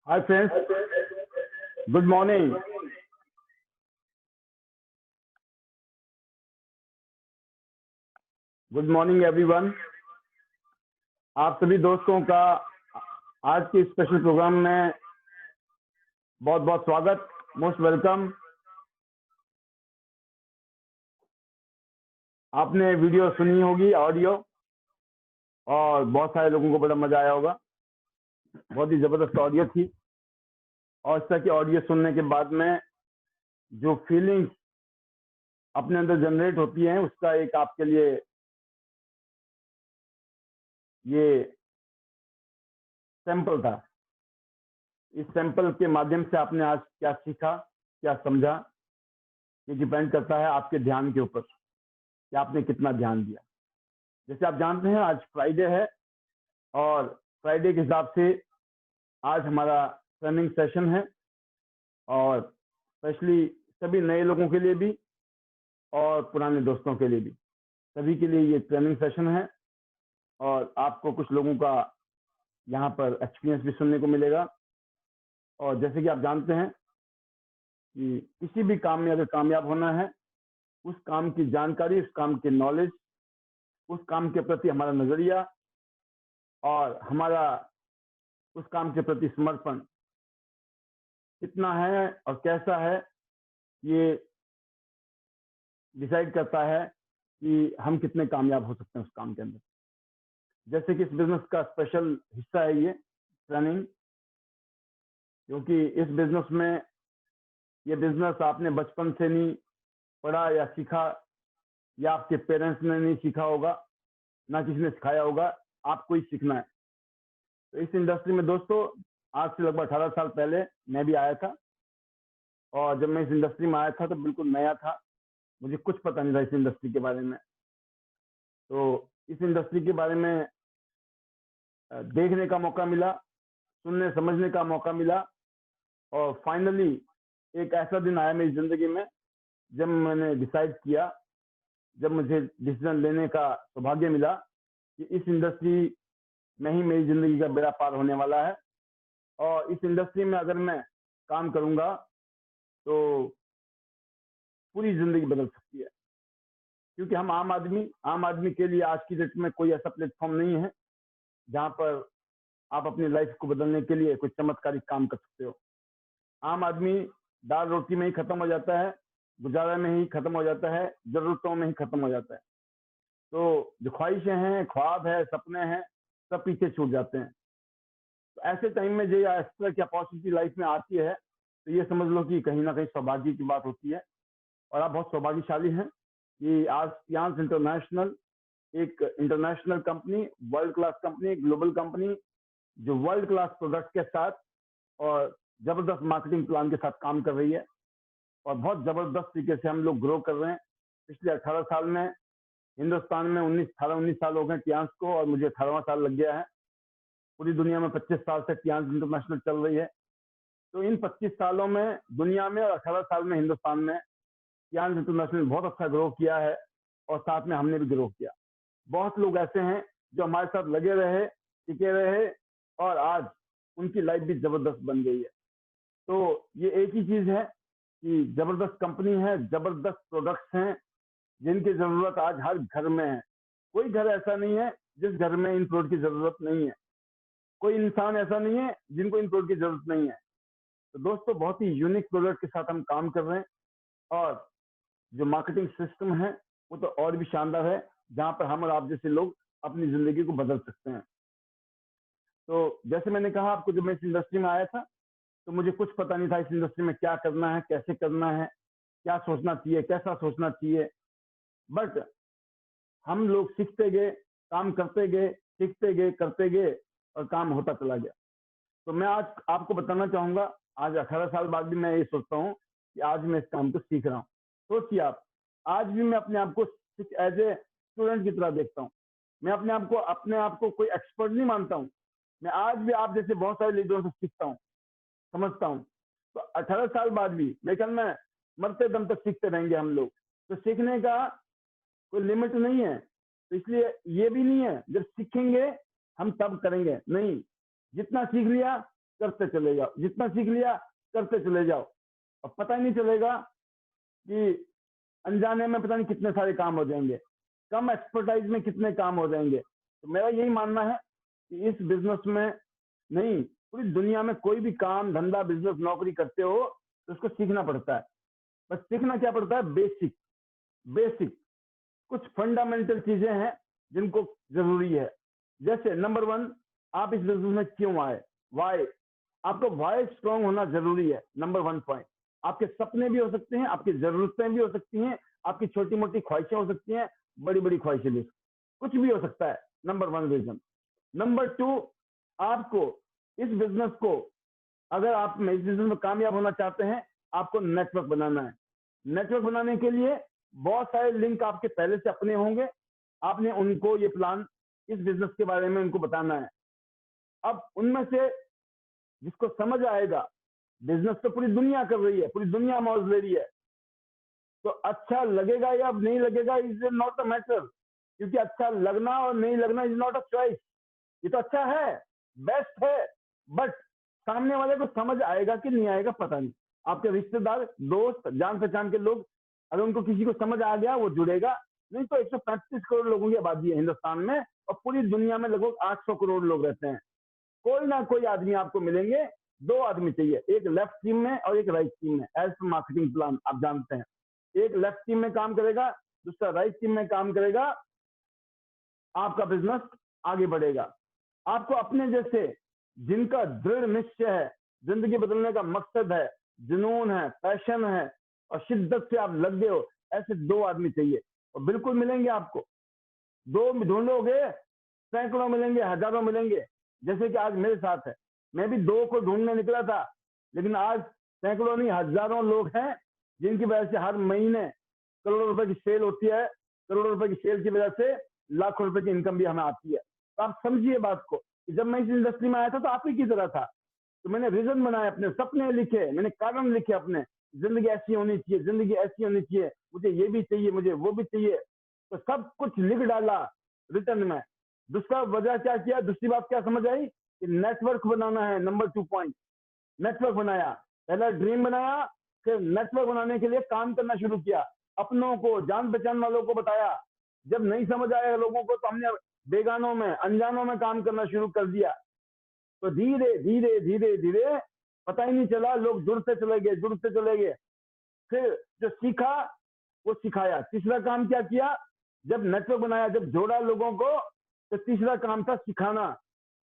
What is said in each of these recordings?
Hi friends, good morning. Good morning everyone. आप सभी दोस्तों का आज के स्पेशल प्रोग्राम में बहुत बहुत स्वागत, मोस्ट वेलकम। आपने वीडियो सुनी होगी, ऑडियो, और बहुत सारे लोगों को बड़ा मजा आया होगा। बहुत ही जबरदस्त ऑडियो थी, और इस तरह की ऑडियो सुनने के बाद में जो फीलिंग्स अपने अंदर जनरेट होती हैं, उसका एक आपके लिए ये सैंपल था। इस सैंपल के माध्यम से आपने आज क्या सीखा, क्या समझा, ये डिपेंड करता है आपके ध्यान के ऊपर कि आपने कितना ध्यान दिया। जैसे आप जानते हैं आज फ्राइडे है, और फ्राइडे के हिसाब से आज हमारा ट्रेनिंग सेशन है, और स्पेशली सभी नए लोगों के लिए भी और पुराने दोस्तों के लिए भी, सभी के लिए ये ट्रेनिंग सेशन है। और आपको कुछ लोगों का यहाँ पर एक्सपीरियंस भी सुनने को मिलेगा। और जैसे कि आप जानते हैं कि किसी भी काम में अगर कामयाब होना है, उस काम की जानकारी, उस काम की नॉलेज, उस काम के प्रति हमारा नजरिया और हमारा उस काम के प्रति समर्पण कितना है और कैसा है, ये डिसाइड करता है कि हम कितने कामयाब हो सकते हैं उस काम के अंदर। जैसे कि इस बिजनेस का स्पेशल हिस्सा है ये ट्रेनिंग, क्योंकि इस बिजनेस में, ये बिजनेस आपने बचपन से नहीं पढ़ा या सीखा, या आपके पेरेंट्स ने नहीं सीखा होगा, ना किसी ने सिखाया होगा, आपको ही सीखना है। तो इस इंडस्ट्री में दोस्तों आज से लगभग 18 साल पहले मैं भी आया था, और जब मैं इस इंडस्ट्री में आया था तो बिल्कुल नया था, मुझे कुछ पता नहीं था इस इंडस्ट्री के बारे में। तो इस इंडस्ट्री के बारे में देखने का मौका मिला, सुनने समझने का मौका मिला, और फाइनली एक ऐसा दिन आया मेरी जिंदगी में जब मैंने डिसाइड किया, जब मुझे डिसीजन लेने का सौभाग्य मिला कि इस इंडस्ट्री में ही मेरी जिंदगी का बेड़ा पार होने वाला है, और इस इंडस्ट्री में अगर मैं काम करूंगा तो पूरी जिंदगी बदल सकती है। क्योंकि हम आम आदमी के लिए आज की डेट में कोई ऐसा प्लेटफॉर्म नहीं है जहां पर आप अपनी लाइफ को बदलने के लिए कोई चमत्कारिक काम कर सकते हो। आम आदमी दाल रोटी में ही खत्म हो जाता है, गुजारा में ही खत्म हो जाता है, जरूरतों में ही खत्म हो जाता है। तो जो ख्वाहिशें हैं, ख्वाब है, सपने हैं, सब पीछे छूट जाते हैं। तो ऐसे टाइम में जो इस तरह की अपॉर्चुनिटी लाइफ में आती है, तो ये समझ लो कि कहीं ना कहीं सौभाग्य की बात होती है। और आप बहुत सौभाग्यशाली हैं कि आज टियांस इंटरनेशनल, एक international company, world class company, global company, जो वर्ल्ड क्लास प्रोडक्ट के साथ और जबरदस्त मार्केटिंग प्लान के साथ काम कर रही है, और बहुत जबरदस्त तरीके से हम लोग ग्रो कर रहे हैं। पिछले 18 साल में हिंदुस्तान में 18-19 साल हो गए टियांस को, और मुझे 18वां साल लग गया है। पूरी दुनिया में 25 साल से टियांस इंटरनेशनल चल रही है। तो इन 25 सालों में दुनिया में और 18 साल में हिंदुस्तान में टियांस इंटरनेशनल बहुत अच्छा ग्रो किया है, और साथ में हमने भी ग्रो किया। बहुत लोग ऐसे हैं जो हमारे साथ लगे रहे, टिके रहे, और आज उनकी लाइफ भी जबरदस्त बन गई है। तो ये एक ही चीज है कि जबरदस्त कंपनी है, जबरदस्त प्रोडक्ट्स हैं, जिनकी जरूरत आज हर घर में है। कोई घर ऐसा नहीं है जिस घर में इन प्रोडक्ट की जरूरत नहीं है, कोई इंसान ऐसा नहीं है जिनको इन प्रोडक्ट की जरूरत नहीं है। तो दोस्तों बहुत ही यूनिक प्रोडक्ट के साथ हम काम कर रहे हैं, और जो मार्केटिंग सिस्टम है वो तो और भी शानदार है, जहां पर हम और आप जैसे लोग अपनी जिंदगी को बदल सकते हैं। तो जैसे मैंने कहा आपको, जब मैं इस इंडस्ट्री में आया था तो मुझे कुछ पता नहीं था इस इंडस्ट्री में क्या करना है, कैसे करना है, क्या सोचना चाहिए, कैसा सोचना चाहिए। बट हम लोग सीखते गए, काम करते गए, सीखते गए, करते गए, और काम होता चला गया। तो मैं आज आपको बताना चाहूंगा, आज 18 साल बाद भी मैं ये सोचता हूँ कि आज मैं इस काम को सीख रहा हूँ। सोचिए आप, आज भी मैं अपने आप को एज ए स्टूडेंट की तरह देखता हूँ। मैं अपने आप को कोई एक्सपर्ट नहीं मानता हूँ। मैं आज भी आप जैसे बहुत सारे लीडरों से सीखता हूँ, समझता हूँ। तो 18 साल बाद भी लेकिन मैं मरते दम तक सीखते रहेंगे हम लोग। तो सीखने का कोई लिमिट नहीं है। तो इसलिए ये भी नहीं है जब सीखेंगे हम तब करेंगे, नहीं, जितना सीख लिया करते चले जाओ, जितना सीख लिया करते चले जाओ, और पता ही नहीं चलेगा कि अनजाने में पता नहीं कितने सारे काम हो जाएंगे, कम एक्सपर्टाइज में कितने काम हो जाएंगे। तो मेरा यही मानना है कि इस बिजनेस में नहीं, पूरी दुनिया में कोई भी काम धंधा बिजनेस नौकरी करते हो तो उसको सीखना पड़ता है। बस सीखना क्या पड़ता है? बेसिक बेसिक कुछ फंडामेंटल चीजें हैं जिनको जरूरी है। जैसे नंबर 1, आप इस बिजनेस में क्यों आए, वाई, आपको वाई स्ट्रांग होना जरूरी है। Number 1 point. आपके सपने भी हो सकते हैं, आपकी जरूरतें भी हो सकती हैं, आपकी छोटी मोटी ख्वाहिशें हो सकती हैं, बड़ी बड़ी ख्वाहिशें भी, कुछ भी हो सकता है। Number 1 reason. नंबर 2, आपको इस बिजनेस को, अगर आप इस बिजनेस में कामयाब होना चाहते हैं, आपको नेटवर्क बनाना है। नेटवर्क बनाने के लिए बहुत सारे लिंक आपके पहले से अपने होंगे, आपने उनको ये प्लान, इस बिजनेस के बारे में उनको बताना है। अब उनमें से जिसको समझ आएगा, बिजनेस तो पूरी दुनिया कर रही है, पूरी दुनिया मौज ले रही है, तो अच्छा लगेगा या नहीं लगेगा इज नॉट अ मैटर, क्योंकि अच्छा लगना और नहीं लगना इज नॉट अ चॉइस। ये तो अच्छा है, बेस्ट है, बट सामने वाले को समझ आएगा कि नहीं आएगा पता नहीं। आपके रिश्तेदार, दोस्त, जान पहचान के लोग, अगर उनको किसी को समझ आ गया वो जुड़ेगा, नहीं तो 135 करोड़ लोगों की आबादी है हिंदुस्तान में, और पूरी दुनिया में लगभग 800 करोड़ लोग रहते हैं। कोई ना कोई आदमी आपको मिलेंगे, 2 आदमी चाहिए, एक लेफ्ट टीम में और एक राइट टीम में, एज मार्केटिंग प्लान आप जानते हैं। एक लेफ्ट टीम में काम करेगा, दूसरा राइट टीम में काम करेगा, आपका बिजनेस आगे बढ़ेगा। आपको अपने जैसे जिनका दृढ़ निश्चय है, जिंदगी बदलने का मकसद है, जुनून है, पैशन है, और शिद्दत से आप लग गए हो, ऐसे 2 आदमी चाहिए, और बिल्कुल मिलेंगे आपको। 2 ढूंढोगे, सैकड़ों मिलेंगे, हजारों मिलेंगे, जैसे कि आज मेरे साथ है। मैं भी 2 को ढूंढने निकला था, लेकिन आज सैकड़ों नहीं हजारों लोग हैं जिनकी वजह से हर महीने करोड़ों रुपए की सेल होती है। करोड़ों रुपए की सेल की वजह से लाखों रुपए की इनकम भी हमें आती है। तो आप समझिए बात को, कि जब मैं इस इंडस्ट्री में आया था तो आप ही की तरह था, तो मैंने विजन बनाए, अपने सपने लिखे, मैंने कारण लिखे अपने, जिंदगी ऐसी होनी चाहिए, जिंदगी ऐसी होनी चाहिए, मुझे ये भी चाहिए, मुझे वो भी चाहिए, तो सब कुछ लिख डाला रिटर्न में। दूसरा वजह क्या किया, दूसरी बात क्या समझ आई कि नेटवर्क बनाना है। नंबर 2 पॉइंट, नेटवर्क बनाया। पहला ड्रीम बनाया, फिर नेटवर्क बनाने के लिए काम करना शुरू किया, अपनों को, जान पहचान वालों को बताया। जब नहीं समझ आया लोगों को तो हमने बेगानों में, अनजानों में काम करना शुरू कर दिया। तो धीरे धीरे धीरे धीरे पता ही नहीं चला, लोग जुड़ते चले गए, जुड़ते चले गए। फिर जो सीखा वो सिखाया। तीसरा काम क्या किया, जब नेटवर्क बनाया, जब जोड़ा लोगों को, तो तीसरा काम था सिखाना।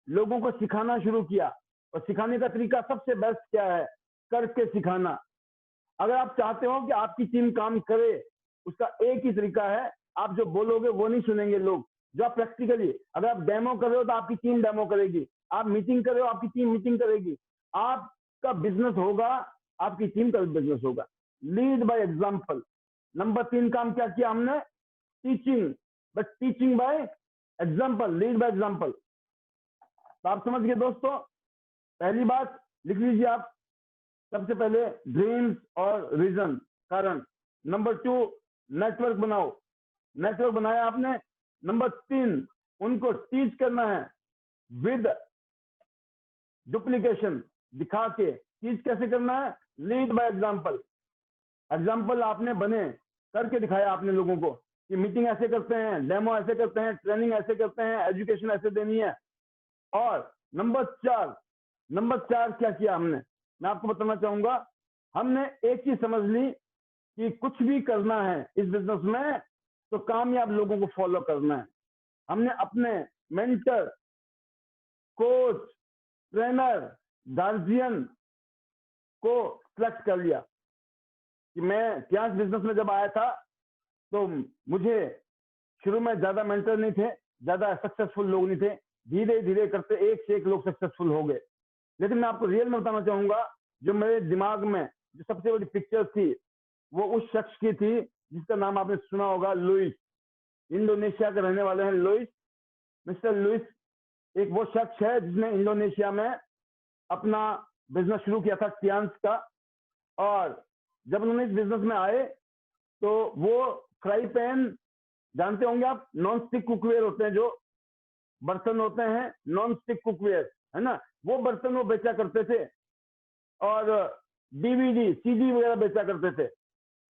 लोगों को सिखाना शुरू किया, और सिखाने का तरीका सबसे बेस्ट क्या है, करके सिखाना। अगर आप चाहते हो कि आपकी टीम काम करे, उसका एक ही तरीका है, आप जो बोलोगे वो नहीं सुनेंगे लोग, जो आप प्रैक्टिकली, अगर आप डेमो कर रहे हो तो आपकी टीम डेमो करेगी, आप मीटिंग कर रहे हो आपकी टीम मीटिंग करेगी, आपका बिजनेस होगा, आपकी टीम का बिजनेस होगा। Lead by example. नंबर 3 काम क्या किया हमने, teaching, but teaching by example, lead by example. तो आप समझ गए दोस्तों, पहली बात लिख लीजिए आप, सबसे पहले ड्रीम्स और रीजन, कारण। नंबर 2, नेटवर्क बनाओ, नेटवर्क बनाया आपने। नंबर 3, उनको टीच करना है विद डुप्लीकेशन, दिखा के। टीच कैसे करना है, लीड बाय एग्जाम्पल। एग्जाम्पल आपने बने, करके दिखाया आपने लोगों को कि मीटिंग ऐसे करते हैं, डेमो ऐसे करते हैं, ट्रेनिंग ऐसे करते हैं, एजुकेशन ऐसे देनी है। और नंबर 4 क्या किया हमने, मैं आपको बताना चाहूंगा। हमने एक चीज समझ ली कि कुछ भी करना है इस बिजनेस में तो कामयाब लोगों को फॉलो करना है। हमने अपने मेंटर, कोच, ट्रेनर, गार्जियन को सिलेक्ट कर लिया। कि मैं क्या बिजनेस में जब आया था तो मुझे शुरू में ज्यादा मेंटर नहीं थे, ज्यादा सक्सेसफुल लोग नहीं थे, धीरे धीरे करते एक से एक लोग सक्सेसफुल हो गए। लेकिन मैं आपको रियल में बताना चाहूंगा, जो मेरे दिमाग में जो सबसे बड़ी पिक्चर थी वो उस शख्स की थी जिसका नाम आपने सुना होगा, लुइस। इंडोनेशिया के रहने वाले हैं लुइस, मिस्टर लुइस। एक वो शख्स है जिसने इंडोनेशिया में अपना बिजनेस शुरू किया था, टियांस का। और जब उन्होंने इस बिजनेस में आए तो वो फ्राई पैन जानते होंगे आप, नॉन स्टिक कुकवेयर होते हैं, जो बर्तन होते हैं नॉन स्टिक कुकवेयर, है ना, वो बर्तन वो बेचा करते थे और डीवीडी सीडी वगैरह बेचा करते थे।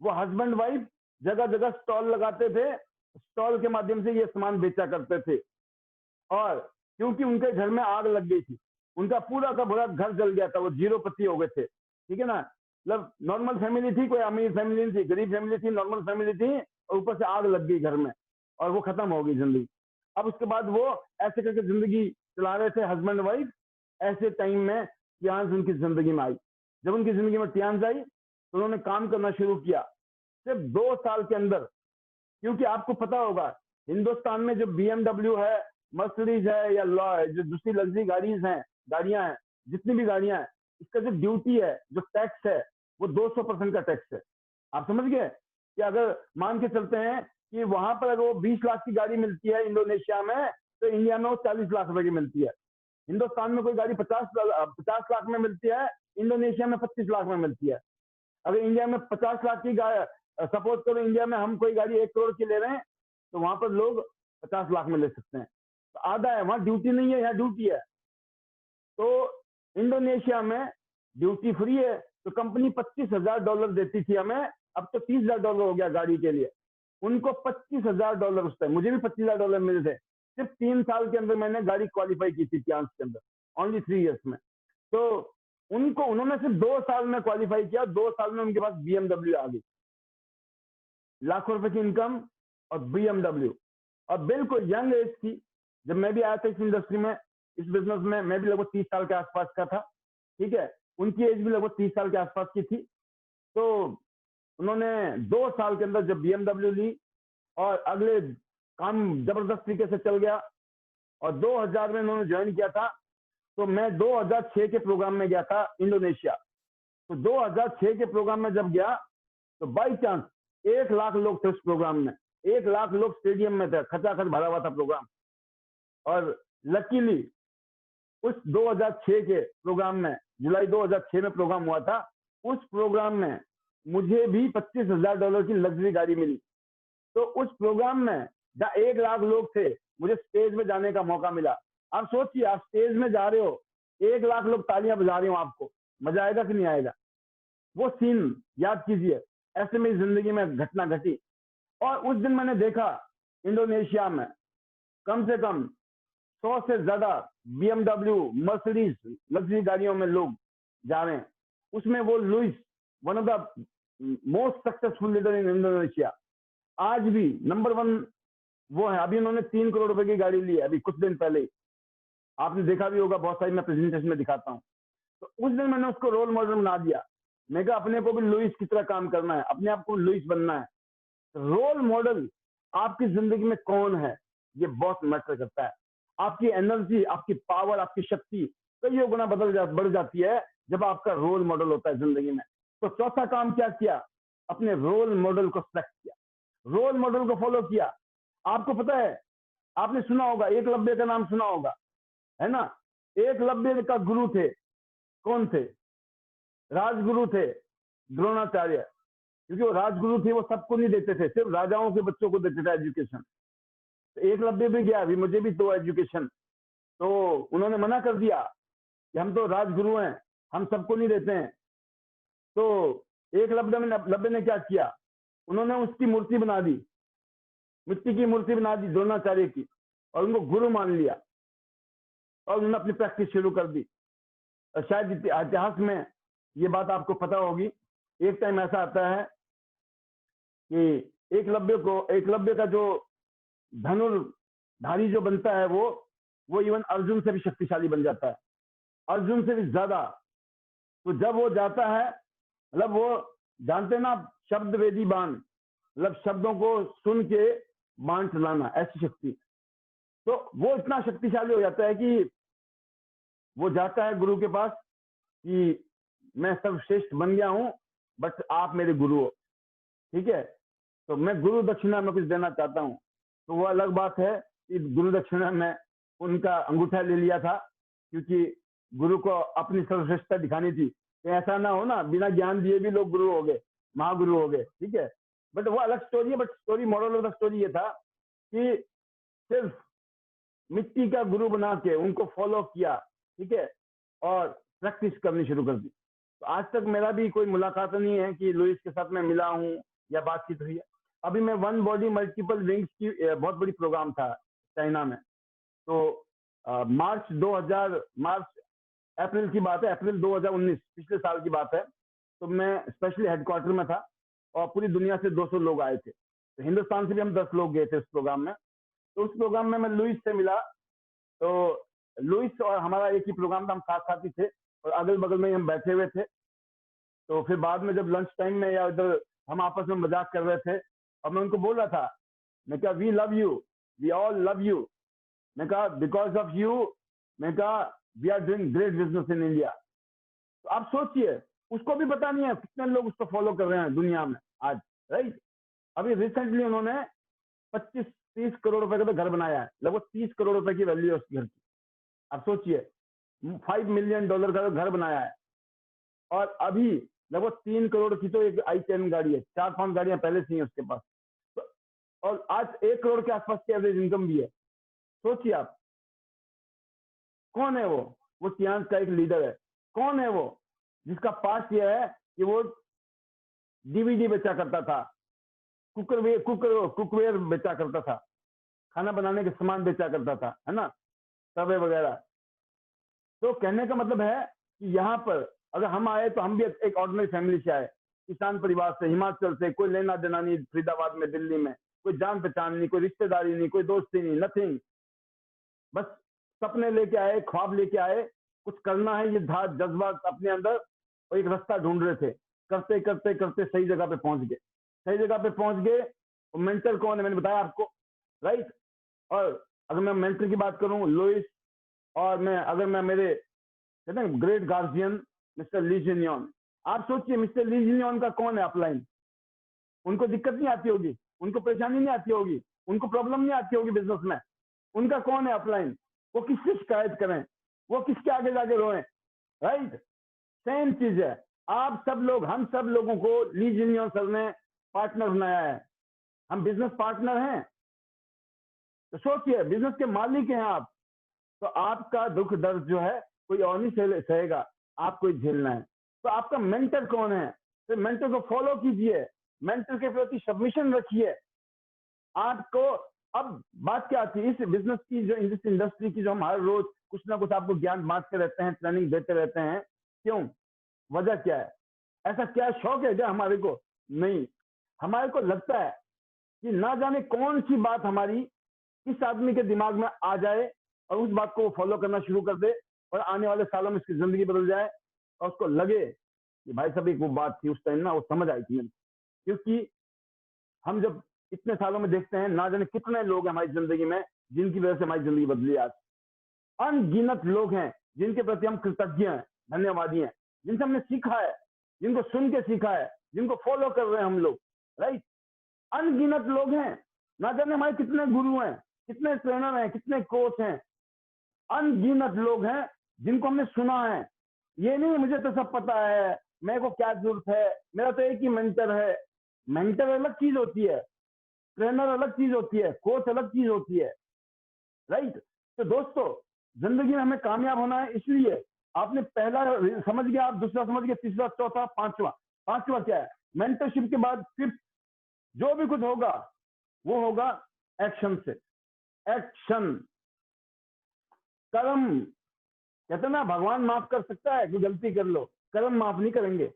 वो हस्बैंड वाइफ जगह जगह स्टॉल लगाते थे, स्टॉल के माध्यम से ये सामान बेचा करते थे। और क्योंकि उनके घर में आग लग गई थी, उनका पूरा का पूरा घर जल गया था, वो जीरो पति हो गए थे, ठीक है ना। मतलब नॉर्मल फैमिली थी, कोई अमीर फैमिली नहीं थी, गरीब फैमिली थी, नॉर्मल फैमिली थी, और ऊपर से आग लग गई घर में और वो खत्म हो गई जिंदगी। अब उसके बाद वो ऐसे करके जिंदगी चला रहे थे हस्बैंड वाइफ। ऐसे टाइम में टियांस उनकी जिंदगी में आई। जब उनकी जिंदगी में टियांस आई तो उन्होंने काम करना शुरू किया सिर्फ 2 साल के अंदर। क्योंकि आपको पता होगा हिंदुस्तान में जो BMW है, मर्सिडीज है, या जो दूसरी लग्जरी गाड़ियां हैं, जितनी भी गाड़ियां हैं, इसका जो ड्यूटी है, जो टैक्स है, वो 200% का टैक्स है। आप समझ गए कि अगर मान के चलते हैं कि वहां पर अगर वो 20 लाख की गाड़ी मिलती है इंडोनेशिया में, तो इंडिया में वो 40 लाख रुपए की मिलती है। हिंदुस्तान में कोई गाड़ी 50 लाख में मिलती है, इंडोनेशिया में 25 लाख में मिलती है। अगर इंडिया में 50 लाख की सपोज करो, इंडिया में हम कोई गाड़ी 1 करोड़ की ले रहे हैं, तो वहां पर लोग 50 लाख में ले सकते हैं। तो आधा है, वहां ड्यूटी नहीं है, यहाँ ड्यूटी है। तो इंडोनेशिया में ड्यूटी फ्री है, तो कंपनी $25,000 देती थी हमें, अब तो $30,000 हो गया गाड़ी के लिए। उनको $25,000 उस टाइम, मुझे भी $25,000 मिले थे। सिर्फ 3 साल के अंदर मैंने गाड़ी क्वालिफाई की थी टियांस के अंदर, ओनली 3 ईयर्स में। तो उन्होंने सिर्फ 2 साल में क्वालिफाई किया, 2 साल में उनके पास BMW आ गई, लाखों रुपए की इनकम और BMW। और बिल्कुल यंग एज थी जब मैं भी आया था इस इंडस्ट्री में, इस बिजनेस में। मैं भी लगभग 30 साल के आसपास का था, ठीक है। उनकी एज भी लगभग 30 साल के आसपास की थी। तो उन्होंने 2 साल के अंदर जब BMW ली और अगले काम जबरदस्त तरीके से चल गया, और 2000 में उन्होंने ज्वाइन किया था। तो मैं 2006 के प्रोग्राम में गया था इंडोनेशिया। तो 2006 के प्रोग्राम में जब गया तो बाई चांस 1 लाख लोग थे उस प्रोग्राम में, 1 लाख लोग स्टेडियम में थे, खचाखच भरा हुआ था प्रोग्राम। और लकीली उस 2006 के प्रोग्राम में, जुलाई 2006 में प्रोग्राम हुआ था, उस प्रोग्राम में मुझे भी $25,000 की लग्जरी गाड़ी मिली। तो उस प्रोग्राम में जहाँ 1 लाख लोग थे, मुझे स्टेज में जाने का मौका मिला। आप सोचिए, आप स्टेज में जा रहे हो, 1 लाख लोग तालियां बजा रहे हो, आपको मजा आएगा कि नहीं आएगा? वो सीन याद कीजिए। ऐसे मेरी जिंदगी में घटना घटी। और उस दिन मैंने देखा इंडोनेशिया में कम से कम 100 से ज्यादा BMW, मर्सिडीज लग्जरी गाड़ियों में लोग जा रहे हैं। उसमें वो Louis, one of the most successful leader in Indonesia, आज भी नंबर 1 वो है। अभी उन्होंने 3 करोड़ रुपए की गाड़ी ली है, अभी कुछ दिन पहले ही। आपने देखा भी होगा, बहुत सारी मैं प्रेजेंटेशन में दिखाता हूँ। तो उस दिन मैंने उसको रोल मॉडल बना दिया। मैं कहा अपने को भी लुइस की तरह काम करना है, अपने आप को लुइस बनना है। रोल मॉडल आपकी जिंदगी में कौन है, ये बहुत मैटर करता है। आपकी एनर्जी, आपकी पावर, आपकी शक्ति कई गुना बढ़ जाती है जब आपका रोल मॉडल होता है जिंदगी में। तो चौथा काम क्या किया? अपने रोल मॉडल को सिलेक्ट किया, रोल मॉडल को फॉलो किया। आपको पता है, आपने सुना होगा, एकलव्य का नाम सुना होगा, है ना। एकलव्य का गुरु थे, कौन थे? राजगुरु थे द्रोणाचार्य। क्योंकि वो राजगुरु थे, वो सबको नहीं देते थे, सिर्फ राजाओं के बच्चों को देते थे एजुकेशन। तो एकलव्य भी गया, अभी मुझे भी 2 एजुकेशन। तो उन्होंने मना कर दिया कि हम तो राजगुरु हैं, हम सबको नहीं देते हैं। तो एकलव्य ने क्या किया? उन्होंने उसकी मूर्ति बना दी, मिट्टी की मूर्ति बना दी द्रोणाचार्य की, और उनको गुरु मान लिया, और उन्होंने अपनी प्रैक्टिस शुरू कर दी। और शायद इतिहास में ये बात आपको पता होगी, एक टाइम ऐसा आता है कि एकलव्य का जो धनुर्धारी जो बनता है, वो इवन अर्जुन से भी शक्तिशाली बन जाता है, अर्जुन से भी ज्यादा। तो जब वो जाता है, मतलब वो जानते ना, शब्द वेदी बाण, मतलब शब्दों को सुन के बाण चलाना, ऐसी शक्ति। तो वो इतना शक्तिशाली हो जाता है कि वो जाता है गुरु के पास कि मैं सर्वश्रेष्ठ बन गया हूं, बट आप मेरे गुरु हो, ठीक है, तो मैं गुरु दक्षिणा में कुछ देना चाहता हूं। तो वो अलग बात है कि गुरु दक्षिणा में उनका अंगूठा ले लिया था, क्योंकि गुरु को अपनी सर्वश्रेष्ठता दिखानी थी। तो ऐसा ना हो ना, बिना ज्ञान दिए भी लोग गुरु हो गए, महागुरु हो गए, ठीक है। बट वो अलग स्टोरी है। But story, moral of the story ये था कि सिर्फ मिट्टी का गुरु बना के उनको फॉलो किया, ठीक है। और प्रैक्टिस करनी शुरू कर दी। तो आज तक मेरा भी कोई मुलाकात नहीं है कि लुइस के साथ मैं मिला हूँ या बातचीत हुई है। अभी मैं वन बॉडी मल्टीपल विंग्स की बहुत बड़ी प्रोग्राम था चाइना में। तो अप्रैल की बात है, अप्रैल 2019 पिछले साल की बात है। तो मैं स्पेशली हेडक्वार्टर में था और पूरी दुनिया से 200 लोग आए थे। तो हिंदुस्तान से भी हम 10 लोग गए थे उस प्रोग्राम में। तो उस प्रोग्राम में मैं लुइस से मिला। तो लुइस और हमारा एक ही प्रोग्राम था, हम साथ साथ ही थे और अगल बगल में ही हम बैठे हुए थे। तो फिर बाद में जब लंच टाइम में या उधर हम आपस में मजाक कर रहे थे और मैं उनको बोल रहा था, मैं कहा we love you, we all love you. मैं कहा बिकॉज ऑफ यू, मैं कहा we are doing great business in India. तो आप सोचिए, उसको भी पता नहीं है कितने लोग उसको फॉलो कर रहे हैं दुनिया में आज, राइट। अभी रिसेंटली उन्होंने 25-30 करोड़ रुपए का तो घर बनाया है, लगभग 30 करोड़ रुपए की वैल्यू है उस घर की। आप सोचिए, $5 मिलियन का तो घर बनाया है और अभी लगभग 3 करोड़ की तो एक i10 गाड़ी है, 4-5 गाड़ियां पहले से ही उसके पास। तो और आज 1 करोड़ के आसपास की एवरेज इनकम भी है। सोचिए आप, कौन है वो सियांस का एक लीडर है। कौन है वो जिसका पास्ट ये है कि वो डीवीडी बेचा करता था, कुकवेयर बेचा करता था, खाना बनाने के सामान बेचा करता था, है ना, तवे वगैरह। तो कहने का मतलब है कि यहाँ पर अगर हम आए तो हम भी एक ऑर्डिनरी फैमिली से आए, किसान परिवार से, हिमाचल से, कोई लेना देना नहीं फरीदाबाद में, दिल्ली में, कोई जान पहचान नहीं, कोई रिश्तेदारी नहीं, कोई दोस्ती नहीं, नथिंग। बस सपने लेके आए, ख्वाब लेके आए, कुछ करना है, ये धार जज्बा अपने अंदर, और एक रास्ता ढूंढ रहे थे। करते करते करते सही जगह पे पहुंच गए, सही जगह पे पहुंच गए। और मेंटर कौन है, मैंने बताया आपको, राइट। और अगर मैं मेंटर की बात करूं, लुइस, और अगर मैं मेरे कहते हैं ग्रेट गार्जियन मिस्टर ली जिनियन। आप सोचिए, मिस्टर ली जिनियन का कौन है अपलाइन। उनको दिक्कत नहीं आती होगी, उनको परेशानी नहीं आती होगी, उनको प्रॉब्लम नहीं आती होगी बिजनेस में। उनका कौन है अपलाइन, वो किससे शिकायत करें, वो किसके आगे जाके रोएं, राइट। सेम चीज है, आप सब लोग, हम सब लोगों को ली जिनियन सर ने पार्टनर बनाया है। हम बिजनेस पार्टनर हैं। तो सोचिए, बिजनेस के मालिक हैं आप। तो आपका दुख दर्द जो है कोई और नहीं सहेगा, आपको ही झेलना है। तो आपका मेंटर कौन है, तो मेंटर को फॉलो कीजिए, मेंटर के प्रति सबमिशन रखिए। आपको अब बात क्या आती है इस बिजनेस की, जो इस इंडस्ट्री की, जो हम हर रोज कुछ ना कुछ आपको ज्ञान बांटते रहते हैं, ट्रेनिंग देते रहते हैं, क्यों, वजह क्या है, ऐसा क्या शौक है क्या हमारे को? नहीं, हमारे को लगता है कि ना जाने कौन सी बात हमारी इस आदमी के दिमाग में आ जाए और उस बात को वो फॉलो करना शुरू कर दे और आने वाले सालों में इसकी जिंदगी बदल जाए और उसको लगे कि भाई साहब एक वो बात थी उस टाइम ना, वो समझ आई थी। क्योंकि हम जब इतने सालों में देखते हैं, ना जाने कितने लोग हैं हमारी जिंदगी में जिनकी वजह से हमारी जिंदगी बदली। आज अनगिनत लोग हैं जिनके प्रति हम कृतज्ञ हैं, धन्यवादी हैं, जिनसे हमने सीखा है, जिनको सुन के सीखा है, जिनको फॉलो कर रहे हैं हम लोग, राइट। अनगिनत लोग हैं, ना जाने हमारे कितने गुरु हैं, कितने ट्रेनर हैं, कितने कोच हैं। अनगिनत लोग हैं जिनको हमने सुना है। ये नहीं मुझे तो सब पता है, मेरे को क्या जरूरत है, मेरा तो एक ही मेंटर है। मेंटर अलग चीज होती है, ट्रेनर अलग चीज होती है, कोच अलग चीज होती है, राइट। तो दोस्तों, जिंदगी में हमें कामयाब होना है, इसलिए आपने पहला समझ गया, आप दूसरा समझ गया, तीसरा, चौथा, पांचवा क्या है, मेंटरशिप के बाद फिफ्थ जो भी कुछ होगा वो होगा एक्शन से। एक्शन, कर्म। कहते ना, भगवान माफ कर सकता है कि गलती कर लो, कर्म माफ नहीं करेंगे,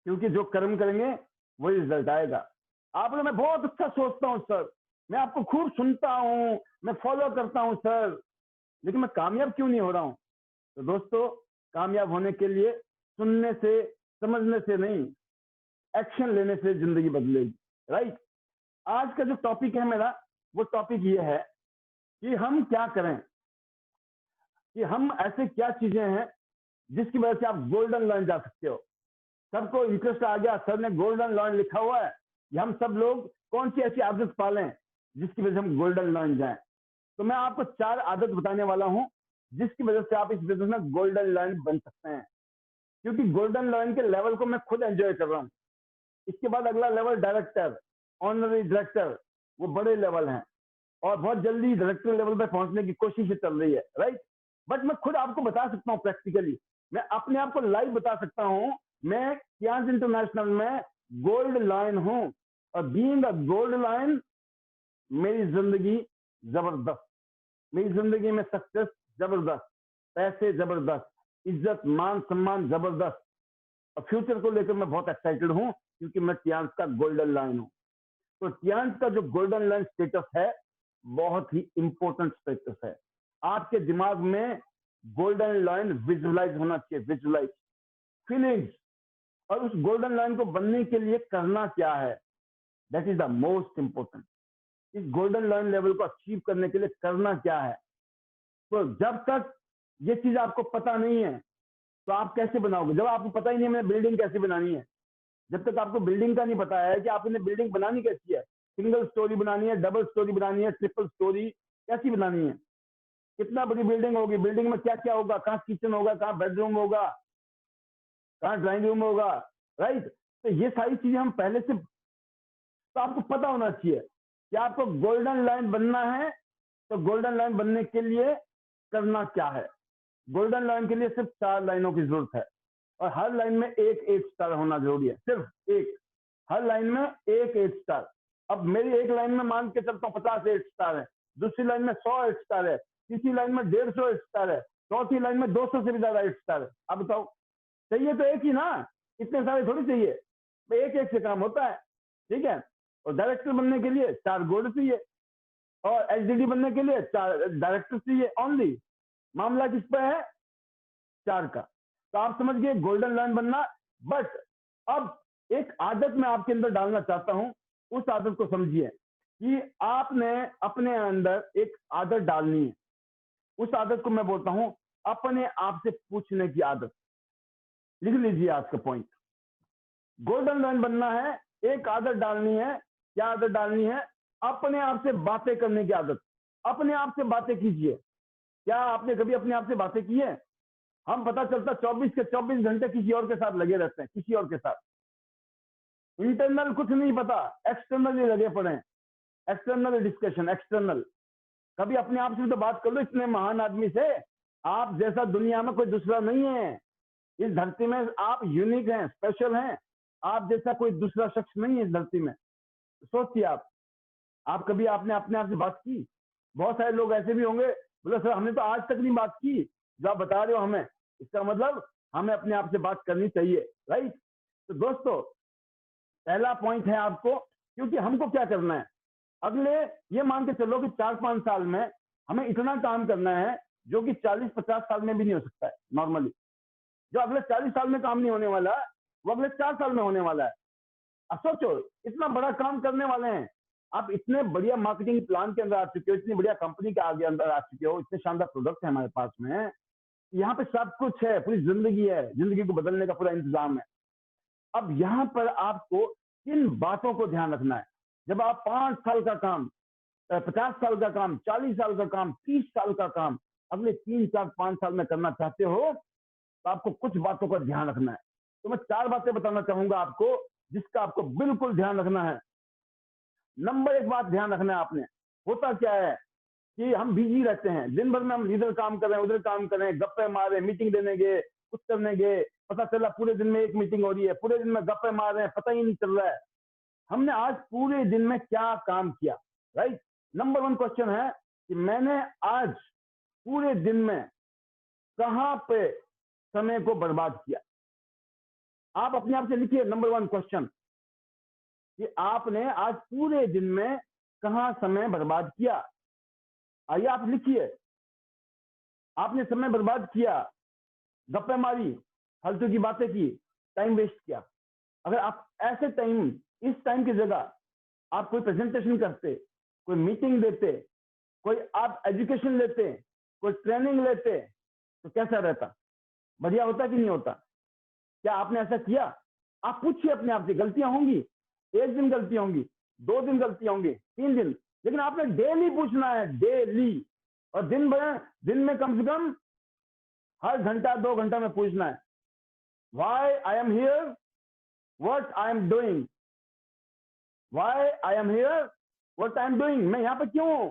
क्योंकि जो कर्म करेंगे वही रिजल्ट आएगा। आप लोग, मैं बहुत अच्छा सोचता हूँ सर, मैं आपको खूब सुनता हूँ, मैं फॉलो करता हूँ सर, लेकिन मैं कामयाब क्यों नहीं हो रहा हूँ? तो दोस्तों, कामयाब होने के लिए सुनने से, समझने से नहीं, एक्शन लेने से जिंदगी बदलेगी, राइट। आज का जो टॉपिक है मेरा, वो टॉपिक ये है कि हम क्या करें, कि हम ऐसे क्या चीजें हैं जिसकी वजह से आप गोल्डन लाइन जा सकते हो। सबको इंटरेस्ट आ गया, सर ने गोल्डन लाइन लिखा हुआ है, कि हम सब लोग कौन सी ऐसी आदत पालें जिसकी वजह से हम गोल्डन लाइन जाएं। तो मैं आपको 4 आदत बताने वाला हूं जिसकी वजह से आप इस बिजनेस में गोल्डन लाइन बन सकते हैं, क्योंकि गोल्डन लाइन के लेवल को मैं खुद एंजॉय कर रहा हूं। इसके बाद अगला लेवल डायरेक्टर, ऑनररी डायरेक्टर, वो बड़े लेवल हैं और बहुत जल्दी डायरेक्टर लेवल पे पहुंचने की कोशिश चल रही है, राइट। बट मैं खुद आपको बता सकता हूँ प्रैक्टिकली मैं अपने आप को लाइव बता सकता हूं, मैं कियांस इंटरनेशनल में गोल्ड लाइन हूं, और बीइंग अ गोल्ड लाइन मेरी जिंदगी जबरदस्त, मेरी जिंदगी में सक्सेस जबरदस्त, पैसे जबरदस्त, इज्जत मान सम्मान जबरदस्त, और फ्यूचर को लेकर मैं बहुत एक्साइटेड हूं क्योंकि मैं कियांस का गोल्डन लाइन हूं। तो कियांस का जो गोल्डन लाइन स्टेटस है बहुत ही इंपॉर्टेंट स्टेटस है। आपके दिमाग में गोल्डन लाइन विजुअलाइज होना चाहिए, विजुअलाइज फीलिंग्स। और उस गोल्डन लाइन को बनने के लिए करना क्या है, that is the most important. इस गोल्डन लाइन लेवल को अचीव करने के लिए करना क्या है। तो जब तक ये चीज आपको पता नहीं है तो आप कैसे बनाओगे, जब आपको पता ही नहीं है बिल्डिंग कैसे बनानी है, जब तक आपको बिल्डिंग का नहीं पता है कि आपने बिल्डिंग बनानी कैसी है, सिंगल स्टोरी बनानी है, डबल स्टोरी बनानी है, ट्रिपल स्टोरी कैसी बनानी है, कितना बड़ी बिल्डिंग होगी, बिल्डिंग में क्या क्या होगा, कहाँ किचन होगा, कहाँ बेडरूम होगा, कहाँ ड्राइंग रूम होगा, राइट। तो ये सारी चीजें हम पहले से, तो आपको पता होना चाहिए कि आपको गोल्डन लाइन बनना है। तो गोल्डन लाइन बनने के लिए करना क्या है, गोल्डन लाइन के लिए सिर्फ 4 लाइनों की जरूरत है, और हर लाइन में एक स्टार होना जरूरी है, सिर्फ एक, हर लाइन में एक स्टार। अब मेरी एक लाइन में मान के चलता हूँ 50 8 स्टार है, दूसरी लाइन में 100 8 स्टार है, तीसरी लाइन में 150 स्टार है, चौथी लाइन में 200 से भी ज्यादा 8 स्टार है। अब बताओ, चाहिए तो एक ही ना, इतने सारे थोड़ी चाहिए, एक से काम होता है, ठीक है। और डायरेक्टर बनने के लिए 4 गोल्ड चाहिए, और एचडीडी बनने के लिए 4 डायरेक्टर चाहिए ओनली। मामला किस पे है, 4 का। तो आप समझ गए गोल्डन लाइन बनना। बट अब एक आदत मैं आपके अंदर डालना चाहता हूं, उस आदत को समझिए कि आपने अपने अंदर एक आदत डालनी है। उस आदत को मैं बोलता हूं अपने आप से पूछने की आदत। लिख लीजिए आज का पॉइंट, गोल्डन लाइन बनना है, एक आदत डालनी है। क्या आदत डालनी है, अपने आप से बातें करने की आदत। अपने आप से बातें कीजिए। क्या आपने कभी अपने आप से बातें की है? हम पता चलता 24 के 24 घंटे किसी और के साथ लगे रहते हैं, किसी और के साथ। इंटरनल कुछ नहीं पता, एक्सटर्नल ही लगे पड़े हैं, एक्सटर्नल डिस्कशन, एक्सटर्नल। कभी अपने आप से तो बात कर लो, इतने महान आदमी से। आप जैसा दुनिया में कोई दूसरा नहीं है, इस धरती में आप यूनिक हैं, स्पेशल हैं। आप जैसा कोई दूसरा शख्स नहीं है इस धरती में। सोचिए आप कभी आपने अपने आप से बात की? बहुत सारे लोग ऐसे भी होंगे, बोले सर हमने तो आज तक नहीं बात की, जो आप बता रहे हो हमें, इसका मतलब हमें अपने आप से बात करनी चाहिए, राइट। तो दोस्तों, पहला पॉइंट है आपको, क्योंकि हमको क्या करना है, अगले ये मान के चलो कि 4-5 साल में हमें इतना काम करना है जो कि 40-50 साल में भी नहीं हो सकता है नॉर्मली। जो अगले 40 साल में काम नहीं होने वाला, वो अगले 4 साल में होने वाला है। अब सोचो, इतना बड़ा काम करने वाले हैं आप, इतने बढ़िया मार्केटिंग प्लान के अंदर आ चुके हो, इतनी बढ़िया कंपनी के आगे अंदर आ चुके हो, इतने शानदार प्रोडक्ट है हमारे पास में, यहाँ पे सब कुछ है, पूरी जिंदगी है, जिंदगी को बदलने का पूरा इंतजाम है। अब यहाँ पर आपको किन बातों को ध्यान रखना है। जब आप 5 साल का काम, 50 साल का काम, 40 साल का काम, 30 साल का काम अगले 3-4-5 साल में करना चाहते हो, तो आपको कुछ बातों का ध्यान रखना है। तो मैं 4 बातें बताना चाहूंगा आपको, जिसका आपको बिल्कुल ध्यान रखना है। नंबर 1 बात ध्यान रखना है आपने, होता क्या है कि हम बिजी रहते हैं, दिन भर में हम इधर काम कर रहे हैं, उधर काम कर रहे हैं, गप्पे मारे, मीटिंग देने गए, कुछ करने गए, पता चला पूरे दिन में एक मीटिंग हो रही है, पूरे दिन में गप्पे मार रहे हैं, पता ही नहीं चल रहा है हमने आज पूरे दिन में क्या काम किया, राइट। नंबर 1 क्वेश्चन है कि मैंने आज पूरे दिन में कहां पे समय को बर्बाद किया। आप अपने आप से लिखिए नंबर 1 क्वेश्चन कि आपने आज पूरे दिन में कहां समय बर्बाद किया। आइए आप लिखिए, आपने समय बर्बाद किया, गप्पे मारी, फालतू की बातें की, टाइम वेस्ट किया। अगर आप ऐसे टाइम, इस टाइम की जगह आप कोई प्रेजेंटेशन करते, कोई मीटिंग देते, कोई आप एजुकेशन लेते, कोई ट्रेनिंग लेते, तो कैसा रहता, बढ़िया होता कि नहीं होता? क्या आपने ऐसा किया? आप पूछिए अपने आप से, गलतियां होंगी, एक दिन गलतियां होंगी, 2 दिन गलतियां होंगी, 3 दिन, लेकिन आपने डेली पूछना है, डेली। और दिन में कम से कम हर घंटा 2 घंटा में पूछना है, why I am here, what I am doing, why I am here, what I am doing. मैं यहाँ पे क्यों हूं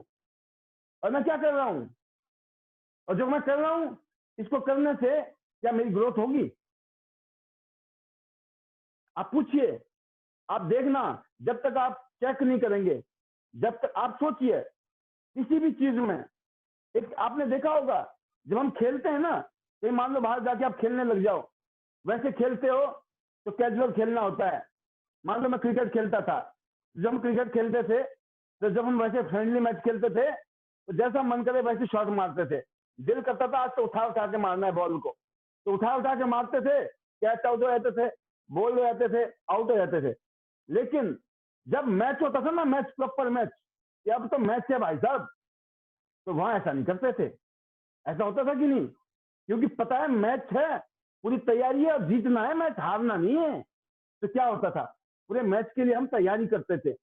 और मैं क्या कर रहा हूं, और जो मैं कर रहा हूं इसको करने से क्या मेरी ग्रोथ होगी? आप पूछिए, आप देखना, जब तक आप चेक नहीं करेंगे, जब तक आप सोचिए किसी भी चीज में, एक आपने देखा होगा जब हम खेलते हैं ना, तो मान लो बाहर जाके आप खेलने लग जाओ, वैसे खेलते हो तो कैजुअल खेलना होता है। मान लो मैं क्रिकेट खेलता था, जब हम क्रिकेट खेलते थे तो जब हम वैसे फ्रेंडली मैच खेलते थे तो जैसा मन करे वैसे शॉट मारते थे। दिल करता था आज तो उठा उठा के मारना है बॉल को, तो उठा उठा के मारते थे, कैच आउट हो जाते थे, बोल हो जाते थे, आउट हो जाते थे। लेकिन जब मैच होता था ना, मैच प्रॉपर मैच, कि अब तो मैच है भाई साहब, तो वहां ऐसा नहीं करते थे। ऐसा होता था कि नहीं? क्योंकि पता है मैच है, पूरी तैयारी है और जीतना है मैच, हारना नहीं है। तो क्या होता था, पूरे मैच के लिए हम तैयारी करते थे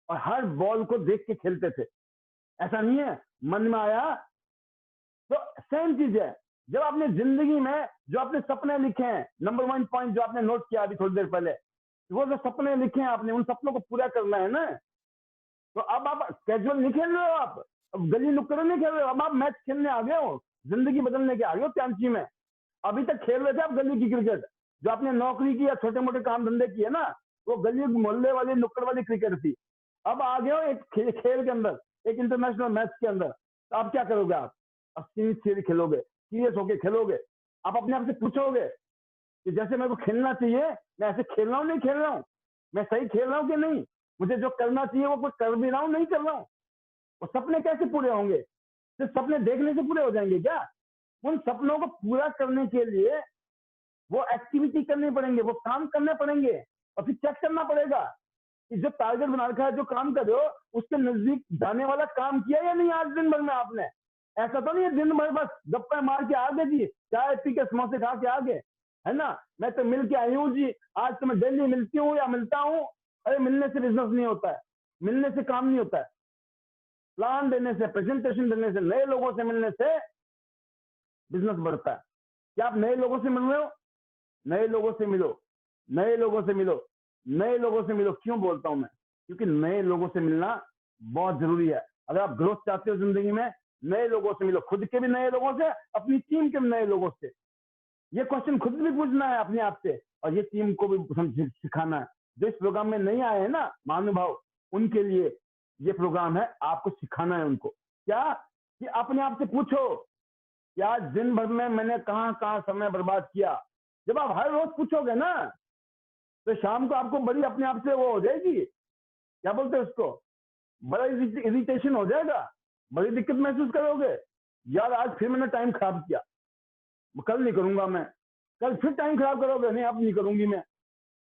और हर बॉल को देख के खेलते थे। ऐसा नहीं है मन में आया। तो सेम चीज है, जब आपने जिंदगी में जो आपने सपने लिखे हैं, नंबर 1 पॉइंट जो आपने नोट किया अभी थोड़ी देर पहले, वो जो सपने लिखे हैं आपने, उन सपनों को पूरा करना है ना। तो अब आप कैजुअल नहीं खेल रहे हो, आप अब गली नुक्कड़ नहीं खेल रहे हो, अब आप मैच खेलने आ गए हो, जिंदगी बदलने के आ गए हो त्यांची में। अभी तक खेल रहे थे आप गली की क्रिकेट, जो आपने नौकरी की या छोटे मोटे काम धंधे किए ना, वो गली मोहल्ले वाली नुक्कड़ वाली क्रिकेट थी। अब आ गए हो एक खेल के अंदर, एक इंटरनेशनल मैच के अंदर। तो आप क्या करोगे? आप अब सीरियस खेलोगे, सीरियस होके खेलोगे। आप अपने आप से पूछोगे कि जैसे मेरे को खेलना चाहिए, मैं ऐसे खेल रहा हूँ नहीं खेल रहा हूँ, मैं सही खेल रहा हूँ कि नहीं, मुझे जो करना चाहिए वो कुछ कर भी रहा हूँ नहीं कर रहा हूँ। वो सपने कैसे पूरे होंगे? सिर्फ सपने देखने से पूरे हो जाएंगे क्या? उन सपनों को पूरा करने के लिए वो एक्टिविटी करनी पड़ेंगे, वो काम करने पड़ेंगे, और फिर चेक करना पड़ेगा कि जो टारगेट बना रखा है, जो काम कर रहे हो, उसके नजदीक जाने वाला काम किया या नहीं आज दिन भर में आपने। ऐसा तो नहीं है दिन भर बस गप्पे मार के आ गए जी, चाय पी के समोसे खा के आ गए, है ना, मैं तो मिल के आई हूँ जी, आज तो मैं डेली मिलती हूँ या मिलता हूँ। अरे मिलने से बिजनेस नहीं होता है, मिलने से काम नहीं होता है। प्लान देने से, प्रेजेंटेशन देने से, नए लोगों से मिलने से बिजनेस बढ़ता है। क्या आप नए लोगों से मिल रहे हो? नए लोगों से मिलो, नए लोगों से मिलो, नए लोगों से मिलो। क्यों बोलता हूं मैं? क्योंकि नए लोगों से मिलना बहुत जरूरी है। अगर आप ग्रोथ चाहते हो जिंदगी में, नए लोगों से मिलो, खुद के भी नए लोगों से, अपनी टीम के भी नए लोगों से। ये क्वेश्चन खुद भी पूछना है अपने आप से, और ये टीम को भी सिखाना है। जो इस प्रोग्राम में नहीं आए हैं ना महानुभाव, उनके लिए ये प्रोग्राम है, आपको सिखाना है उनको। क्या? कि अपने आप से पूछो कि आज दिन भर में मैंने कहां कहां समय बर्बाद किया। जब आप हर रोज पूछोगे ना, तो शाम को आपको बड़ी अपने आप से वो हो जाएगी, क्या बोलते हैं उसको, बड़ा इरिटेशन हो जाएगा, बड़ी दिक्कत महसूस करोगे। यार आज फिर मैंने टाइम खराब किया, कल नहीं करूंगा मैं। कल फिर टाइम खराब करोगे, नहीं अब नहीं करूंगी मैं।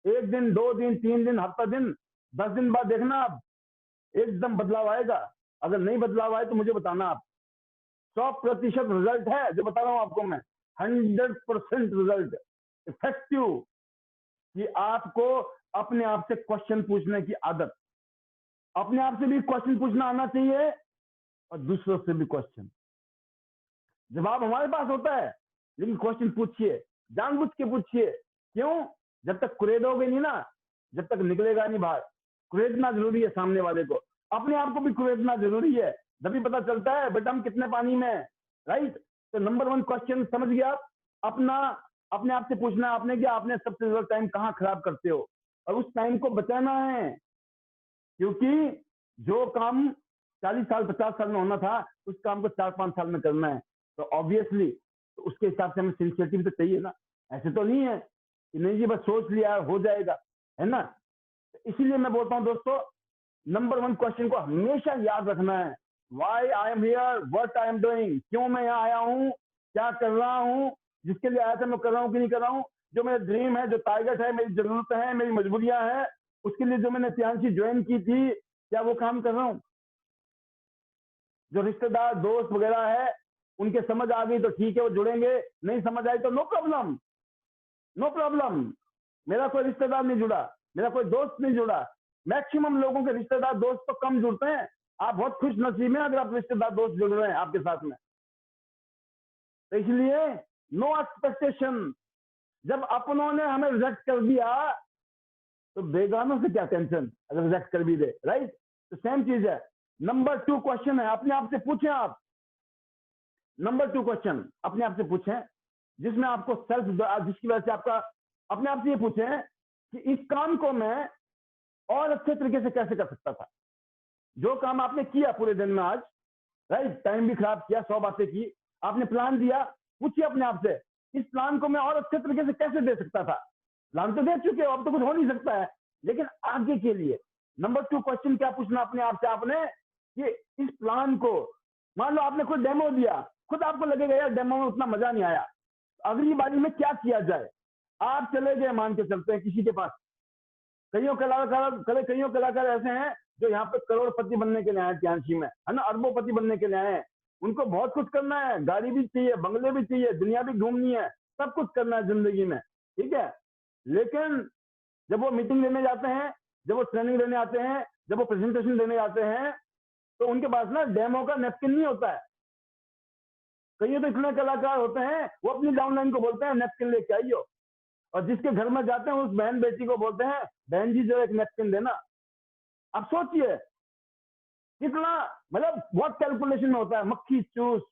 एक दिन, 2 दिन, 3 दिन, हफ्ता दिन, 10 दिन बाद देखना आप एकदम बदलाव आएगा। अगर नहीं बदलाव आए तो मुझे बताना आप। 100% रिजल्ट है जो बता रहा हूं आपको मैं, 100% रिजल्ट इफेक्टिव। कि आपको अपने आप से क्वेश्चन पूछने की आदत, अपने आप से भी क्वेश्चन पूछना आना चाहिए और दूसरों से भी क्वेश्चन। जवाब हमारे पास होता है, लेकिन क्वेश्चन पूछिए, जानबूझ के पूछिए। क्यों? जब तक कुरेदोगे नहीं ना, जब तक निकलेगा नहीं बाहर। कुरेदना जरूरी है सामने वाले को, अपने आप को भी कुरेदना जरूरी है, तभी पता चलता है बेटा हम कितने पानी में है। राइट? तो नंबर 1 क्वेश्चन समझ गया आप? अपना अपने आप से पूछना आपने, क्या आपने सबसे ज्यादा टाइम कहाँ खराब करते हो, और उस टाइम को बचाना है। क्योंकि जो काम 40 साल 50 साल में होना था, उस काम को 4-5 साल में करना है। तो ऑब्वियसली तो उसके हिसाब से हमें सिंसियरिटी भी तो चाहिए ना। ऐसे तो नहीं है कि नहीं जी बस सोच लिया हो जाएगा, है ना। इसीलिए मैं बोलता हूँ दोस्तों, नंबर 1 क्वेश्चन को हमेशा याद रखना है, why I am here, what I am doing, क्यों मैं यहाँ आया हूँ, क्या कर रहा हूँ, जिसके लिए आया था मैं कर रहा हूँ कि नहीं कर रहा हूँ, जो मेरा ड्रीम है, जो टारगेट है, मेरी जरूरत है, मेरी मजबूरियां हैं, उसके लिए जो मैंने त्यांची ज्वाइन की थी, क्या वो काम कर रहा हूँ। जो रिश्तेदार दोस्त वगैरह है, उनके समझ आ गई तो ठीक है, वो जुड़ेंगे, नहीं समझ आई तो नो प्रॉब्लम, नो प्रॉब्लम। मेरा कोई रिश्तेदार नहीं जुड़ा, मेरा कोई दोस्त नहीं जुड़ा। मैक्सिमम लोगों के रिश्तेदार दोस्त तो कम जुड़ते हैं। आप बहुत खुश नसीब हैं अगर आप रिश्तेदार दोस्त जुड़ रहे हैं आपके साथ में। तो इसलिए नो एक्सपेक्टेशन। जब अपनों ने हमें रिजेक्ट कर दिया तो बेगानों से क्या टेंशन, अगर रिजेक्ट कर भी दे। राइट? तो सेम चीज है। नंबर 2 क्वेश्चन है, अपने आप से पूछें आप। नंबर 2 क्वेश्चन अपने आप से पूछें, जिसमें आपको जिसकी वजह से आपका अपने आप से ये पूछें कि इस काम को मैं और अच्छे तरीके से कैसे कर सकता था। जो काम आपने किया पूरे दिन में आज, राइट, टाइम भी खराब किया, 100 बातें की, आपने प्लान दिया, पूछिए अपने आप से इस प्लान को मैं और अच्छे तरीके से कैसे दे सकता था। प्लान तो दे चुके हो, अब तो कुछ हो नहीं सकता है, लेकिन आगे के लिए नंबर 2 क्वेश्चन क्या पूछना अपने आप से आपने कि इस प्लान को, मान लो आपने कोई डेमो दिया, खुद आपको लगेगा यार डेमो में उतना मजा नहीं आया, अगली बारी में क्या किया जाए। आप चले गए, मान के चलते हैं किसी के पास, कईयों कलाकार ऐसे हैं जो यहाँ पे करोड़पति बनने के लिए आए ध्यानशी में, है ना, अरबोपति बनने के लिए आए हैं। उनको बहुत कुछ करना है, गाड़ी भी चाहिए, बंगले भी चाहिए, दुनिया भी घूमनी है, सब कुछ करना है जिंदगी में, ठीक है। लेकिन जब वो मीटिंग लेने जाते हैं, जब वो ट्रेनिंग देने आते हैं, जब वो प्रेजेंटेशन देने जाते हैं, तो उनके पास ना डेमो का नैपकिन नहीं होता है। कई तो इतने कलाकार होते हैं वो अपनी डाउनलाइन को बोलते हैं नैपकिन लेके आइयो, और जिसके घर में जाते हैं उस बहन बेटी को बोलते हैं बहन जी जो एक नैपकिन देना। अब सोचिए कितना, मतलब बहुत कैलकुलेशन में होता है, मक्खी चूस,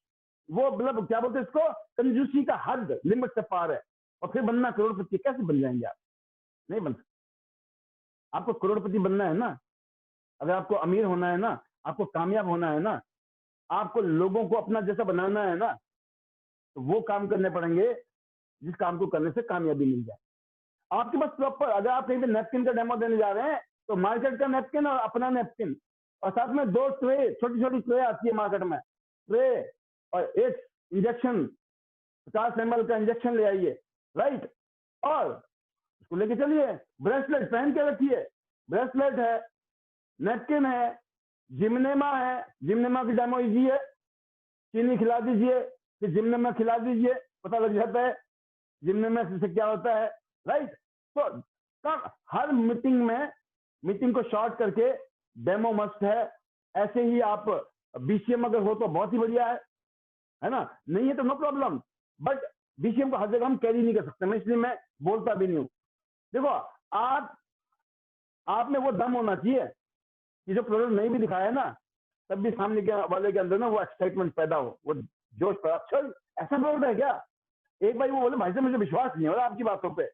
वो मतलब क्या बोलते हैं इसको, कंजूसी का हद, लिमिट से पार है। और फिर बनना करोड़पति, कैसे बन जाएंगे आप? नहीं बन सकते। आपको करोड़पति बनना है ना, अगर आपको अमीर होना है ना, आपको कामयाब होना है ना, आपको लोगों को अपना जैसा बनाना है ना, तो वो काम करने पड़ेंगे जिस काम को करने से कामयाबी मिल जाए। आपके पास प्रॉपर, अगर आप कहीं पे नैपकिन का डेमो देने जा रहे हैं तो मार्केट का नैपकिन और अपना नैपकिन, और साथ में 2 ट्रे, छोटी छोटी ट्रे आती है मार्केट में, ट्रे और एक इंजेक्शन, 50 ml का इंजेक्शन ले आइए, राइट, और उसको लेके चलिए। ब्रेसलेट पहन के रखिए, ब्रेसलेट है, नैपकिन है, जिमनेमा है, जिमनेमा की डेमो इजी है, चीनी खिला दीजिए, फिर जिमनेमा खिला दीजिए, पता लग जाता है जिमनेमा से क्या होता है, राइट। तो हर मीटिंग में, मीटिंग को शॉर्ट करके डेमो मस्ट है। ऐसे ही आप बीसीएम अगर हो तो बहुत ही बढ़िया है ना, नहीं है तो नो प्रॉब्लम, बट बीसीएम को हर जगह हम कैरी नहीं कर सकते, मैं इसलिए मैं बोलता भी नहीं हूँ। देखो आप में वो दम होना चाहिए कि जो प्रोडक्ट नहीं भी दिखाया है ना, तब भी सामने के वाले के अंदर ना वो एक्साइटमेंट पैदा हो, वो जोश पैदा, चल ऐसा प्रोडक्ट है क्या। एक बार वो बोले भाई साहब मुझे विश्वास नहीं हो रहा आपकी बातों पे।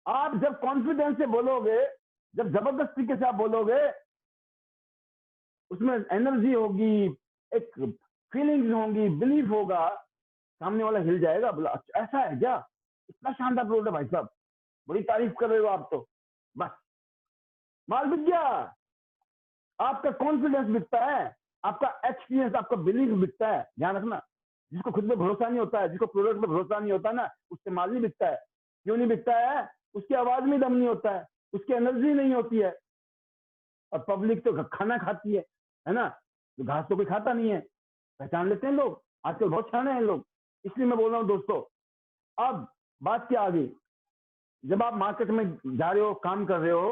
आप जब कॉन्फिडेंस से बोलोगे, जब जबरदस्त तरीके से आप बोलोगे, उसमें एनर्जी होगी, एक फीलिंग्स होंगी, बिलीफ होगा, सामने वाला हिल जाएगा, बोला अच्छा ऐसा है क्या, इतना शानदार प्रोडक्ट है भाई साहब, बड़ी तारीफ कर रहे हो आप तो, बस माल बिक गया। आपका कॉन्फिडेंस बिकता है, आपका एक्सपीरियंस, आपका बिलीफ बिकता है। ध्यान रखना, जिसको खुद पे भरोसा नहीं होता है, जिसको प्रोडक्ट पे भरोसा नहीं होता ना, उससे माल नहीं बिकता है। क्यों नहीं बिकता है? उसकी आवाज में दम नहीं होता है, उसकी एनर्जी नहीं होती है। और पब्लिक तो खाना खाती है ना, तो घास तो कोई खाता नहीं है, पहचान लेते हैं लोग, आजकल बहुत छाने हैं लोग। इसलिए मैं बोल रहा हूँ दोस्तों, अब बात क्या आ गई, जब आप मार्केट में जा रहे हो, काम कर रहे हो,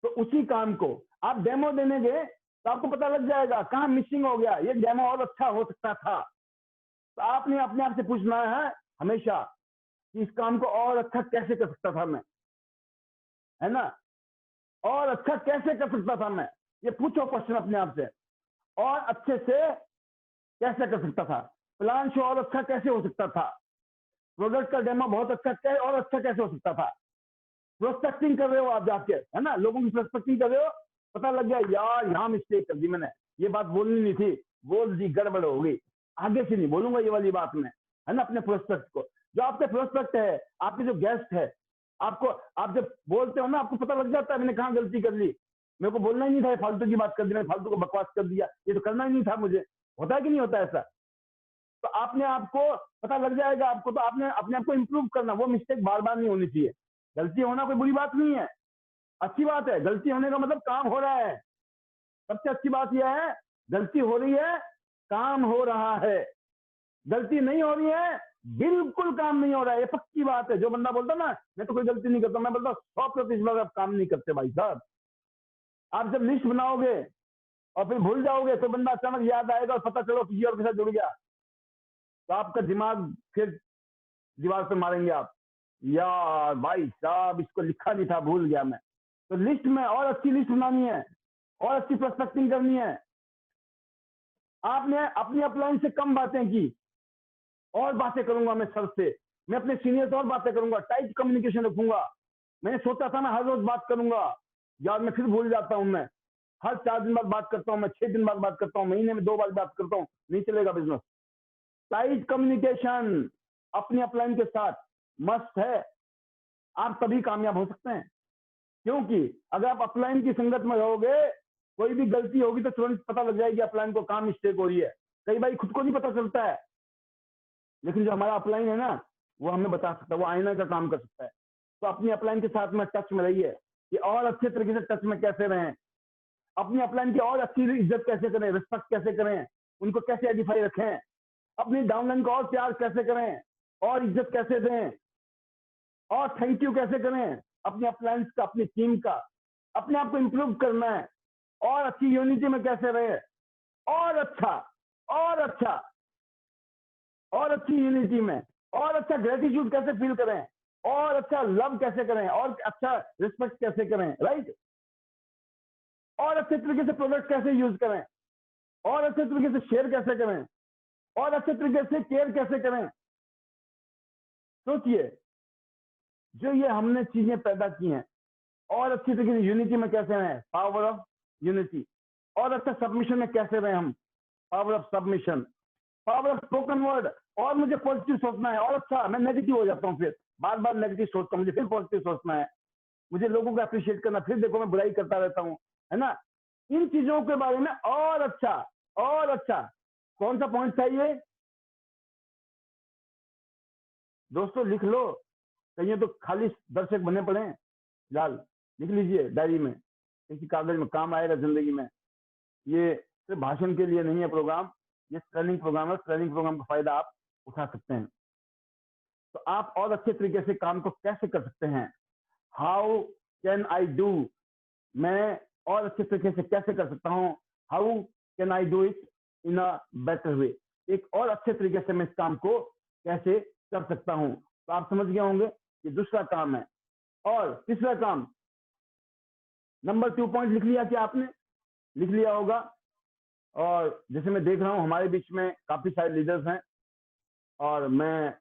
तो उसी काम को आप डेमो देने गए तो आपको पता लग जाएगा कहाँ मिसिंग हो गया, ये डेमो और अच्छा हो सकता था। तो आपने अपने आप से पूछना है हमेशा कि इस काम को और अच्छा कैसे कर सकता था मैं, है ना, और अच्छा कैसे कर सकता था मैं, ये पूछो क्वेश्चन अपने आप से। और अच्छे से कैसे कर सकता था, प्लान शो और अच्छा कैसे हो सकता था, प्रोडक्ट का डेमो बहुत अच्छा और अच्छा कैसे हो सकता था। प्रोस्पेक्टिंग कर रहे हो आप जाके, है ना, लोगों की प्रोस्पेक्टिंग कर रहे हो, पता लग गया यार यहाँ मिस्टेक कर दी मैंने, ये बात बोलनी नहीं थी, बोल दी, गड़बड़ हो गई, आगे से नहीं बोलूंगा ये वाली बात में, है ना। अपने प्रोस्पेक्ट को, जो आपके प्रोस्पेक्ट है, आपके जो गेस्ट है, आपको, आप जब बोलते हो ना, आपको पता लग जाता है मैंने कहाँ गलती कर ली, मेरे को बोलना ही नहीं था, फालतू की बात कर दी, मैंने फालतू को बकवास कर दिया, ये तो करना ही नहीं था मुझे। होता है कि नहीं होता ऐसा? तो आपने आपको पता लग जाएगा आपको, तो आपने अपने आप को इंप्रूव करना, वो मिस्टेक बार बार नहीं होनी चाहिए। गलती होना कोई बुरी बात नहीं है, अच्छी बात है, गलती होने का मतलब काम हो रहा है। सबसे अच्छी बात यह है गलती हो रही है, काम हो रहा है। गलती नहीं हो रही है, बिल्कुल काम नहीं हो रहा है, ये पक्की बात है। जो बंदा बोलता ना मैं तो कोई गलती नहीं करता, मैं बोलता 100% आप काम नहीं करते भाई साहब। आप जब लिस्ट बनाओगे और फिर भूल जाओगे तो बंदा अचानक याद आएगा और पता चलो किसी और के साथ जुड़ गया, तो आपका दिमाग फिर दीवार पे मारेंगे आप, यार भाई साहब इसको लिखा नहीं था, भूल गया मैं। तो लिस्ट में और अच्छी लिस्ट बनानी है, और अच्छी प्रोस्पेक्टिंग करनी है। आपने अपनी अपलाइन से कम बातें की, और बातें करूंगा मैं सर से, मैं अपने सीनियर से और बातें करूंगा, टाइट कम्युनिकेशन रखूंगा। मैंने सोचा था मैं हर रोज बात करूंगा, यार मैं फिर भूल जाता हूं। मैं हर 4 दिन बाद बात करता हूं, मैं 6 दिन बाद बात करता हूं, महीने में 2 बार बात करता हूं, नहीं चलेगा बिजनेस। टाइट कम्युनिकेशन अपनी अपलाइन के साथ मस्त है, आप तभी कामयाब हो सकते हैं। क्योंकि अगर आप अपलाइन की संगत में रहोगे, कोई भी गलती होगी तो तुरंत पता लग जाएगी अपलाइन को कहां मिस्टेक हो रही है। कई बार खुद को नहीं पता चलता है, लेकिन जो हमारा अपलाइन है ना, वो हमें बता सकता है, वो आईना का काम कर सकता है। तो अपनी अपलाइन के साथ में टच में रहिए कि और अच्छे तरीके से टच में कैसे रहें, अपनी अपलाइन की और अच्छी इज्जत कैसे करें, रिस्पेक्ट कैसे करें, उनको कैसे एडिफाई रखें, अपनी डाउनलाइन को और प्यार कैसे करें, और इज्जत कैसे दें, और थैंक यू कैसे करें, अपनी अपलाइंस का, अपनी टीम का, अपने आप को इंप्रूव करना है, और अच्छी यूनिटी में कैसे रहे, और अच्छा, और अच्छा, और अच्छी यूनिटी में, और अच्छा ग्रेटिट्यूड कैसे फील करें, और अच्छा लव कैसे करें, और अच्छा रिस्पेक्ट कैसे करें, राइट, और अच्छे तरीके से प्रोडक्ट कैसे यूज करें, और अच्छे तरीके से शेयर कैसे करें, और अच्छे तरीके से केयर कैसे करें। सोचिए, जो ये हमने चीजें पैदा की हैं, और अच्छी तरीके से यूनिटी में कैसे रहें, पावर ऑफ यूनिटी, और अच्छा सबमिशन में कैसे रहें हम, power of submission, power of spoken word, और मुझे पॉजिटिव सोचना है, और अच्छा मैं नेगेटिव हो जाता हूँ, फिर बार बार नेगेटिव सोचता हूँ, मुझे फिर पॉजिटिव सोचना है, मुझे लोगों को अप्रिशिएट करना, फिर देखो मैं बुराई करता रहता हूँ, है ना। इन चीजों के बारे में और अच्छा, और अच्छा, कौन सा पॉइंट चाहिए दोस्तों, लिख लो, कहीं तो खाली दर्शक बने पड़े हैं। लाल लिख लीजिए डायरी में, किसी कागज में, काम आएगा जिंदगी में। ये सिर्फ भाषण के लिए नहीं है प्रोग्राम, ये ट्रेनिंग प्रोग्राम है, ट्रेनिंग प्रोग्राम का फायदा आप उठा सकते हैं। तो आप और अच्छे तरीके से काम को कैसे कर सकते हैं, हाउ कैन आई डू, मैं और अच्छे तरीके से कैसे कर सकता हूँ, how can I do it in a better way, एक और अच्छे तरीके से मैं इस काम को कैसे कर सकता हूँ। तो आप समझ गए होंगे कि दूसरा काम है। और तीसरा काम, नंबर 2 पॉइंट लिख लिया क्या आपने, लिख लिया होगा। और जैसे मैं देख रहा हूँ हमारे बीच में काफी सारे लीडर्स हैं, और मैं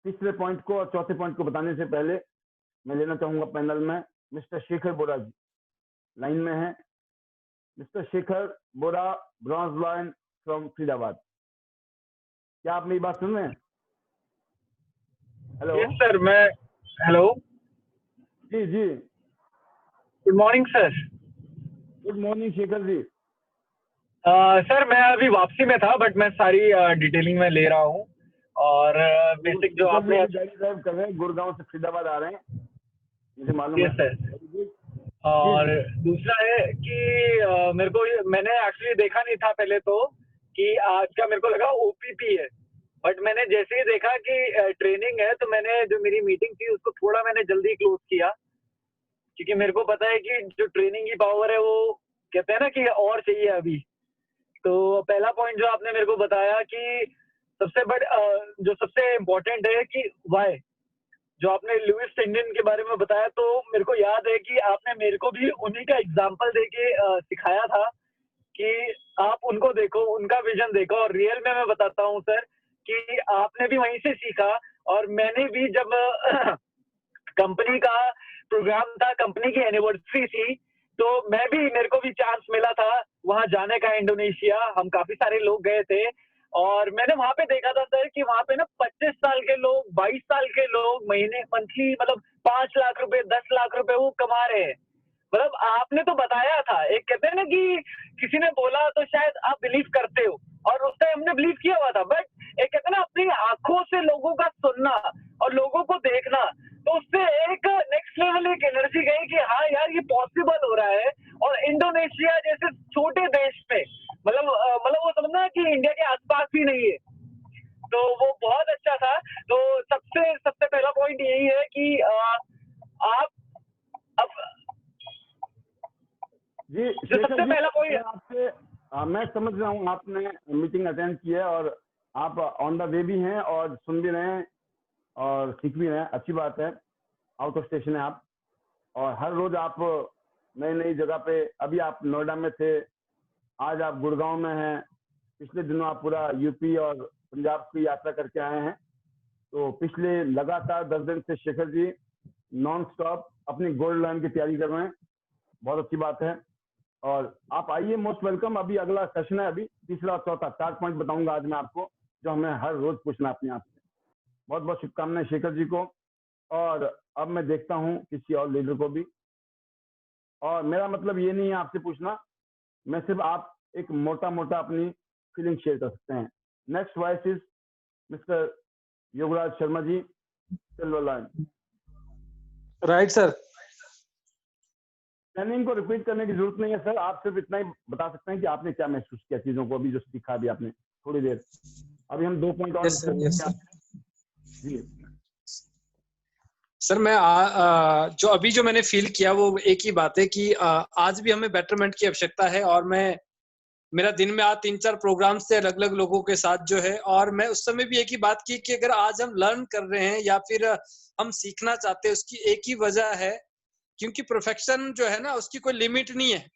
तीसरे पॉइंट को और चौथे पॉइंट को बताने से पहले मैं लेना चाहूंगा पैनल में मिस्टर शेखर बोरा जी, लाइन में है mister Shekhar Bora, bronze line from Faridabad. क्या आप मेरी बात सुन रहे हैं? हेलो। यस सर, मैं, हेलो, जी जी, good morning sir. Good morning Shekhar ji. Sir मैं अभी वापसी में था, बट मैं सारी डिटेलिंग में ले रहा हूँ। और बेसिक जो शेखर जी आपने, अभी गाड़ी ड्राइव कर रहे हैं, गुड़गांव से फरीदाबाद आ रहे हैं, मुझे मालूम है। Yes sir. जी और जी, दूसरा है कि मेरे को मैंने एक्चुअली देखा नहीं था पहले तो कि आज का मेरे को लगा ओपीपी है, बट मैंने जैसे ही देखा कि ट्रेनिंग है, तो मैंने जो मेरी मीटिंग थी उसको थोड़ा मैंने जल्दी क्लोज किया, क्योंकि मेरे को पता है कि जो ट्रेनिंग की पावर है वो कहते हैं ना कि और चाहिए अभी। तो पहला पॉइंट जो आपने मेरे को बताया कि जो सबसे इम्पोर्टेंट है कि वाई, जो आपने लुइस टेंडन के बारे में बताया, तो मेरे को याद है कि आपने मेरे को भी उन्हीं का एग्जाम्पल देके सिखाया था कि आप उनको देखो, उनका विजन देखो। और रियल में मैं बताता हूँ सर कि आपने भी वहीं से सीखा, और मैंने भी जब कंपनी का प्रोग्राम था, कंपनी की एनिवर्सरी थी, तो मेरे को भी चांस मिला था वहां जाने का, इंडोनेशिया। हम काफी सारे लोग गए थे, और मैंने वहां पे देखा था सर कि वहां पे ना 25 साल के लोग, 22 साल के लोग महीने मंथली मतलब 5 लाख रुपए, 10 लाख रुपए वो कमा रहे हैं। मतलब आपने तो बताया था, एक कहते हैं ना कि किसी ने बोला तो शायद आप बिलीव करते हो, और उस टाइम हमने बिलीव किया हुआ था, बट एक कहते हैं ना अपनी आंखों से लोगों का सुनना और लोगों को देखना, तो उससे एक नेक्स्ट लेवल एक एनर्जी गई कि हाँ यार ये पॉसिबल हो रहा है। और इंडोनेशिया जैसे छोटे देश में, मतलब वो समझना कि इंडिया के आसपास भी नहीं है, तो वो बहुत अच्छा था। तो सबसे सबसे पहला पॉइंट यही है कि आप अब जी जो शेखर सबसे जी, पहला मैं पॉइंट, आपसे मैं समझ रहा हूँ आपने मीटिंग अटेंड की है, और आप ऑन द वे भी हैं, और सुन भी रहे हैं, और सीख भी रहे हैं, अच्छी बात है। आउट ऑफ स्टेशन है आप, और हर रोज आप नई नई जगह पे, अभी आप नोएडा में थे, आज आप गुड़गांव में हैं, पिछले दिनों आप पूरा यूपी और पंजाब की यात्रा करके आए हैं। तो पिछले लगातार 10 दिन से शेखर जी नॉन स्टॉप अपनी गोल्ड लाइन की तैयारी कर रहे हैं, बहुत अच्छी बात है। और आप आइए, मोस्ट वेलकम। अभी अगला सेशन है, अभी तीसरा और चौथा 4 पॉइंट बताऊंगा आज मैं आपको, जो हमें हर रोज पूछना अपने आप से। बहुत बहुत शुभकामनाएं शेखर जी को। और अब मैं देखता हूं किसी और लीडर को भी, और मेरा मतलब ये नहीं है आपसे पूछना, मैं सिर्फ आप एक मोटा मोटा अपनी फीलिंग शेयर कर सकते हैं। Next voice is mister Yograj Sharma ji, silver line. Right sir. Training को रिपीट करने की जरूरत नहीं है सर, आप सिर्फ इतना ही बता सकते हैं कि आपने क्या महसूस किया चीजों को, अभी जो सीखा अभी आपने थोड़ी देर। अभी हम 2 पॉइंट और जी सर। मैं जो अभी जो मैंने फील किया वो एक ही बात है कि आज भी हमें बेटरमेंट की आवश्यकता है। और मेरा दिन में आज 3-4 प्रोग्राम्स थे अलग अलग लोगों के साथ जो है, और मैं उस समय भी एक ही बात की कि अगर आज हम लर्न कर रहे हैं या फिर हम सीखना चाहते हैं, उसकी एक ही वजह है, क्योंकि परफेक्शन जो है ना, उसकी कोई लिमिट नहीं है।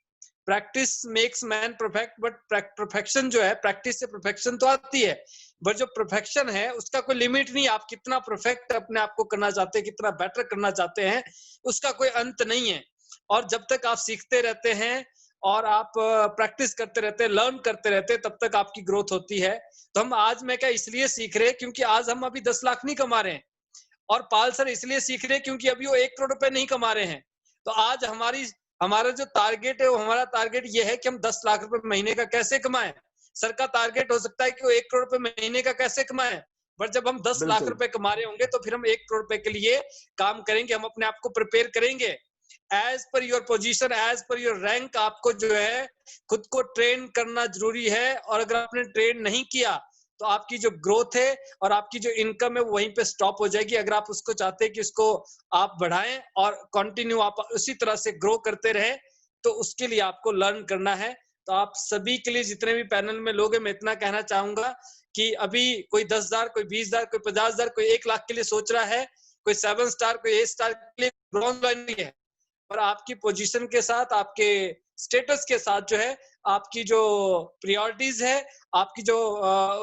Practice makes man perfect, but perfection जो है, प्रैक्टिस से परफेक्शन तो आती है, बट जो परफेक्शन है उसका कोई लिमिट नहीं। आप कितना परफेक्ट अपने आप को करना चाहते हैं, कितना बेटर करना चाहते हैं, उसका कोई अंत नहीं है। और जब तक आप सीखते रहते हैं और आप प्रैक्टिस करते रहते हैं, लर्न करते रहते हैं, तब तक आपकी ग्रोथ होती है। तो हम आज मैं क्या इसलिए सीख रहे हैं क्योंकि आज हम अभी 10 लाख नहीं कमा रहे हैं, और पाल सर इसलिए सीख रहे हैं क्योंकि अभी वो 1 करोड़ रुपए नहीं कमा रहे हैं। तो आज हमारा जो टारगेट है, वो हमारा टारगेट ये है कि हम 10 लाख रुपए महीने का कैसे कमाएं। सर का टारगेट हो सकता है कि वो 1 करोड़ रुपए महीने का कैसे कमाएं, बट जब हम 10 लाख रुपए कमा रहे होंगे तो फिर हम 1 करोड़ रुपए के लिए काम करेंगे, हम अपने आप को प्रिपेयर करेंगे। As per your position, as per your rank, आपको जो है खुद को ट्रेन करना जरूरी है। और अगर आपने ट्रेन नहीं किया तो आपकी जो ग्रोथ है और आपकी जो इनकम है वो वहीं पे स्टॉप हो जाएगी। अगर आप उसको चाहते हैं कि इसको आप बढ़ाएं और कंटिन्यू आप उसी तरह से ग्रो करते रहें, तो उसके लिए आपको लर्न करना है। तो आप सभी के लिए, जितने भी पैनल में लोग हैं, मैं इतना कहना चाहूंगा कि अभी कोई 10,000, कोई 20,000, कोई 50,000, कोई 1 लाख के लिए सोच रहा है, कोई 7 स्टार, कोई 8 स्टार के लिए ब्रॉन्ज लाइन है। और आपकी पोजीशन के साथ, आपके स्टेटस के साथ जो है, आपकी जो प्रायोरिटीज है, आपकी जो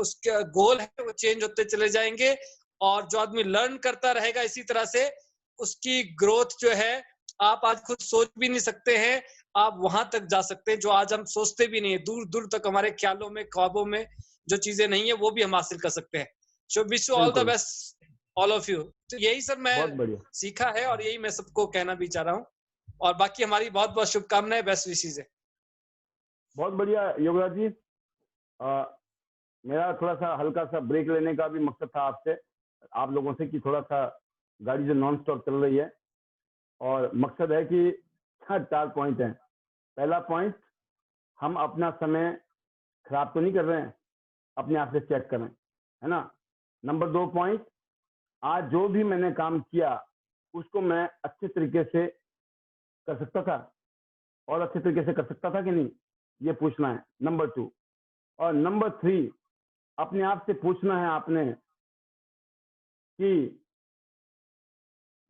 उसका गोल है, वो चेंज होते चले जाएंगे। और जो आदमी लर्न करता रहेगा इसी तरह से, उसकी ग्रोथ जो है आप आज खुद सोच भी नहीं सकते हैं, आप वहां तक जा सकते हैं जो आज हम सोचते भी नहीं है। दूर दूर तक हमारे ख्यालों में, ख्वाबों में जो चीजें नहीं है, वो भी हम हासिल कर सकते हैं। So wish you all the best, all of you. तो यही सर मैं सीखा है और यही मैं सबको कहना भी चाह रहा हूँ। और बाकी हमारी बहुत बहुत शुभकामनाएं, बेस्ट विशेस है। बहुत बढ़िया योगराज जी। मेरा थोड़ा सा हल्का सा ब्रेक लेने का भी मकसद था आपसे, आप लोगों से, कि थोड़ा सा गाड़ी जो नॉन स्टॉप चल रही है, और मकसद है कि 4 पॉइंट हैं। पहला पॉइंट, हम अपना समय खराब तो नहीं कर रहे हैं, अपने आप से चेक करें, है ना। नंबर 2 पॉइंट, आज जो भी मैंने काम किया उसको मैं अच्छे तरीके से कर सकता था, और अच्छे तरीके से कर सकता था कि नहीं, ये पूछना है, नंबर 2। और नंबर 3, अपने आप से पूछना है आपने कि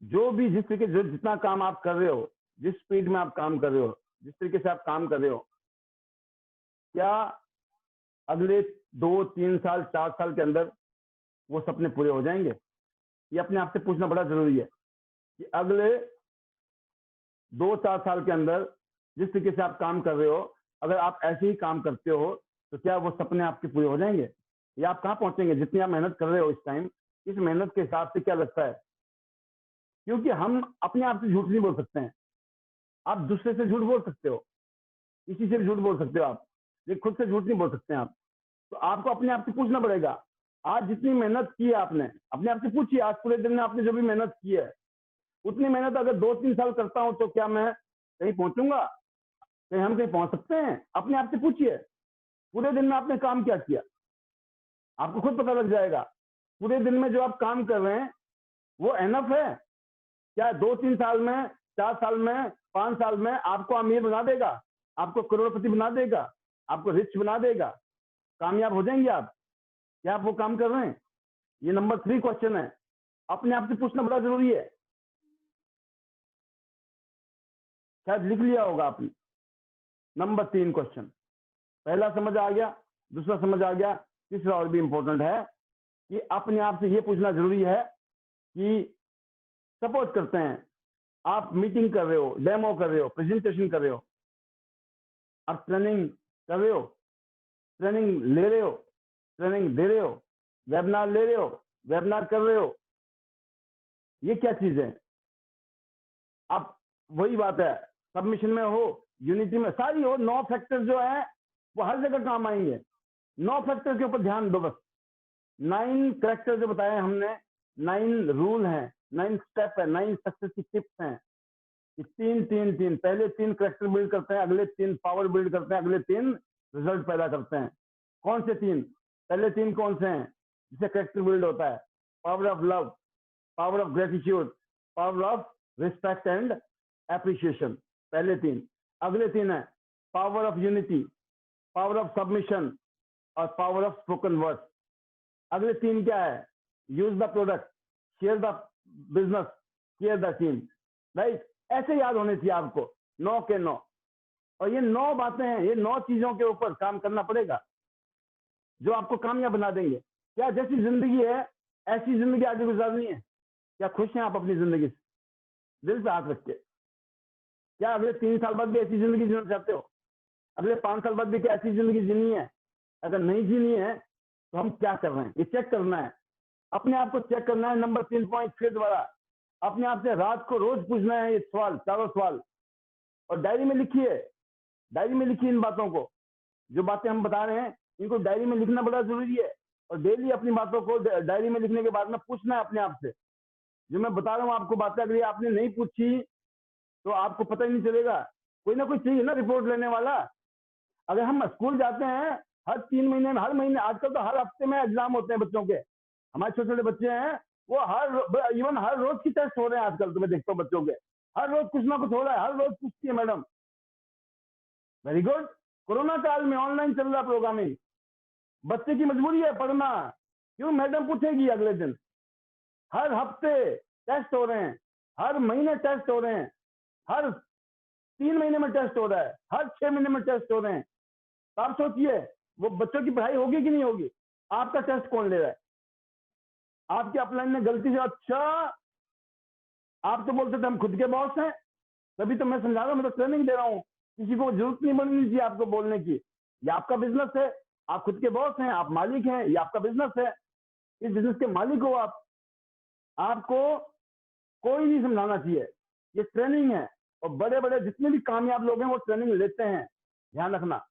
जो भी जिस तरीके जो जितना काम आप कर रहे हो, जिस स्पीड में आप काम कर रहे हो, जिस तरीके से आप काम कर रहे हो, क्या अगले 2-3 साल 4 साल के अंदर वो सपने पूरे हो जाएंगे? ये अपने आप से पूछना बड़ा जरूरी है कि अगले 2-4 साल के अंदर जिस तरीके से आप काम कर रहे हो, अगर आप ऐसे ही काम करते हो तो क्या वो सपने आपके पूरे हो जाएंगे, या आप कहाँ पहुंचेंगे? जितनी आप मेहनत कर रहे हो इस टाइम, इस मेहनत के हिसाब से क्या लगता है? क्योंकि हम अपने आप से झूठ नहीं बोल सकते हैं, आप दूसरे से झूठ बोल सकते हो, किसी से भी झूठ बोल सकते हो आप, लेकिन खुद से झूठ नहीं बोल सकते हैं आप। तो आपको अपने आप से पूछना पड़ेगा, आज जितनी मेहनत की है आपने, अपने आप से पूछिए, आज पूरे दिन में आपने जो भी मेहनत की है, उतनी मेहनत अगर 2-3 साल करता हूं तो क्या मैं कहीं पहुंचूंगा? कहीं हम कहीं पहुंच सकते हैं? अपने आप से पूछिए, पूरे दिन में आपने काम क्या किया, आपको खुद पता लग जाएगा। पूरे दिन में जो आप काम कर रहे हैं वो एनफ है क्या? 2-3 साल में, 4 साल में, 5 साल में आपको अमीर बना देगा, आपको करोड़पति बना देगा, आपको रिच बना देगा, कामयाब हो जाएंगे आप? क्या आप वो काम कर रहे हैं? ये नंबर 3 क्वेश्चन है, अपने आप से पूछना बड़ा जरूरी है। शायद लिख लिया होगा आपने। नंबर 3 क्वेश्चन, पहला समझ आ गया, दूसरा समझ आ गया, तीसरा और भी इंपॉर्टेंट है, कि अपने आप से ये पूछना जरूरी है कि सपोज करते हैं, आप मीटिंग कर रहे हो, डेमो कर रहे हो, प्रेजेंटेशन कर रहे हो, आप ट्रेनिंग कर रहे हो, ट्रेनिंग ले रहे हो, ट्रेनिंग दे रहे हो, वेबिनार ले रहे हो, वेबिनार कर रहे हो, ये क्या चीज है? आप वही बात है, सबमिशन में हो, यूनिटी में, सारी हो, 9 फैक्टर जो है वो हर जगह काम आएंगे। 9 फैक्टर के ऊपर ध्यान दो बस। 9 करेक्टर जो बताए हमने, 9 रूल हैं, 9 स्टेप है, 9 सक्सेस की टिप्स हैं। तीन तीन तीन, पहले 3 करेक्टर बिल्ड करते हैं, अगले 3 पावर बिल्ड करते हैं, अगले 3 रिजल्ट पैदा करते हैं। कौन से 3? पहले 3 कौन से हैं जिससे करेक्टर बिल्ड होता है? Power of love, power of gratitude, power of respect and appreciation, पहले 3। अगले 3 है power of unity, power of submission और पावर ऑफ स्पोकन वर्ड। अगले 3 क्या है? Use the product, share the business, care the team. Right, ऐसे याद होने चाहिए आपको, 9 के 9। और ये 9 बातें हैं, ये 9 चीजों के ऊपर काम करना पड़ेगा जो आपको कामयाब बना देंगे। क्या जैसी जिंदगी है ऐसी जिंदगी आगे गुजारनी है? क्या खुश हैं आप अपनी जिंदगी से? दिल पे हाथ रख के, क्या अगले 3 साल बाद भी ऐसी जिंदगी जीना चाहते हो? अगले 5 साल बाद भी क्या ऐसी जिंदगी जीनी है? अगर नहीं जीनी है तो हम क्या कर रहे हैं, ये चेक करना है, अपने आप को चेक करना है। नंबर 3 पॉइंट फिर दोबारा अपने आप से रात को रोज पूछना है ये सवाल, चारों सवाल, और डायरी में लिखिए। डायरी में लिखिए इन बातों को, जो बातें हम बता रहे हैं इनको डायरी में लिखना बड़ा जरूरी है। और डेली अपनी बातों को डायरी में लिखने के बाद में पूछना है अपने आप से। जो मैं बता रहा हूँ आपको बातें, अगर आपने नहीं पूछी तो आपको पता ही नहीं चलेगा। कोई ना कोई चाहिए ना रिपोर्ट लेने वाला। अगर हम स्कूल जाते हैं हर 3 महीने में, हर महीने, आजकल तो हर हफ्ते में एग्जाम होते हैं बच्चों के। हमारे छोटे छोटे बच्चे हैं, वो इवन हर रोज की टेस्ट हो रहे हैं आजकल। तो मैं देखता हूँ बच्चों के हर रोज कुछ ना कुछ हो रहा है, हर रोज पूछती है मैडम। Very good. कोरोना काल में ऑनलाइन चल रहा प्रोग्रामिंग, बच्चे की मजबूरी है पढ़ना, क्यों? मैडम पूछेगी अगले दिन। हर हफ्ते टेस्ट हो रहे हैं, हर महीने टेस्ट हो रहे हैं, हर 3 महीने में टेस्ट हो रहा है, हर 6 महीने में टेस्ट हो रहे हैं। तो आप सोचिए वो बच्चों की पढ़ाई होगी कि नहीं होगी? आपका टेस्ट कौन ले रहा है? आपके अपलाइन ने गलती से, अच्छा आप तो बोलते थे हम खुद के बॉस हैं, तभी तो मैं समझा रहा हूँ, मैं तो ट्रेनिंग दे रहा हूँ। किसी को जरूरत नहीं बननी चाहिए आपको बोलने की। ये आपका बिजनेस है, आप खुद के बॉस हैं, आप मालिक हैं, ये आपका बिजनेस है, इस बिजनेस के मालिक हो आप। आपको कोई नहीं समझाना चाहिए, ये ट्रेनिंग है। और बड़े बड़े जितने भी कामयाब लोग हैं वो ट्रेनिंग लेते हैं, ध्यान रखना।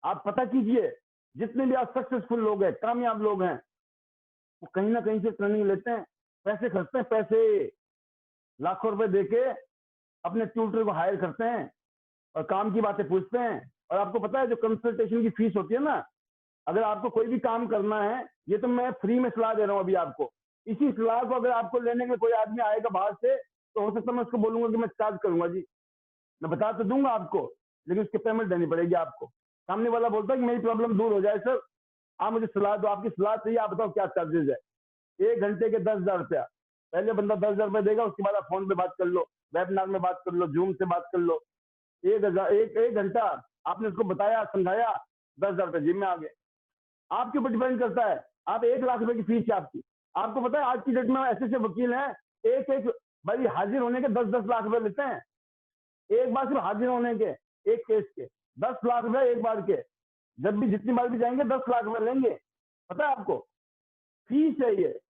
आप पता कीजिए, जितने भी आप सक्सेसफुल लोग हैं, कामयाब लोग हैं, वो कहीं ना कहीं से ट्रेनिंग लेते हैं, पैसे खर्चते हैं, पैसे लाखों रुपए देके अपने ट्यूटर को हायर करते हैं और काम की बातें पूछते हैं। और आपको पता है जो कंसल्टेशन की फीस होती है ना, अगर आपको कोई भी काम करना है, ये तो मैं फ्री में सलाह दे रहा हूँ अभी आपको, इसी सलाह को अगर आपको लेने के कोई आदमी आएगा बाहर से, तो हो सकता है मैं उसको बोलूंगा कि मैं चार्ज करूंगा जी। मैं बता तो दूंगा आपको, लेकिन उसकी पेमेंट देनी पड़ेगी आपको। सामने वाला बोलता है कि मेरी प्रॉब्लम दूर हो जाए सर, आप मुझे सलाह दो, आपकी सलाह चाहिए, आप बताओ क्या चार्जेस है। 1 घंटे के 10,000 रुपया। पहले बंदा 10,000 रुपया देगा, उसके बाद आप फोन पे बात कर लो, वेबिनार में बात कर लो, जूम से बात कर लो। 1 घंटा आपने उसको बताया, समझाया, 10,000 रुपये जेब में आ गए। आपके ऊपर डिपेंड करता है। आप 1 लाख रुपए की फीस है आपकी। आपको पता है आज की डेट में ऐसे ऐसे वकील हैं, एक भाई हाजिर होने के 10-10 लाख रुपए लेते हैं। एक बार सिर्फ हाजिर होने के, एक केस के 10 लाख रुपए एक बार के। जब भी जितनी बार भी जाएंगे 10 लाख रुपए लेंगे। पता है आपको, फीस है ये।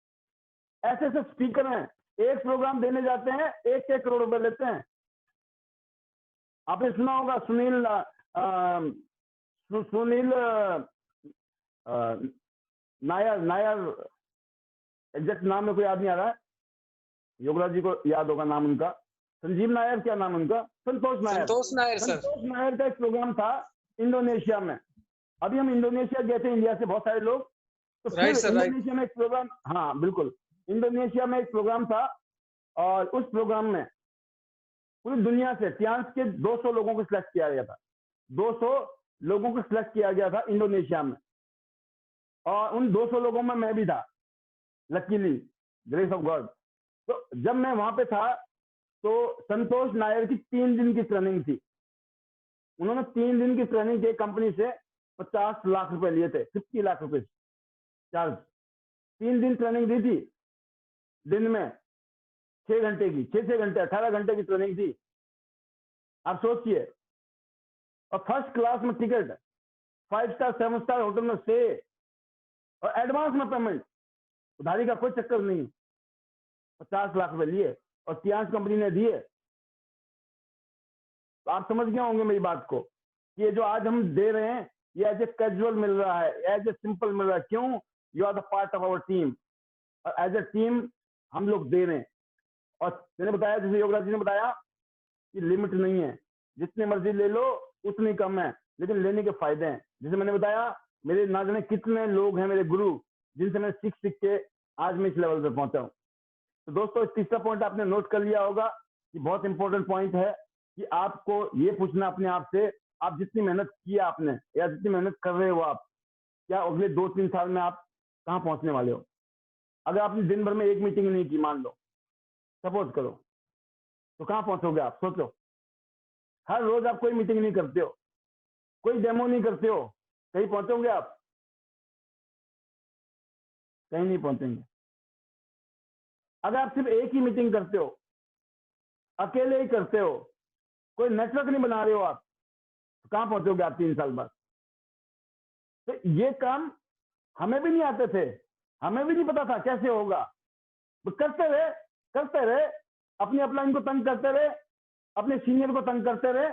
ऐसे ऐसे स्पीकर हैं, एक प्रोग्राम देने जाते हैं 1-1 करोड़ रुपए लेते हैं। आपने सुना होगा सुनील नायर, एग्जैक्ट नाम में कोई आदमी आ रहा है, योगराज जी को याद होगा नाम उनका, संजीव नायर, क्या नाम उनका? संतोष नायर सर। संतोष नायर का एक प्रोग्राम था इंडोनेशिया में। अभी हम इंडोनेशिया गए थे, इंडिया से बहुत सारे लोग, तो फिर इंडोनेशिया में एक प्रोग्राम, हाँ बिल्कुल, इंडोनेशिया में एक प्रोग्राम था। और उस प्रोग्राम में पूरी दुनिया से टियांस के 200 लोगों को सिलेक्ट किया गया था। 200 लोगों को सिलेक्ट किया गया था इंडोनेशिया में, और उन 200 लोगों में मैं भी था, लकीली, ग्रेस ऑफ गॉड। तो जब मैं वहां पे था तो संतोष नायर की 3 दिन की ट्रेनिंग थी। उन्होंने 3 दिन की ट्रेनिंग के कंपनी से 50 लाख रुपए लिए थे, 50 लाख रुपए चार्ज। 3 दिन ट्रेनिंग दी थी, दिन में 6 घंटे की, 6 घंटे 18 घंटे की ट्रेनिंग थी। आप सोचिए, और फर्स्ट क्लास में टिकट, 5 स्टार 7 स्टार होटल में स्टे, और एडवांस में पेमेंट, उधारी का कोई चक्कर नहीं। 50 लाख रुपए लिए और टियांस कंपनी ने दिए। तो आप समझ गए होंगे मेरी बात को, कि ये जो आज हम दे रहे हैं ये एज ए कैजुअल मिल रहा है, एज ए सिंपल मिल रहा है। क्यों? You are the part of our team, और एज ए टीम हम लोग दे रहे हैं। और मैंने बताया, जैसे योगराज जी ने बताया कि लिमिट नहीं है, जितने मर्जी ले लो उतनी कम है, लेकिन लेने के फायदे हैं। जैसे मैंने बताया, मेरे ना जाने कितने लोग हैं मेरे गुरु, जिनसे मैं सीख के आज मैं इस लेवल पे पहुंचा हूँ। तो दोस्तों, तीसरा पॉइंट आपने नोट कर लिया होगा कि बहुत इंपॉर्टेंट पॉइंट है कि आपको ये पूछना अपने आप से, आप जितनी मेहनत की आपने या जितनी मेहनत कर रहे हो आप, क्या अगले 2-3 साल में आप कहाँ पहुंचने वाले हो? अगर आपने दिन भर में एक मीटिंग नहीं की, मान लो, सपोज करो, तो कहाँ पहुंचोगे आप? सोचो। हर रोज आप कोई मीटिंग नहीं करते हो, कोई डेमो नहीं करते हो, कहीं पहुंचोगे आप? कहीं नहीं पहुंचेंगे। अगर आप सिर्फ एक ही मीटिंग करते हो, अकेले ही करते हो, कोई नेटवर्क नहीं बना रहे हो आप, तो कहाँ पहुंचोगे आप 3 साल बाद? तो ये काम हमें भी नहीं आते थे, हमें भी नहीं पता था कैसे होगा। तो करते रहे, अपनी अपलाइन को तंग करते रहे, अपने सीनियर को तंग करते रहे,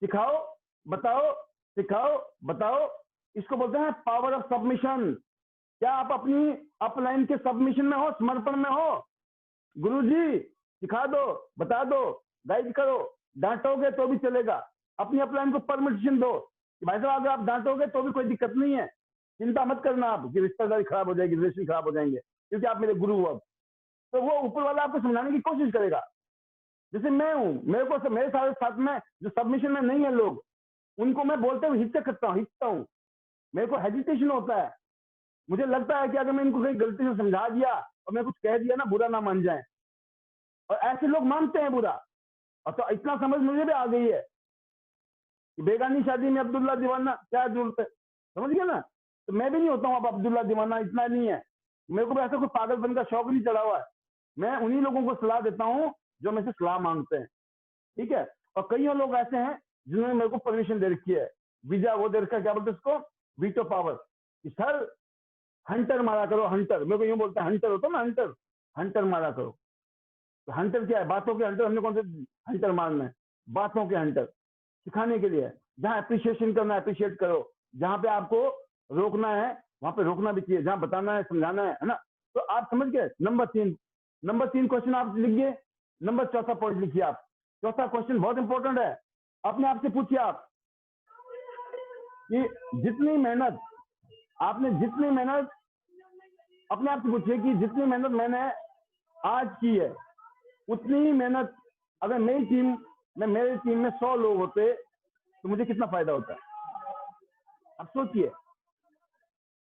सिखाओ बताओ, सिखाओ बताओ। इसको बोलते हैं पावर ऑफ सबमिशन। क्या आप अपनी अपलाइन के सबमिशन में हो, समर्पण में हो? गुरुजी सिखा दो, बता दो, गाइड करो। डांटोगे तो भी चलेगा, अपनी अपलाइन को परमिशन दो कि भाई साहब अगर आप डांटोगे तो भी कोई दिक्कत नहीं है, चिंता मत करना आप कि रिश्तेदारी खराब हो जाएगी, रिलेशन खराब हो जाएंगे, क्योंकि आप मेरे गुरु हो। अब तो वो ऊपर वाला आपको समझाने की कोशिश करेगा। जैसे मैं हूं, मेरे साथ में जो सबमिशन में नहीं है लोग, उनको मैं बोलते हुए हिचकता हूँ, मेरे को हेजिटेशन होता है। मुझे लगता है कि अगर मैं इनको कहीं गलती से समझा दिया और मैं कुछ कह दिया ना, बुरा ना मान जाए। और ऐसे लोग मानते हैं बुरा। और तो इतना समझ मुझे भी आ गई है कि बेगानी शादी में अब्दुल्ला दीवाना, क्या जरूरत है? समझ गया ना? तो मैं भी नहीं होता हूँ अब अब्दुल्ला दीवाना, इतना नहीं है। मेरे को भी ऐसा कोई पागलपन का शौक नहीं चढ़ा हुआ है। मैं उन्हीं लोगों को सलाह देता हूँ जो मेरे से सलाह मांगते हैं, ठीक है? और कई लोग ऐसे हैं जिन्होंने मेरे को परमिशन दे रखी है, वीजा वो दे रखा है, क्या बोलते हैं उसको, वीटो पावर, कि सर हंटर मारा करो, हंटर। मेरे को यूं बोलते हैं, हंटर होता ना, हंटर मारा करो। तो हंटर क्या है? बातों के हंटर। हमने कौन से हंटर मारना है? बातों के हंटर, सिखाने के लिए। जहां अप्रिशिएशन करना है अप्रिशिएट करो, जहां पे आपको रोकना है वहां पे रोकना भी चाहिए, जहां बताना है समझाना है ना? तो आप समझ गए। नंबर 3 क्वेश्चन आप लिखिए। नंबर 4 पॉइंट लिखिए आप। 4 क्वेश्चन बहुत इंपॉर्टेंट है। अपने आप से पूछिए आप कि जितनी मेहनत अपने आप से पूछिए कि जितनी मेहनत मैंने आज की है, उतनी ही मेहनत अगर मेरी टीम में 100 लोग होते तो मुझे कितना फायदा होता है? अब सोचिए,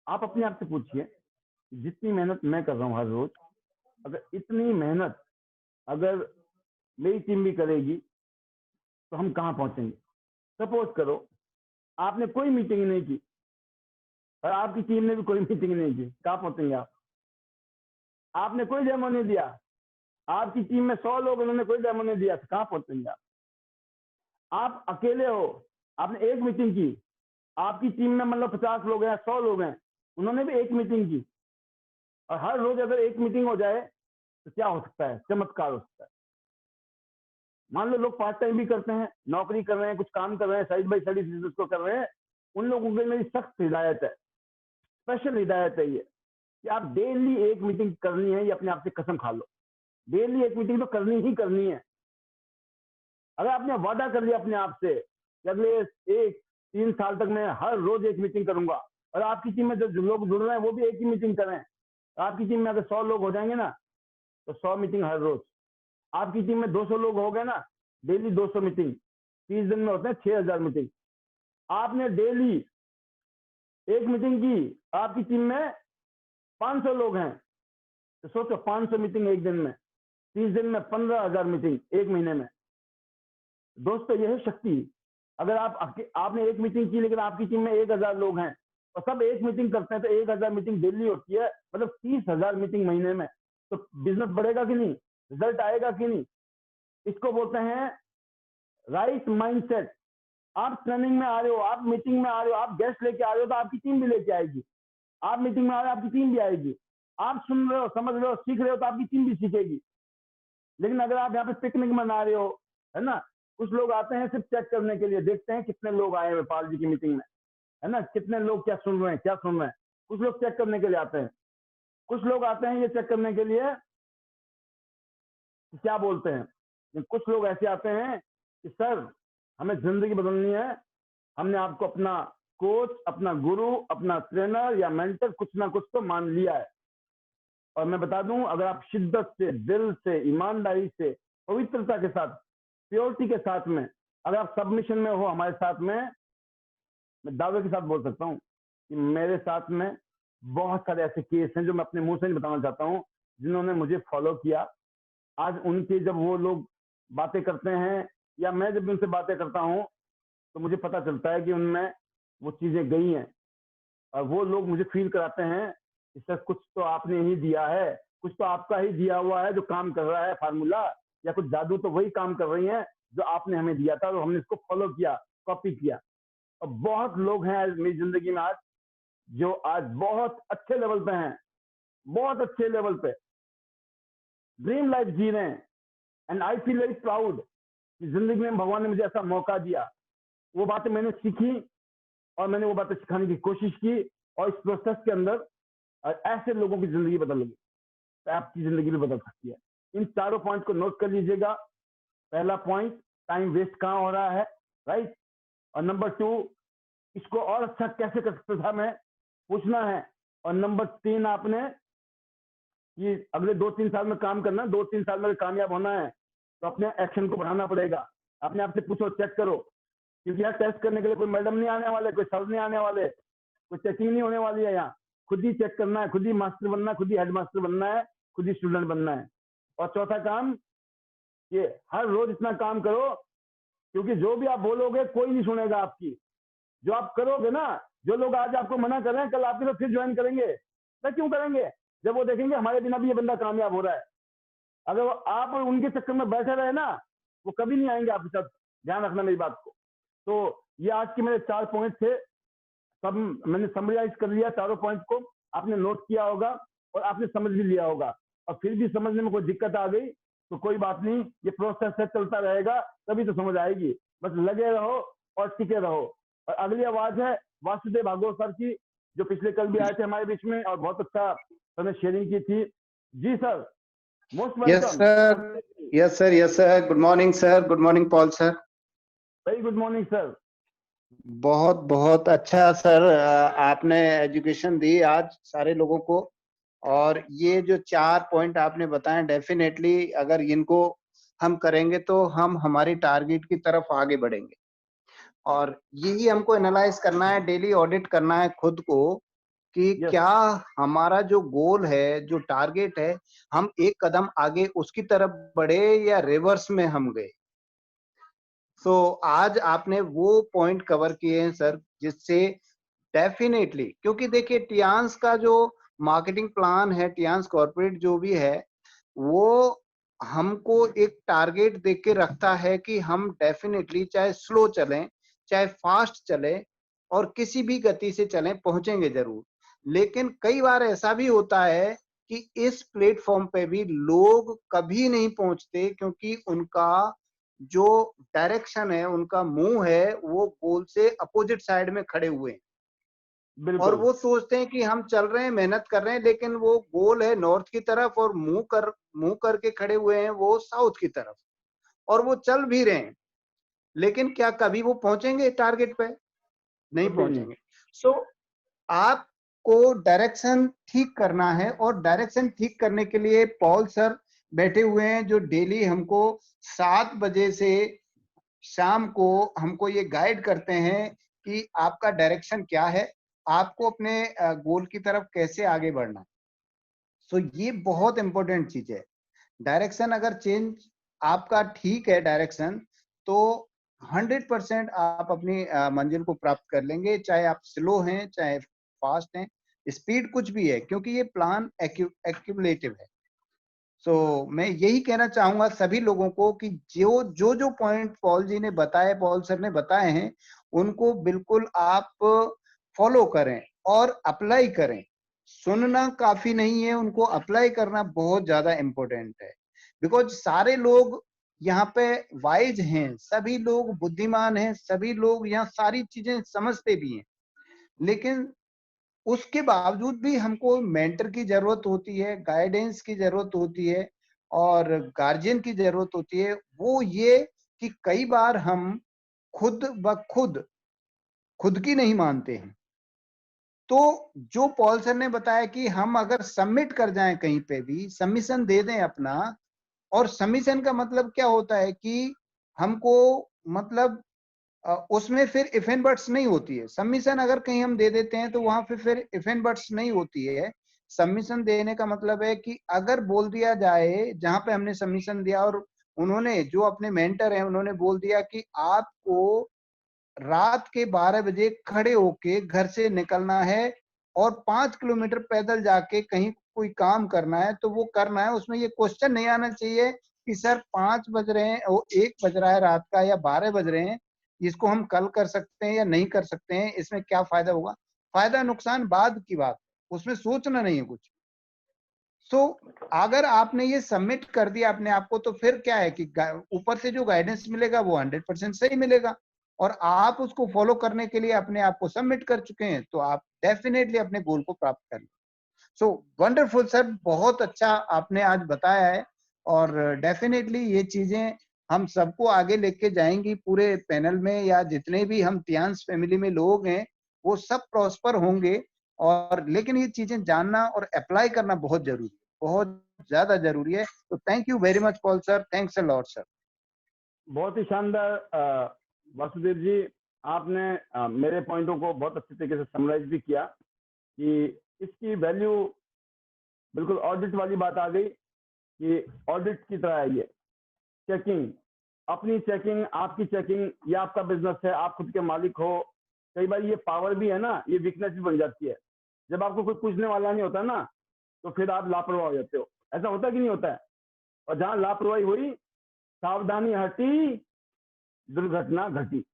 आप अपने आप से पूछिए, जितनी मेहनत मैं कर रहा हूं हर रोज, अगर इतनी मेहनत अगर मेरी टीम भी करेगी तो हम कहां पहुंचेंगे? सपोज करो आपने कोई मीटिंग नहीं की और आपकी टीम ने भी कोई मीटिंग नहीं की, कहां पहुंचेंगे आप? आपने कोई डेमो नहीं दिया, आपकी टीम में 100 लोग, उन्होंने कोई डेमो नहीं दिया, तो कहां पहुंचेंगे आप? आप अकेले हो, आपने एक मीटिंग की, आपकी टीम में मतलब 50 लोग हैं, 100 लोग हैं, उन्होंने भी एक मीटिंग की, और हर रोज अगर एक मीटिंग हो जाए तो क्या हो सकता है? चमत्कार हो सकता है। मान लो लोग पार्ट टाइम भी करते हैं, नौकरी कर रहे हैं, कुछ काम कर रहे हैं, साइड बाई साइड बिजनेस को कर रहे हैं, उन लोगों के लिए मेरी सख्त हिदायत है, स्पेशल हिदायत है ये, कि आप डेली एक मीटिंग करनी है। ये अपने आप से कसम खा लो, डेली एक मीटिंग तो करनी ही करनी है। अगर आपने वादा कर लिया अपने आप से कि अगले 3 साल तक मैं हर रोज एक मीटिंग करूंगा, और आपकी टीम में जो लोग जुड़ रहे हैं वो भी एक ही मीटिंग करें, आपकी टीम में अगर 100 लोग हो जाएंगे ना, तो 100 मीटिंग हर रोज। आपकी टीम में 200 लोग हो गए ना, डेली 200 मीटिंग, 30 दिन में होते हैं 6000 मीटिंग। आपने डेली एक मीटिंग की, आपकी टीम में 500 लोग हैं, तो सोचो 500 मीटिंग एक दिन में, 30 दिन में 15,000 मीटिंग एक महीने में। दोस्तों, यह है शक्ति। अगर आपने एक मीटिंग की लेकिन आपकी टीम में 1000 लोग हैं, और सब एक मीटिंग करते हैं, तो 1000 मीटिंग डेली होती है, मतलब 30,000 मीटिंग महीने में, तो बिजनेस बढ़ेगा कि नहीं, रिजल्ट आएगा कि नहीं। इसको बोलते हैं राइट माइंडसेट। आप ट्रेनिंग में आ रहे हो, आप मीटिंग में आ रहे हो, आप गेस्ट लेके आ रहे हो, तो आपकी टीम भी लेके आएगी। आप मीटिंग में आ रहे हो, आपकी टीम भी आएगी। आप सुन रहे हो, समझ रहे हो, सीख रहे हो, तो आपकी टीम भी सीखेगी। लेकिन अगर आप यहाँ पे पिकनिक मना रहे हो, है ना, कुछ लोग आते हैं सिर्फ चेक करने के लिए, देखते हैं कितने लोग आए हैं पाल जी की मीटिंग में, है ना, कितने लोग क्या सुन रहे हैं, क्या सुन रहे हैं। कुछ लोग चेक करने के लिए आते हैं, कुछ लोग आते हैं ये चेक करने के लिए कि क्या बोलते हैं। कुछ लोग ऐसे आते हैं कि सर हमें जिंदगी बदलनी है, हमने आपको अपना कोच, अपना गुरु, अपना ट्रेनर या मेंटर कुछ ना कुछ तो मान लिया है। और मैं बता दूं, अगर आप शिद्दत से, दिल से, ईमानदारी से, पवित्रता के साथ, प्योरिटी के साथ में, अगर आप सबमिशन में हो हमारे साथ में, मैं दावे के साथ बोल सकता हूँ कि मेरे साथ में बहुत सारे ऐसे केस हैं जो मैं अपने मुंह से नहीं बताना चाहता हूँ, जिन्होंने मुझे फॉलो किया। आज उनके जब वो लोग बातें करते हैं या मैं जब उनसे बातें करता हूँ, तो मुझे पता चलता है कि उनमें वो चीजें गई हैं। और वो लोग मुझे फील कराते हैं कि सर कुछ तो आपने ही दिया है, कुछ तो आपका ही दिया हुआ है जो काम कर रहा है फार्मूला, या कुछ जादू तो वही काम कर रही है जो आपने हमें दिया था, तो हमने इसको फॉलो किया, कॉपी किया। और बहुत लोग हैं आज मेरी जिंदगी में, आज जो आज बहुत अच्छे लेवल पे हैं, बहुत अच्छे लेवल पे ड्रीम लाइफ जी रहे हैं। And I feel very proud कि जिंदगी में भगवान ने मुझे ऐसा मौका दिया। वो बातें मैंने सीखी और मैंने वो बातें सिखाने की कोशिश की, और इस प्रोसेस के अंदर ऐसे लोगों की जिंदगी बदल गई, तो आपकी जिंदगी भी बदल सकती है। इन चारों पॉइंट को नोट कर लीजिएगा। पहला पॉइंट, टाइम वेस्ट कहाँ हो रहा है, राइट। और नंबर 2, इसको और अच्छा कैसे कर सकते था मैं पूछना है। और नंबर 3, आपने कि अगले 2-3 साल में काम करना, 2-3 साल में कामयाब होना है, तो अपने एक्शन को बढ़ाना पड़ेगा। अपने आप से पूछो, चेक करो, क्योंकि यहाँ टेस्ट करने के लिए कोई मैडम नहीं आने वाले, कोई सर नहीं आने वाले, कोई चेकिंग नहीं होने वाली है। यहाँ खुद ही चेक करना है, खुद ही मास्टर बनना है, खुद ही हेड मास्टर बनना है, खुद ही स्टूडेंट बनना है। और चौथा काम, ये हर रोज इतना काम करो, क्योंकि जो भी आप बोलोगे कोई नहीं सुनेगा आपकी। जो आप करोगे ना, जो लोग आज आपको मना कर रहे हैं, कल आपके लोग फिर ज्वाइन करेंगे। तो क्यों करेंगे? जब वो देखेंगे हमारे बिना भी ये बंदा कामयाब हो रहा है। अगर आप उनके चक्कर में बैठे रहे ना, वो कभी नहीं आएंगे आपके साथ। ध्यान रखना मेरी बात को। तो ये आज के मेरे 4 पॉइंट थे, सब मैंने समराइज कर लिया। चारों पॉइंट को आपने नोट किया होगा और आपने समझ भी लिया होगा। और फिर भी समझने में कोई दिक्कत आ गई तो कोई बात नहीं, ये प्रोसेस है, चलता रहेगा, तभी तो समझ आएगी। बस लगे रहो और टिके रहो। और अगली आवाज है वासुदेव भागवत सर की, जो पिछले कल भी आए थे हमारे बीच में और बहुत अच्छा हमने शेयरिंग की थी। जी sir, most welcome. Yes sir, yes sir, yes sir. Good morning sir, good morning Paul sir. Very good morning sir. बहुत बहुत अच्छा सर, आपने एजुकेशन दी आज सारे लोगों को। और ये जो 4 पॉइंट आपने बताए, डेफिनेटली अगर इनको हम करेंगे तो हम हमारी टारगेट की तरफ आगे बढ़ेंगे। और यही हमको एनालाइज करना है, डेली ऑडिट करना है खुद को कि Yes. क्या हमारा जो गोल है, जो टारगेट है, हम एक कदम आगे उसकी तरफ बढ़े या रिवर्स में हम गए। आज आपने वो पॉइंट कवर किए हैं सर, जिससे डेफिनेटली, क्योंकि देखिए टियांस का जो मार्केटिंग प्लान है, टियांस कॉर्पोरेट जो भी है, वो हमको एक टारगेट देख के रखता है कि हम डेफिनेटली चाहे स्लो चलें, चाहे फास्ट चलें और किसी भी गति से चलें, पहुंचेंगे जरूर। लेकिन कई बार ऐसा भी होता है कि इस प्लेटफॉर्म पे भी लोग कभी नहीं पहुंचते, क्योंकि उनका जो डायरेक्शन है, उनका मुंह है, वो गोल से अपोजिट साइड में खड़े हुए हैं। और वो सोचते हैं कि हम चल रहे हैं, मेहनत कर रहे हैं, लेकिन वो गोल है नॉर्थ की तरफ और मुंह करके खड़े हुए हैं वो साउथ की तरफ। और वो चल भी रहे हैं, लेकिन क्या कभी वो पहुंचेंगे टारगेट पे? नहीं पहुंचेंगे। आपको डायरेक्शन ठीक करना है, और डायरेक्शन ठीक करने के लिए पॉल सर बैठे हुए हैं, जो डेली हमको 7 बजे से शाम को हमको ये गाइड करते हैं कि आपका डायरेक्शन क्या है, आपको अपने गोल की तरफ कैसे आगे बढ़ना है। ये बहुत इंपॉर्टेंट चीज है। डायरेक्शन अगर चेंज आपका ठीक है डायरेक्शन, तो 100% आप अपनी मंजिल को प्राप्त कर लेंगे, चाहे आप स्लो हैं चाहे फास्ट हैं, स्पीड कुछ भी है, क्योंकि ये प्लान एक्यूमुलेटिव है। सो मैं यही कहना चाहूंगा सभी लोगों को कि जो पॉइंट पॉल जी ने बताए, पॉल सर ने बताए हैं, उनको बिल्कुल आप फॉलो करें और अप्लाई करें। सुनना काफी नहीं है, उनको अप्लाई करना बहुत ज्यादा इम्पोर्टेंट है। बिकॉज सारे लोग यहाँ पे वाइज हैं, सभी लोग बुद्धिमान हैं, सभी लोग यहाँ सारी चीजें समझते भी हैं, लेकिन उसके बावजूद भी हमको मेंटर की जरूरत होती है, गाइडेंस की जरूरत होती है और गार्जियन की जरूरत होती है। वो ये कि कई बार हम खुद ब खुद की नहीं मानते हैं। तो जो पॉल सर ने बताया कि हम अगर सबमिट कर जाएं, कहीं पे भी सबमिशन दे दें अपना, और सबमिशन का मतलब क्या होता है कि हमको मतलब उसमें फिर इफ एंड बट्स नहीं होती है। सबमिशन अगर कहीं हम दे देते हैं तो वहां पे फिर इफ एंड बट्स नहीं होती है। सबमिशन देने का मतलब है कि अगर बोल दिया जाए, जहां पे हमने सबमिशन दिया और उन्होंने, जो अपने मेंटर हैं, उन्होंने बोल दिया कि आपको रात के 12 बजे खड़े होके घर से निकलना है और 5 किलोमीटर पैदल जाके कहीं कोई काम करना है, तो वो करना है। उसमें ये क्वेश्चन नहीं आना चाहिए कि सर 5 बज रहे हैं, वो 1 बज रहा है रात का या 12 बज रहे हैं, इसको हम कल कर सकते हैं या नहीं कर सकते हैं, इसमें क्या फायदा होगा। फायदा नुकसान बाद की बात, उसमें सोचना नहीं है कुछ। सो अगर आपने ये सबमिट कर दिया अपने आप को, तो फिर क्या है कि ऊपर से जो गाइडेंस मिलेगा वो 100% सही मिलेगा, और आप उसको फॉलो करने के लिए अपने आप को सबमिट कर चुके हैं, तो आप डेफिनेटली अपने गोल को प्राप्त कर लेंगे। सो वंडरफुल सर, बहुत अच्छा आपने आज बताया है, और डेफिनेटली ये चीजें हम सबको आगे लेके जाएंगी पूरे पैनल में, या जितने भी हम टियांस फैमिली में लोग हैं वो सब प्रॉस्पर होंगे। और लेकिन ये चीजें जानना और अप्लाई करना बहुत जरूरी है, बहुत ज्यादा जरूरी है। तो thank you very much Paul sir, thanks a lot sir. बहुत ही शानदार वासुदेव जी, आपने मेरे पॉइंटों को बहुत अच्छे तरीके से समराइज भी किया कि इसकी वैल्यू बिल्कुल ऑडिट वाली बात आ गई कि ऑडिट की तरह है ये। चेकिंग, अपनी चेकिंग, आपकी चेकिंग, ये आपका बिजनेस है, आप खुद के मालिक हो। कई बार ये पावर भी है ना, ये वीकनेस भी बन जाती है। जब आपको कोई पूछने वाला नहीं होता ना, तो फिर आप लापरवाह हो जाते हो। ऐसा होता कि नहीं होता है? और जहां लापरवाही हुई, सावधानी हटी, दुर्घटना घटी।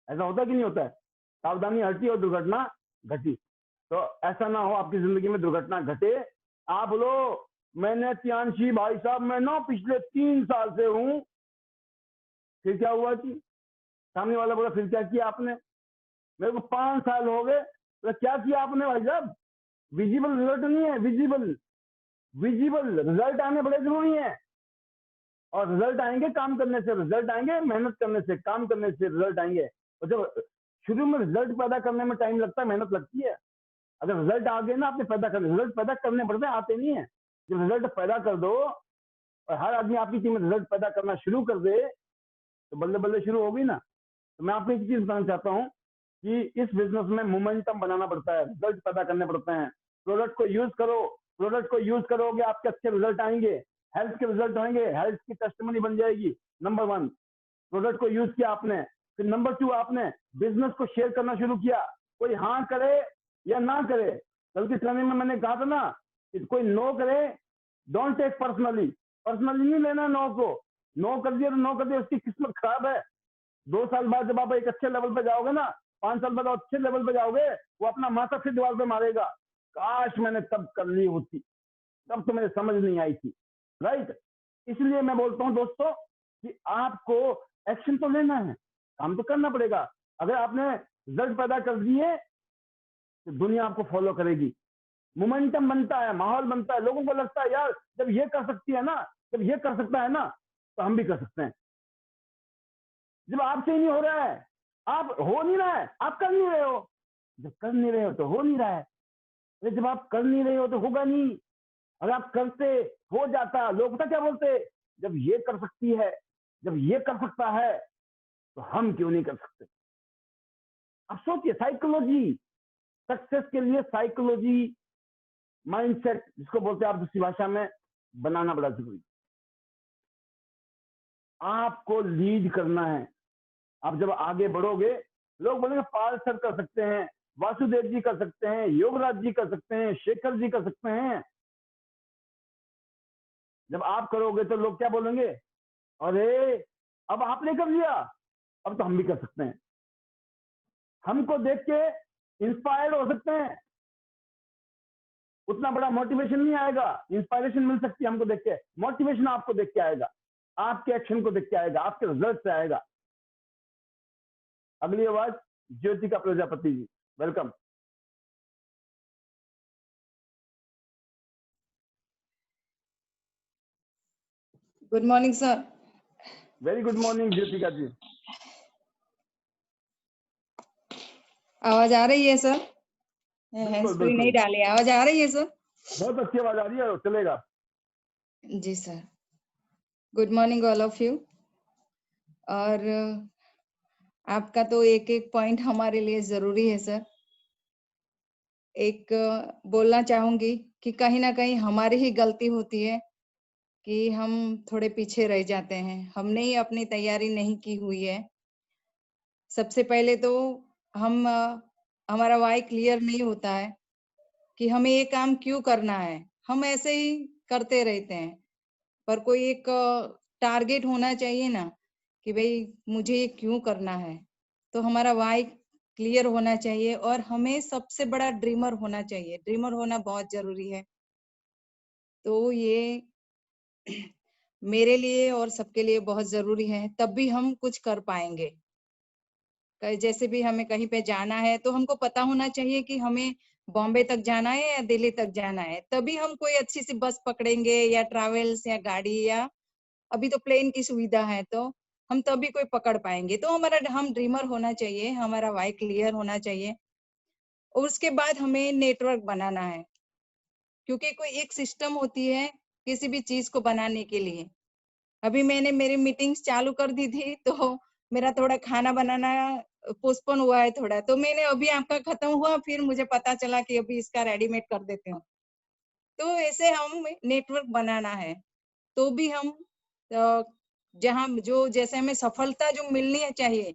ऐसा होता कि नहीं होता है? सावधानी हटी और दुर्घटना घटी। तो ऐसा ना हो आपकी जिंदगी में दुर्घटना घटे। आप बोलो मैंने तियांशी भाई साहब, मैं ना पिछले 3 साल से हूं। फिर क्या हुआ कि सामने वाला बोला फिर क्या किया आपने? मेरे को 5 साल हो गए। तो क्या किया आपने भाई साहब? विजिबल रिजल्ट नहीं है, विजिबल विजिबल रिजल्ट आने बड़े जरूरी है। और रिजल्ट आएंगे काम करने से, रिजल्ट आएंगे मेहनत करने से, काम करने से रिजल्ट आएंगे। और जब शुरू में रिजल्ट पैदा करने में टाइम लगता है, मेहनत लगती है। अगर रिजल्ट आ गए ना, आपने पैदा कर, रिजल्ट पैदा करने पड़ते हैं, आते नहीं है। जब रिजल्ट पैदा कर दो और हर आदमी आपकी टीम में रिजल्ट पैदा करना शुरू कर दे, तो बल्ले बल्ले शुरू होगी ना। तो मैं आपको एक चीज बताना चाहता हूँ कि इस बिजनेस में मोमेंटम बनाना पड़ता है, रिजल्ट पैदा करने पड़ते हैं। प्रोडक्ट को यूज करो, प्रोडक्ट को यूज करोगे आपके अच्छे रिजल्ट आएंगे, हेल्थ के रिजल्ट होंगे, हेल्थ की टेस्टिमनी बन जाएगी। नंबर 1, प्रोडक्ट को यूज किया आपने। फिर नंबर 2, आपने बिजनेस को शेयर करना शुरू किया। कोई हाँ करे या ना करे, कल की ट्रेनिंग में मैंने कहा था ना कि कोई नो करे, डोंट टेक पर्सनली। पर्सनली नहीं लेना नो को। नो कर दिया तो नो कर दिया, उसकी किस्मत खराब है। 2 साल बाद जब आप एक अच्छे लेवल पे जाओगे ना, 5 साल बाद अच्छे लेवल पे जाओगे, वो अपना माथा फिर दीवार पे मारेगा, काश मैंने तब कर ली होती, तब तो मुझे समझ नहीं आई थी। राइट? इसलिए मैं बोलता हूं दोस्तों कि आपको एक्शन तो लेना है, काम तो करना पड़ेगा। अगर आपने रिजल्ट पैदा कर दिए तो दुनिया आपको फॉलो करेगी, मोमेंटम बनता है, माहौल बनता है। लोगों को लगता है यार जब ये कर सकती है ना, जब ये कर सकता है ना, तो हम भी कर सकते हैं। जब आपसे ही नहीं हो रहा है, आप हो नहीं रहा है, आप कर नहीं रहे हो। जब कर नहीं रहे हो तो हो नहीं रहा है। जब आप कर नहीं रहे हो तो होगा नहीं। अगर आप करते हो जाता। लोग पता क्या बोलते, जब ये कर सकती है, जब ये कर सकता है, तो हम क्यों नहीं कर सकते? आप सोचिए, साइकोलॉजी, सक्सेस के लिए साइकोलॉजी, माइंडसेट जिसको बोलते हैं आप दूसरी भाषा में, बनाना बड़ा जरूरी। आपको लीड करना है। आप जब आगे बढ़ोगे, लोग बोलेंगे पाल सर कर सकते हैं, वासुदेव जी कर सकते हैं, योगराज जी कर सकते हैं, शेखर जी कर सकते हैं। जब आप करोगे तो लोग क्या बोलेंगे, अरे अब आपने कर लिया, अब तो हम भी कर सकते हैं। हमको देख के इंस्पायर्ड हो सकते हैं। उतना बड़ा मोटिवेशन नहीं आएगा, इंस्पायरेशन मिल सकती है हमको देख के, मोटिवेशन आपको देख के आएगा, आपके एक्शन को देख के आएगा, आपके रिजल्ट से आएगा। अगली आवाज Jyotika Prajapati ji, welcome. Good morning sir. Very good morning Jyotika ji. आवाज आ रही है सर? हैंड्स फ्री नहीं डाली, आवाज आ रही है सर? बहुत अच्छी आवाज आ रही है, चलेगा जी sir. Good morning all of you. और आपका तो एक एक पॉइंट हमारे लिए जरूरी है सर। एक बोलना चाहूंगी कि कहीं ना कहीं हमारी ही गलती होती है कि हम थोड़े पीछे रह जाते हैं, हमने ही अपनी तैयारी नहीं की हुई है। सबसे पहले तो हम हमारा वाई क्लियर नहीं होता है कि हमें ये काम क्यों करना है। हम ऐसे ही करते रहते हैं, पर कोई एक टारगेट होना चाहिए ना कि भाई मुझे ये क्यों करना है। तो हमारा वाई क्लियर होना चाहिए और हमें सबसे बड़ा ड्रीमर होना चाहिए। ड्रीमर होना बहुत जरूरी है। तो ये मेरे लिए और सबके लिए बहुत जरूरी है, तब भी हम कुछ कर पाएंगे। जैसे भी हमें कहीं पे जाना है तो हमको पता होना चाहिए कि हमें बॉम्बे तक जाना है या दिल्ली तक जाना है, तभी हम कोई अच्छी सी बस पकड़ेंगे या ट्रैवल्स या गाड़ी, या अभी तो प्लेन की सुविधा है तो हम तभी कोई पकड़ पाएंगे। तो हम ड्रीमर होना चाहिए, हमारा वाई क्लियर होना चाहिए। और उसके बाद हमें नेटवर्क बनाना है, क्योंकि कोई एक सिस्टम होती है किसी भी चीज को बनाने के लिए। अभी मैंने मेरी मीटिंग्स चालू कर दी थी तो मेरा थोड़ा खाना बनाना पोस्टपोन हुआ है थोड़ा, तो मैंने अभी आपका खत्म हुआ फिर मुझे पता चला कि अभी इसका रेडीमेड कर देते हो। तो ऐसे हम नेटवर्क बनाना है, तो भी हम जहाँ जो जैसे हमें सफलता जो मिलनी है चाहिए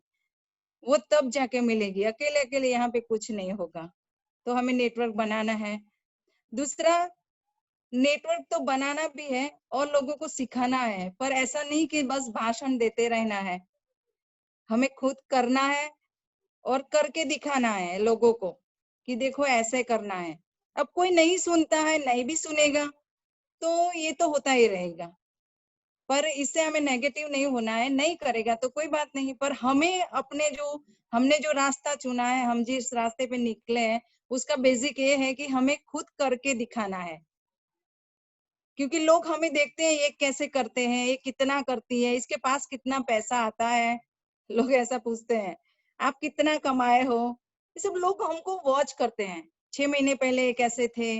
वो तब जाके मिलेगी। अकेले अकेले यहाँ पे कुछ नहीं होगा। तो हमें नेटवर्क बनाना है। दूसरा, नेटवर्क तो बनाना भी है और लोगों को सिखाना है, पर ऐसा नहीं कि बस भाषण देते रहना है। हमें खुद करना है और करके दिखाना है लोगों को कि देखो ऐसे करना है। अब कोई नहीं सुनता है, नहीं भी सुनेगा, तो ये तो होता ही रहेगा। पर इससे हमें नेगेटिव नहीं होना है। नहीं करेगा तो कोई बात नहीं, पर हमें हमने जो रास्ता चुना है, हम जिस रास्ते पे निकले हैं, उसका बेसिक ये है कि हमें खुद करके दिखाना है। क्योंकि लोग हमें देखते हैं ये कैसे करते हैं, ये कितना करती है, इसके पास कितना पैसा आता है। लोग ऐसा पूछते हैं, आप कितना कमाए हो। ये सब लोग हमको वॉच करते हैं। 6 महीने पहले कैसे थे,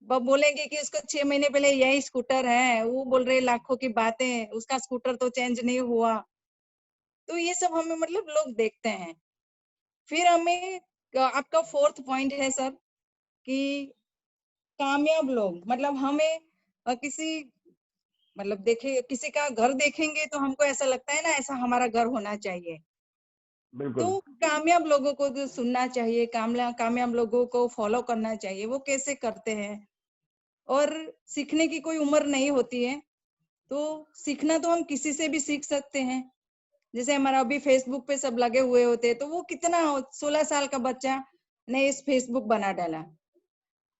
बोलेंगे कि उसको 6 महीने पहले यही स्कूटर है, वो बोल रहे लाखों की बातें, उसका स्कूटर तो चेंज नहीं हुआ। तो ये सब हमें मतलब लोग देखते हैं। फिर हमें आपका फोर्थ पॉइंट है सर कि कामयाब लोग, मतलब हमें किसी मतलब देखे किसी का घर देखेंगे तो हमको ऐसा लगता है ना, ऐसा हमारा घर होना चाहिए। बिल्कुल। तो कामयाब लोगों को तो सुनना चाहिए, कामयाब लोगों को फॉलो करना चाहिए, वो कैसे करते हैं। और सीखने की कोई उम्र नहीं होती है, तो सीखना तो हम किसी से भी सीख सकते हैं। जैसे हमारा अभी फेसबुक पे सब लगे हुए होते हैं, तो वो कितना 16 साल का बच्चा ने इस फेसबुक बना डाला,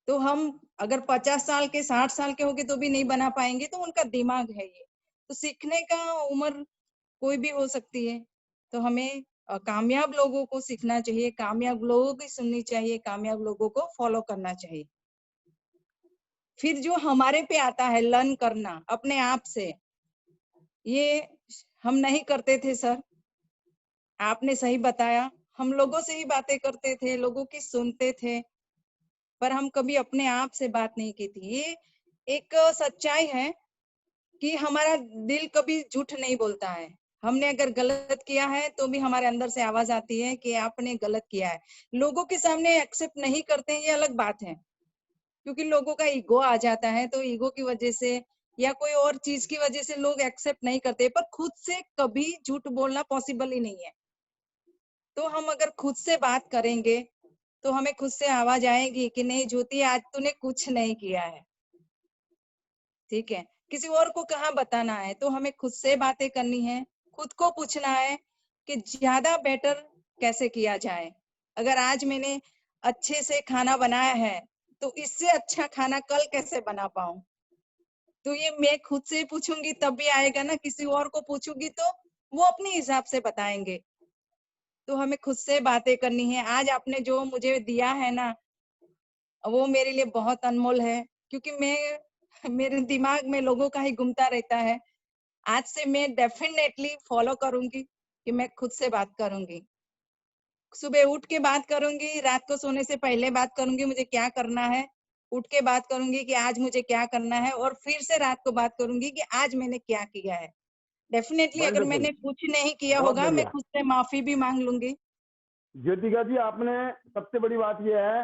तो हम अगर 50 साल के 60 साल के होंगे तो भी नहीं बना पाएंगे। तो उनका दिमाग है ये। तो सीखने का उम्र कोई भी हो सकती है। तो हमें कामयाब लोगों को सीखना चाहिए, कामयाब लोगों की सुननी चाहिए, कामयाब लोगों को फॉलो करना चाहिए। फिर जो हमारे पे आता है लर्न करना अपने आप से, ये हम नहीं करते थे सर। आपने सही बताया, हम लोगों से ही बातें करते थे, लोगों की सुनते थे, पर हम कभी अपने आप से बात नहीं की थी। ये एक सच्चाई है कि हमारा दिल कभी झूठ नहीं बोलता है। हमने अगर गलत किया है तो भी हमारे अंदर से आवाज आती है कि आपने गलत किया है। लोगों के सामने एक्सेप्ट नहीं करते हैं, ये अलग बात है, क्योंकि लोगों का ईगो आ जाता है। तो ईगो की वजह से या कोई और चीज की वजह से लोग एक्सेप्ट नहीं करते, पर खुद से कभी झूठ बोलना पॉसिबल ही नहीं है। तो हम अगर खुद से बात करेंगे तो हमें खुद से आवाज आएगी कि नहीं ज्योति आज तूने कुछ नहीं किया है, ठीक है। किसी और को कहाँ बताना है, तो हमें खुद से बातें करनी है, खुद को पूछना है कि ज्यादा बेटर कैसे किया जाए। अगर आज मैंने अच्छे से खाना बनाया है तो इससे अच्छा खाना कल कैसे बना पाऊं, तो ये मैं खुद से पूछूंगी तब भी आएगा ना, किसी और को पूछूंगी तो वो अपने हिसाब से बताएंगे। तो हमें खुद से बातें करनी है। आज आपने जो मुझे दिया है ना वो मेरे लिए बहुत अनमोल है, क्योंकि मेरे दिमाग में लोगों का ही घूमता रहता है। आज से मैं डेफिनेटली फॉलो करूंगी कि मैं खुद से बात करूंगी, सुबह उठ के बात करूंगी, रात को सोने से पहले बात करूंगी मुझे क्या करना है, उठ के बात करूंगी कि आज मुझे क्या करना है, और फिर से रात को बात करूंगी कि आज मैंने क्या किया है। डेफिनेटली अगर वंडरफुल, मैंने कुछ नहीं किया बहुत होगा मैं बढ़िया। खुद से माफी भी मांग लूंगी। ज्योतिका जी, आपने सबसे बड़ी बात यह है,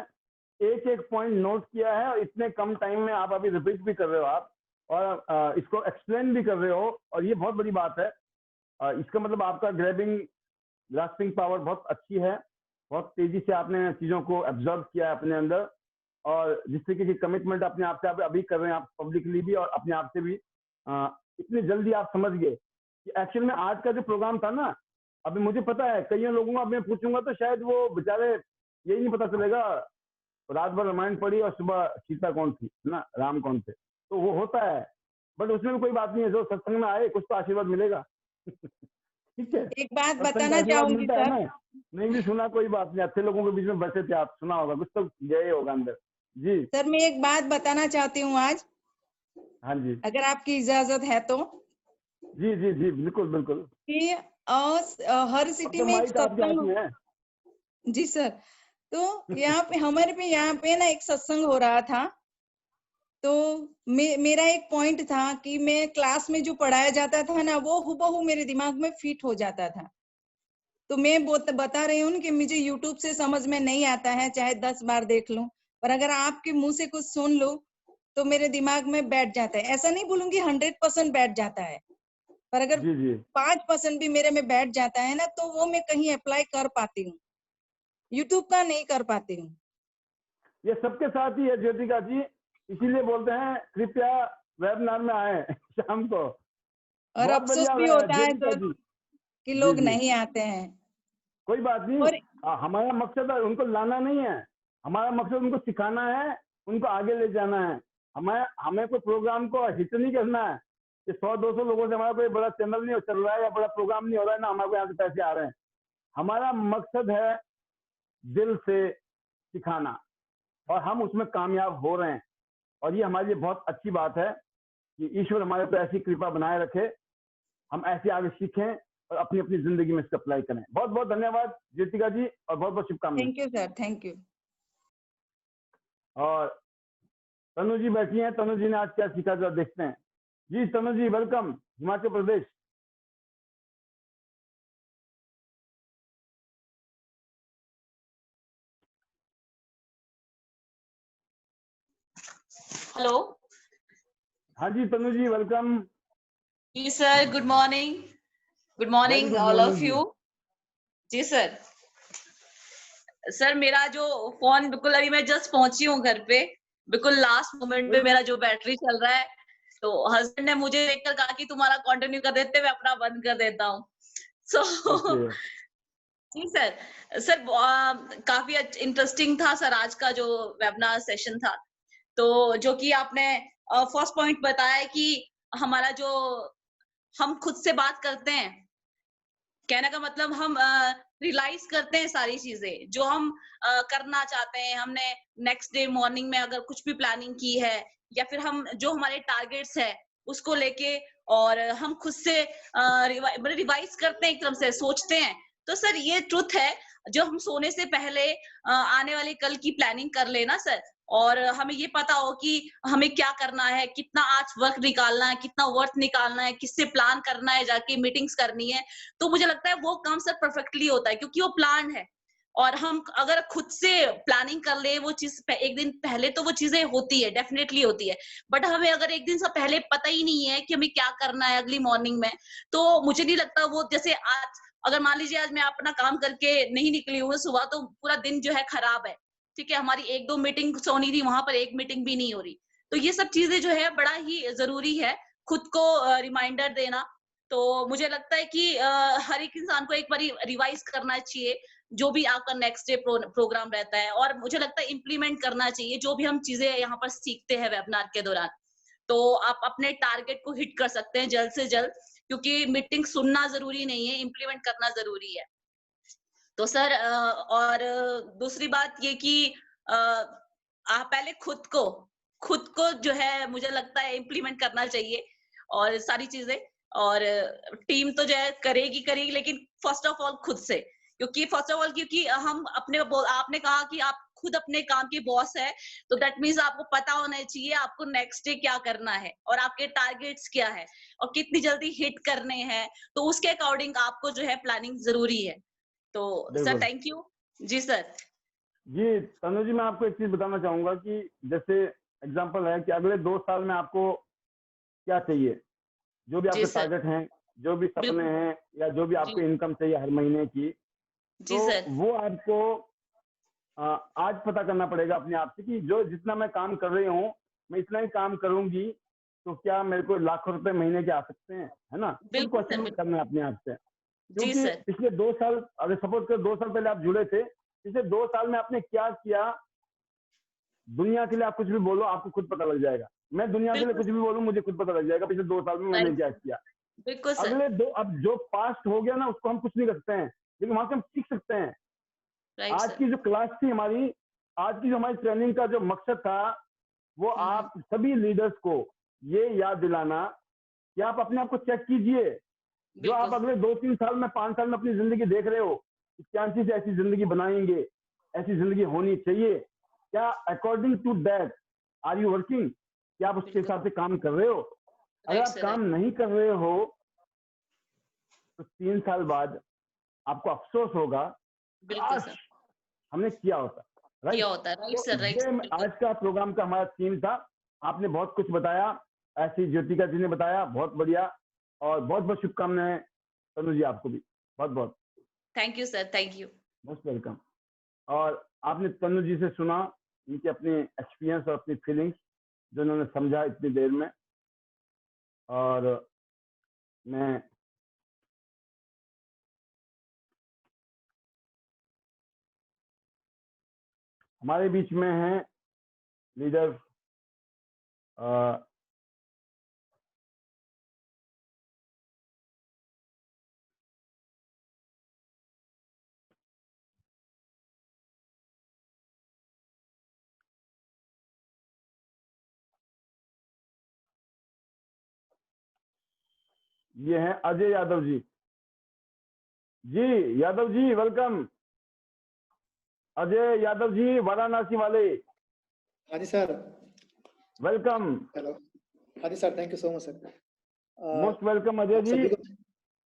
एक एक पॉइंट नोट किया है और इतने कम टाइम में आप अभी रिपीट भी कर रहे हो आप, और इसको एक्सप्लेन भी कर रहे हो, और ये बहुत बड़ी बात है। इसका मतलब आपका ग्रास्पिंग पावर बहुत अच्छी है, बहुत तेजी से आपने चीजों को एब्जॉर्व किया है अपने अंदर, और जिस तरीके की कमिटमेंट अपने आप से आप अभी कर रहे हैं, आप पब्लिकली भी और अपने आप से भी, इतनी जल्दी आप समझ गए कि एक्चुअल में आज का जो प्रोग्राम था ना, अभी मुझे पता है कई लोगों को अब मैं पूछूंगा तो शायद वो बेचारे यही नहीं पता चलेगा, रात भर रामायण पढ़ी और सुबह सीता कौन थी ना, राम कौन थे, तो वो होता है। बट उसमें भी कोई बात नहीं है, जो सत्संग में आए कुछ तो आशीर्वाद मिलेगा। ठीक है, एक बात सत्संग का बताना आशीर्वाद चाहूंगी मिलता है सर। ना। नहीं भी सुना कोई बात नहीं, अच्छे लोगों के बीच में बसे थे आप, सुना होगा, कुछ तो गए होगा अंदर। जी सर मैं एक बात बताना चाहती हूँ आज, हाँ जी, अगर आपकी इजाजत है तो, जी जी जी, बिल्कुल बिल्कुल। कि हर अब सिटी तो में एक माइक आपके हाथ सत्संग। में है। जी सर, तो यहाँ पे हमारे पे यहाँ पे ना एक सत्संग हो रहा था, तो मेरा एक पॉइंट था कि मैं क्लास में जो पढ़ाया जाता था ना वो हूबहू मेरे दिमाग में फिट हो जाता था। तो मैं बता रही हूँ कि मुझे यूट्यूब से समझ में नहीं आता है, चाहे 10 बार देख लूं, पर अगर आपके मुंह से कुछ सुन लो तो मेरे दिमाग में बैठ जाता है। ऐसा नहीं बोलूंगी 100% बैठ जाता है, पर अगर जी जी, 5% भी मेरे में बैठ जाता है ना तो वो मैं कहीं अप्लाई कर पाती हूँ, यूट्यूब का नहीं कर पाती हूँ। ये सबके साथ ही है ज्योतिका जी, इसीलिए बोलते हैं कृपया वेबिनार में आए शाम को। और बहुत अफसोस बढ़िया भी होता है ज्योतिका सर जी। कि जी लोग जी, नहीं आते हैं। कोई बात नहीं। और हमारा मकसद है उनको लाना नहीं है, हमारा मकसद उनको सिखाना है, उनको आगे ले जाना है। हमें कोई प्रोग्राम को हिट नहीं करना है कि 100-200 लोगों से हमारा कोई बड़ा चैनल नहीं चल रहा है या बड़ा प्रोग्राम नहीं हो रहा है ना, हमारे को यहाँ से पैसे आ रहे हैं। हमारा मकसद है दिल से सिखाना, और हम उसमें कामयाब हो रहे हैं, और ये हमारे लिए बहुत अच्छी बात है कि ईश्वर हमारे पर ऐसी कृपा बनाए रखे, हम ऐसे आगे सीखें और अपनी अपनी जिंदगी में इसका अप्लाई करें। बहुत बहुत धन्यवाद ज्योतिका जी, और बहुत बहुत शुभकामनाएं। Thank you sir, thank you. और तनु जी बैठी हैं, तनु जी ने आज क्या सीखा जरा देखते हैं। जी तनु जी, वेलकम हिमाचल प्रदेश। हेलो। हाँ जी तनु जी, वेलकम। जी sir, good morning. Good very morning good all morning of जी। यू। जी सर। सर मेरा जो फोन बिल्कुल अभी मैं जस्ट पहुंची हूँ घर पे, बिल्कुल लास्ट मोमेंट कोई पे मेरा जो बैटरी चल रहा है, तो हस्बैंड ने मुझे देखकर कहा कि तुम्हारा कंटिन्यू कर देते, मैं अपना बंद कर देता हूँ। सो ओके, जी सर। सर काफी इंटरेस्टिंग था सर आज का जो वेबिनार सेशन था। तो जो कि आपने फर्स्ट पॉइंट बताया है कि हमारा जो हम खुद से बात करते हैं, कहने का मतलब हम रियलाइज करते हैं सारी चीजें जो हम करना चाहते हैं। हमने नेक्स्ट डे मॉर्निंग में अगर कुछ भी प्लानिंग की है, या फिर हम जो हमारे टारगेट्स है उसको लेके, और हम खुद से रिवाइज करते हैं, एक तरफ से सोचते हैं। तो सर ये ट्रुथ है, जो हम सोने से पहले आने वाले कल की प्लानिंग कर लेना सर, और हमें ये पता हो कि हमें क्या करना है, कितना आज वर्क निकालना है, कितना वर्थ निकालना है, किससे प्लान करना है, जाके मीटिंग्स करनी है, तो मुझे लगता है वो काम सर परफेक्टली होता है, क्योंकि वो प्लान है। और हम अगर खुद से प्लानिंग कर ले वो चीज एक दिन पहले, तो वो चीजें होती है, डेफिनेटली होती है। बट हमें अगर एक दिन से पहले पता ही नहीं है कि हमें क्या करना है अगली मॉर्निंग में, तो मुझे नहीं लगता वो, जैसे आज अगर मान लीजिए आज मैं अपना काम करके नहीं निकली हूँ सुबह, तो पूरा दिन जो है खराब है। ठीक है, हमारी 1-2 मीटिंग होनी थी, वहां पर एक मीटिंग भी नहीं हो रही। तो ये सब चीजें जो है बड़ा ही जरूरी है, खुद को रिमाइंडर देना। तो मुझे लगता है कि हर एक इंसान को एक बार रिवाइज करना चाहिए जो भी आपका नेक्स्ट डे प्रोग्राम रहता है, और मुझे लगता है इम्प्लीमेंट करना चाहिए जो भी हम चीजें यहाँ पर सीखते हैं वेबिनार के दौरान। तो आप अपने टारगेट को हिट कर सकते हैं जल्द से जल्द, क्योंकि मीटिंग सुनना जरूरी नहीं है, इम्प्लीमेंट करना जरूरी है। तो सर और दूसरी बात ये कि आप पहले खुद को जो है मुझे लगता है इम्प्लीमेंट करना चाहिए और सारी चीजें, और टीम तो जो है करेगी, लेकिन फर्स्ट ऑफ ऑल खुद से, क्योंकि हम अपने, आपने कहा कि आप खुद अपने काम के बॉस है, तो दैट मीन्स आपको पता होना चाहिए आपको नेक्स्ट डे क्या करना है और आपके टारगेट्स क्या है और कितनी जल्दी हिट करने हैं, तो उसके अकॉर्डिंग आपको जो है प्लानिंग जरूरी है। तो सर थैंक यू। जी सर। जी तनु जी, मैं आपको एक चीज बताना चाहूंगा कि जैसे एग्जांपल है कि अगले 2 साल में आपको क्या चाहिए, जो भी आपके टारगेट हैं, जो भी सपने हैं, या जो भी आपको इनकम चाहिए हर महीने की, जी तो सर, वो आपको आज पता करना पड़ेगा अपने आप से कि जो जितना मैं काम कर रही हूँ, मैं इतना ही काम करूंगी तो क्या मेरे को लाखों रुपए महीने के आ सकते हैं, है ना? खुद को क्वेश्चन करना है अपने आप से। क्योंकि पिछले 2 साल, अगर सपोज कर 2 साल पहले आप जुड़े थे, पिछले 2 साल में आपने क्या किया, दुनिया के लिए आप कुछ भी बोलो, आपको खुद पता लग जाएगा। मैं दुनिया के लिए कुछ भी बोलूं, मुझे खुद पता लग जाएगा पिछले 2 साल में मैंने क्या किया। बिल्कुल सर। अगले 2, अब जो पास्ट हो गया ना, उसको हम कुछ नहीं कर सकते हैं, लेकिन वहां से हम सीख सकते हैं। आज की जो क्लास थी हमारी, आज की जो हमारी ट्रेनिंग का जो मकसद था, वो आप सभी लीडर्स को ये याद दिलाना कि आप अपने आप को चेक कीजिए। जो आप अगले 2-3 साल में, 5 साल में अपनी जिंदगी देख रहे हो, क्या चीज ऐसी जिंदगी बनाएंगे, ऐसी जिंदगी होनी चाहिए, क्या according to that are you working, क्या आप उसके हिसाब से काम कर रहे हो? अगर आप काम नहीं कर रहे हो तो 3 साल बाद आपको अफसोस होगा, काश हमने किया होता। Right sir. आज का प्रोग्राम का हमारा थीम था, आपने बहुत कुछ बताया, ऐसी ज्योतिका जी ने बताया, बहुत बढ़िया, और बहुत बहुत शुभकामनाएं तनु जी, आपको भी बहुत बहुत thank you sir, thank you, most welcome. और आपने तनु जी से सुना इनके अपने एक्सपीरियंस और अपनी फीलिंग्स जो उन्होंने समझा इतनी देर में, और मैं हमारे बीच में हैं लीडर ये हैं अजय यादव जी। जी यादव जी वेलकम। अजय यादव जी वाराणसी वाले। हाँ जी सर, वेलकम। हेलो। हाँ जी sir, thank you so much sir. Most welcome Ajay ji.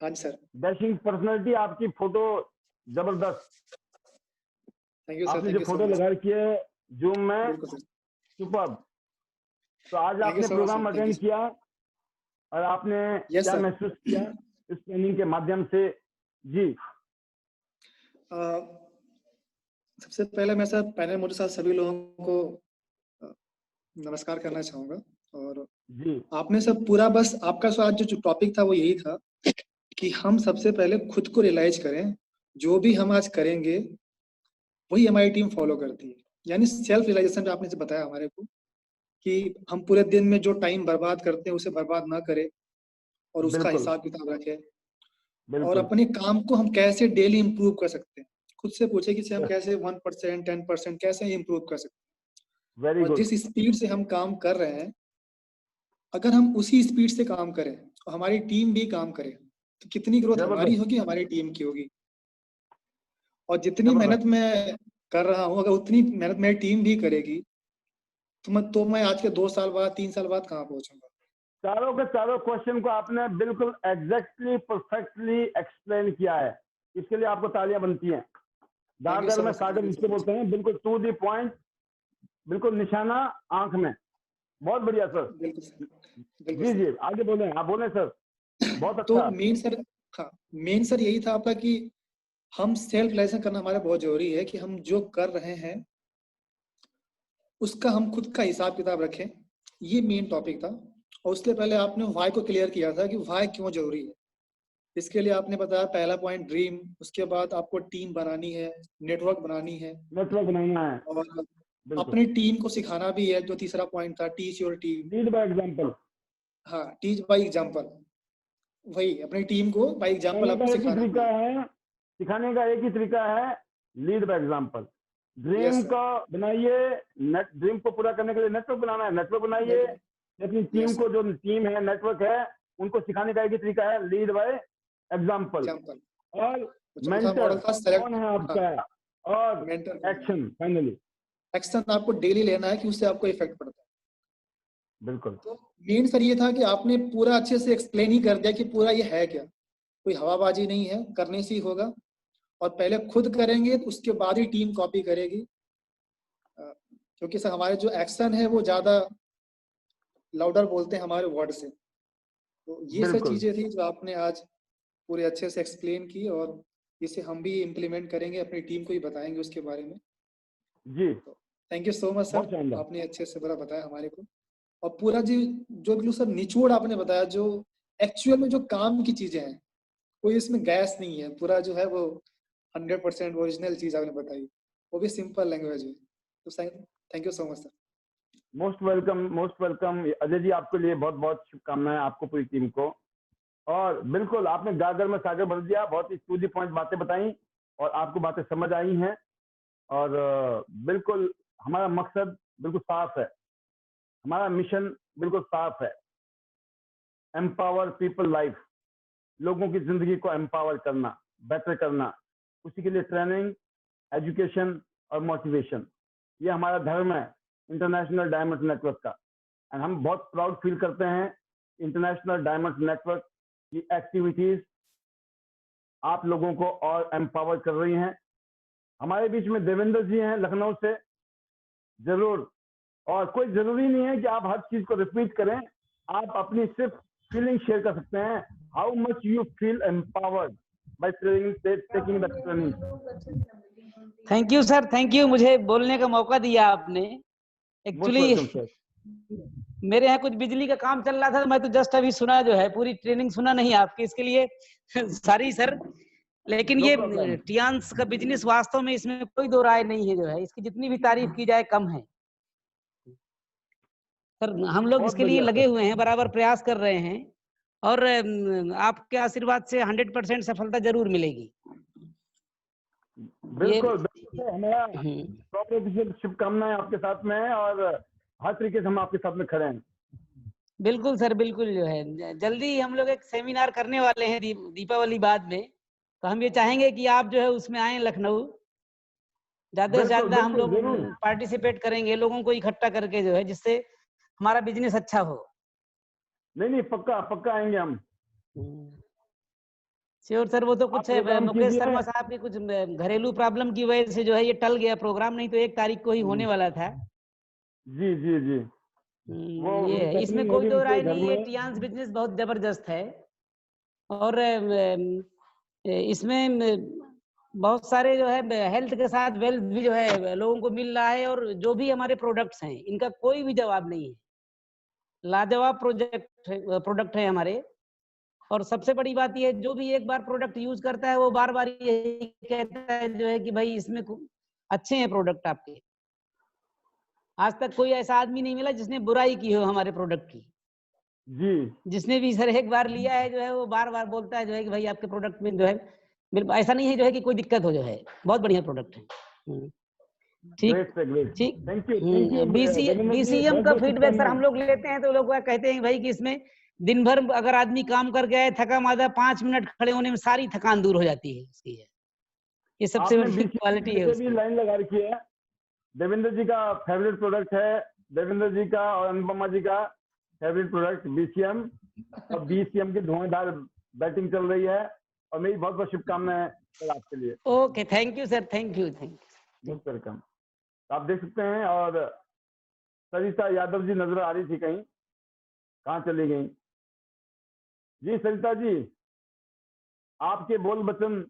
हाँ जी सर। डैशिंग पर्सनालिटी, आपकी फोटो जबरदस्त। Thank you sir. आपने जो फोटो लगा रखी है जूम में, सुपर्ब। तो आज आपने प्रोग्राम अटेंड किया और आपने क्या महसूस किया इस ट्रेनिंग के माध्यम से? जी सबसे पहले मैं सर पैनल मोड साथ सभी लोगों को नमस्कार करना चाहूंगा। और जी आपने सब पूरा, बस आपका आज जो टॉपिक था वो यही था कि हम सबसे पहले खुद को रियलाइज करें, जो भी हम आज करेंगे वही हमारी टीम फॉलो करती है। यानी सेल्फ रियलाइजेशन आपने से बताया हमारे को कि हम पूरे दिन में जो टाइम बर्बाद करते हैं उसे बर्बाद ना करें और उसका हिसाब किताब रखें, और अपने काम को हम कैसे डेली इंप्रूव कर सकते हैं। खुद से पूछे कि हम कैसे 1%, 10% कैसे इंप्रूव कर सकते हैं। और जिस स्पीड से हम काम कर रहे हैं, अगर हम उसी स्पीड से काम करें और हमारी टीम भी काम करे, तो कितनी ग्रोथ हमारी होगी, हमारी टीम की होगी। और जितनी मेहनत मैं कर रहा हूँ, अगर उतनी मेहनत मेरी टीम भी करेगी, तो मैं आज के 2 साल बाद, 3 साल बाद कहाँ पहुंचूंगा। चारों के चारों क्वेश्चन को आपने बिल्कुल एग्जैक्टली परफेक्टली एक्सप्लेन किया है। इसके लिए आपको तालियां बनती हैं। दादर में सागर जिसको बोलते हैं, बिल्कुल टू द पॉइंट, बिल्कुल निशाना आंख में। बहुत बढ़िया सर। जी जी आगे बोले, आप बोले सर, बहुत अच्छा। तो मेन सर यही था आपका कि हम सेल्फ रियलाइजेशन करना हमारा बहुत जरूरी है कि हम जो कर रहे हैं उसका हम खुद का हिसाब किताब रखें, ये मेन टॉपिक था। और उसके पहले आपने वाई को क्लियर किया था कि वाई क्यों जरूरी है। इसके लिए आपने बताया पहला पॉइंट ड्रीम, उसके बाद आपको टीम बनानी है, नेटवर्क बनानी है, नेटवर्क बनाना है, और बिल्कुल। अपनी टीम को सिखाना भी है, जो तीसरा पॉइंट था, teach your team. Lead by example. हाँ, टीच बाय एग्जांपल, वही अपनी टीम को बाय एग्जांपल सिखाने का आपको एक ही सिखाना तरीका है। है, सिखाने का एक ही तरीका है, lead by example. Yes, dream sir. को बनाइए, ड्रीम को पूरा करने के लिए नेटवर्क बनाना है, नेटवर्क बनाइए। अपनी टीम Yes, को, sir. जो टीम है, नेटवर्क है, उनको सिखाने का एक ही तरीका है, लीड बाय एग्जांपल। एग्जांपल। और चौथा मेंटर मॉडल था सेलेक्ट। कौन है आपका, और मेंटर एक्शन, फाइनली एक्शन आपको डेली लेना है कि उससे आपको इफेक्ट पड़ता है। बिल्कुल। तो मेन सर ये था कि आपने पूरा अच्छे से एक्सप्लेन ही कर दिया कि पूरा ये है क्या, कोई हवाबाजी नहीं है, करने से ही होगा। और पहले खुद करेंगे तो उसके बाद ही टीम कॉपी करेगी, क्योंकि सर हमारे जो एक्शन है वो ज्यादा लाउडर बोलते हैं हमारे वर्ड से। तो ये सब बिल्कुल। चीजें थी जो आपने आज पूरे अच्छे से एक्सप्लेन की, और इसे हम भी इम्प्लीमेंट करेंगे, अपनी टीम को ही बताएंगे उसके बारे में। जी, तो थैंक यू सो मच बहुत सर, शानदार। आपने अच्छे से बड़ा बताया हमारे को। और पूरा जी जो बिल्कुल सर निचोड़ आपने बताया, जो एक्चुअल में जो काम की चीजें हैं, कोई इसमें गैस नहीं है, पूरा जो है वो 100% ओरिजिनल चीज आपने बताई, वो भी सिंपल लैंग्वेज में। तो thank you so much sir. Most welcome, most welcome Ajay ji. आपके लिए बहुत बहुत शुभकामनाएं, आपको, पूरी टीम को। और बिल्कुल आपने गागर में सागर भर दिया, बहुत ही टू द पॉइंट बातें बताई, और आपको बातें समझ आई हैं। और बिल्कुल हमारा मकसद बिल्कुल साफ है, हमारा मिशन बिल्कुल साफ है, एम्पावर पीपल लाइफ, लोगों की जिंदगी को एम्पावर करना, बेटर करना। उसी के लिए ट्रेनिंग, एजुकेशन और मोटिवेशन, ये हमारा धर्म है इंटरनेशनल डायमंड नेटवर्क का। एंड हम बहुत प्राउड फील करते हैं इंटरनेशनल डायमंड नेटवर्क की एक्टिविटीज आप लोगों को और एम्पावर कर रही हैं। हमारे बीच में देवेंद्र जी हैं लखनऊ से, जरूर। और कोई जरूरी नहीं है कि आप हर चीज को रिपीट करें, आप अपनी सिर्फ फीलिंग शेयर कर सकते हैं, how much you feel empowered by taking the training. Thank you sir, thank you, मुझे बोलने का मौका दिया आपने। एक्चुअली मेरे यहाँ कुछ बिजली का काम चल रहा था, मैं तो जस्ट अभी सुना, जो है पूरी ट्रेनिंग सुना नहीं आपकी, इसके लिए सॉरी सर। लेकिन No ये problem. टियान्स का बिजनेस वास्तव में इसमें कोई दो राय नहीं है, जो है इसकी जितनी भी तारीफ की जाए कम है सर। हम लोग बहुत इसके लिए बढ़िया लगे सर। हुए हैं, बराबर प्रयास कर रहे हैं, और आपके आशीर्वाद से 100% सफलता जरूर मिलेगी। बिल्कुल बिल्कुल, हमारा शुभकामनाएं आपके साथ में है, और हर तरीके से हम आपके साथ में खड़े हैं। बिल्कुल सर, बिल्कुल। जो है जल्दी हम लोग एक सेमिनार करने वाले हैं दीपावली बाद में, तो हम ये चाहेंगे कि आप जो है उसमें आए लखनऊ, ज्यादा से ज्यादा हम लोग पार्टिसिपेट करेंगे, लोगों को इकट्ठा करके, जो है जिससे हमारा बिजनेस अच्छा हो। नहीं, पक्का पक्का आएंगे हम। Sure sir. वो तो कुछ मुकेश शर्मा साहब के कुछ घरेलू प्रॉब्लम की वजह से जो है ये टल गया प्रोग्राम, नहीं तो 1 तारीख को ही होने वाला था। जी जी जी। ये है, इसमें कोई दो राय नहीं है, टियान्स बिजनेस बहुत जबरदस्त है, और इसमें बहुत सारे जो है हेल्थ के साथ वेल्थ भी जो है लोगों को मिल रहा है, और जो भी हमारे प्रोडक्ट्स हैं इनका कोई भी जवाब नहीं है, लाजवाब प्रोडक्ट है हमारे। और सबसे बड़ी बात यह है, जो भी एक बार प्रोडक्ट यूज करता है वो बार बार यही कहता है जो है कि भाई इसमें अच्छे हैं प्रोडक्ट आपके। आज तक कोई ऐसा आदमी नहीं मिला जिसने बुराई की हो हमारे प्रोडक्ट की। जी। जिसने भी सर एक बार लिया है जो है वो बार बार बोलता है जो है कि भाई आपके प्रोडक्ट में जो है बिल्कुल ऐसा नहीं है जो है कि कोई दिक्कत हो, जो है बहुत बढ़िया प्रोडक्ट है। ठीक ठीक। बीसीएम का फीडबैक सर हम लोग लेते हैं, तो लोग कहते हैं भाई कि इसमें दिन भर अगर आदमी काम करके आए थका मादा, 5 मिनट खड़े होने में सारी थकान दूर हो जाती है इसकी। ये सबसे बड़ी क्वालिटी है उसकी। लाइन लगा रखी है, देवेंद्र जी का फेवरेट प्रोडक्ट है, देवेंद्र जी का और अनुपमा जी का फेवरेट प्रोडक्ट बीसीएम, और बीसीएम की धुआंधार बैटिंग चल रही है, और मेरी बहुत बहुत शुभकामनाएं सर आपके लिए। Okay, thank you sir, thank you most welcome. आप देख सकते हैं, और सरिता यादव जी नजर आ रही थी, कहीं कहाँ चली गई? जी सरिता जी, आपके बोल बचन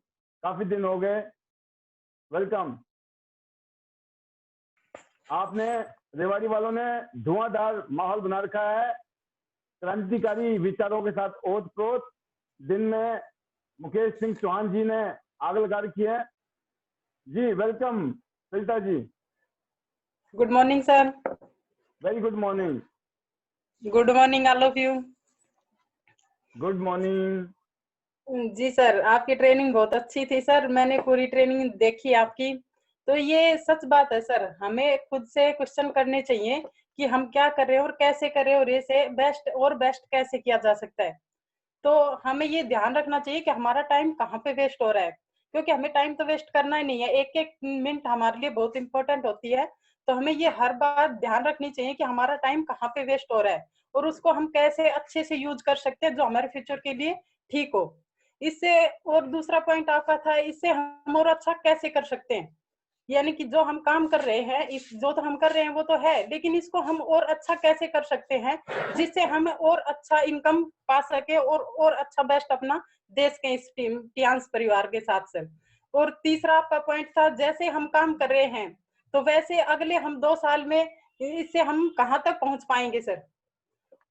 काफी दिन हो गए, वेलकम। आपने रेवाड़ी वालों ने धुआंधार माहौल बना रखा है, क्रांतिकारी विचारों के साथ ओत प्रोत। दिन में मुकेश सिंह चौहान जी ने आग लगा रखी है। जी welcome Sarita ji. Good morning sir. Very good morning. Good morning all of you. Good morning. जी सर, आपकी ट्रेनिंग बहुत अच्छी थी सर, मैंने पूरी ट्रेनिंग देखी आपकी। तो ये सच बात है सर, हमें खुद से क्वेश्चन करने चाहिए कि हम क्या कर रहे हैं और कैसे कर रहे हैं और इसे बेस्ट और बेस्ट कैसे किया जा सकता है। तो हमें ये ध्यान रखना चाहिए कि हमारा टाइम कहाँ पे वेस्ट हो रहा है, क्योंकि हमें टाइम तो वेस्ट करना ही नहीं है, एक एक मिनट हमारे लिए बहुत इंपॉर्टेंट होती है। तो हमें ये हर बात ध्यान रखनी चाहिए कि हमारा टाइम कहाँ पे वेस्ट हो रहा है और उसको हम कैसे अच्छे से यूज कर सकते हैं जो हमारे फ्यूचर के लिए ठीक हो। इससे और दूसरा पॉइंट आपका था, इससे हम और अच्छा कैसे कर सकते हैं, यानी कि जो हम काम कर रहे हैं, इस जो तो हम कर रहे हैं वो तो है, लेकिन इसको हम और अच्छा कैसे कर सकते हैं जिससे हम और अच्छा इनकम पा सके और अच्छा बेस्ट अपना दे सके इस टियांस परिवार के साथ सर। और तीसरा आपका पॉइंट था, जैसे हम काम कर रहे हैं तो वैसे अगले हम 2 साल में इससे हम कहाँ तक पहुंच पाएंगे सर।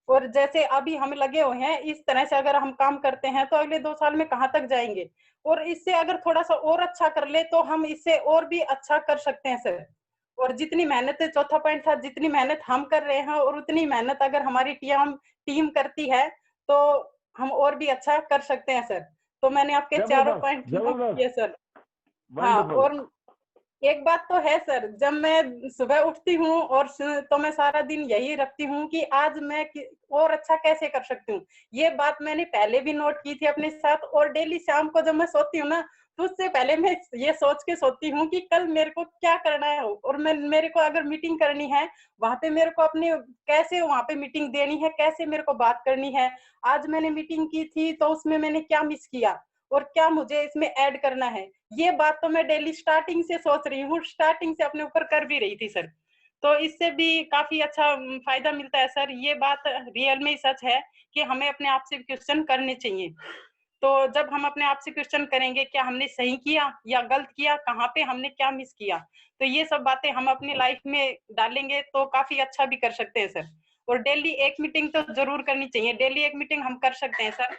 और जैसे अभी हम लगे हुए हैं इस तरह से अगर हम काम करते हैं तो अगले 2 साल में कहाँ तक जाएंगे, और इससे अगर थोड़ा सा और अच्छा कर ले तो हम इससे और भी अच्छा कर सकते हैं सर। और जितनी मेहनत है, चौथा पॉइंट था, जितनी मेहनत हम कर रहे हैं और उतनी मेहनत अगर हमारी टीम करती है तो हम और भी अच्छा कर सकते हैं सर। तो मैंने आपके चारों पॉइंट नोट किए सर। हाँ, और एक बात तो है सर, जब मैं सुबह उठती हूँ और तो मैं सारा दिन यही रखती हूँ कि आज मैं और अच्छा कैसे कर सकती हूँ। ये बात मैंने पहले भी नोट की थी अपने साथ, और डेली शाम को जब मैं सोती हूँ ना तो उससे पहले मैं ये सोच के सोती हूँ कि कल मेरे को क्या करना है, और मेरे को अगर मीटिंग करनी है वहां पे मेरे को अपने कैसे वहां पे मीटिंग देनी है, कैसे मेरे को बात करनी है, आज मैंने मीटिंग की थी तो उसमें मैंने क्या मिस किया और क्या मुझे इसमें ऐड करना है। ये बात तो मैं डेली स्टार्टिंग से सोच रही हूँ, स्टार्टिंग से अपने ऊपर कर भी रही थी सर। तो इससे भी काफी अच्छा फायदा मिलता है सर। ये बात रियल में ही सच है कि हमें अपने आप से क्वेश्चन करने चाहिए। तो जब हम अपने आप से क्वेश्चन करेंगे क्या हमने सही किया या गलत किया, कहाँ पे हमने क्या मिस किया, तो ये सब बातें हम अपनी लाइफ में डालेंगे तो काफी अच्छा भी कर सकते हैं सर। और डेली एक मीटिंग तो जरूर करनी चाहिए, डेली एक मीटिंग हम कर सकते हैं सर।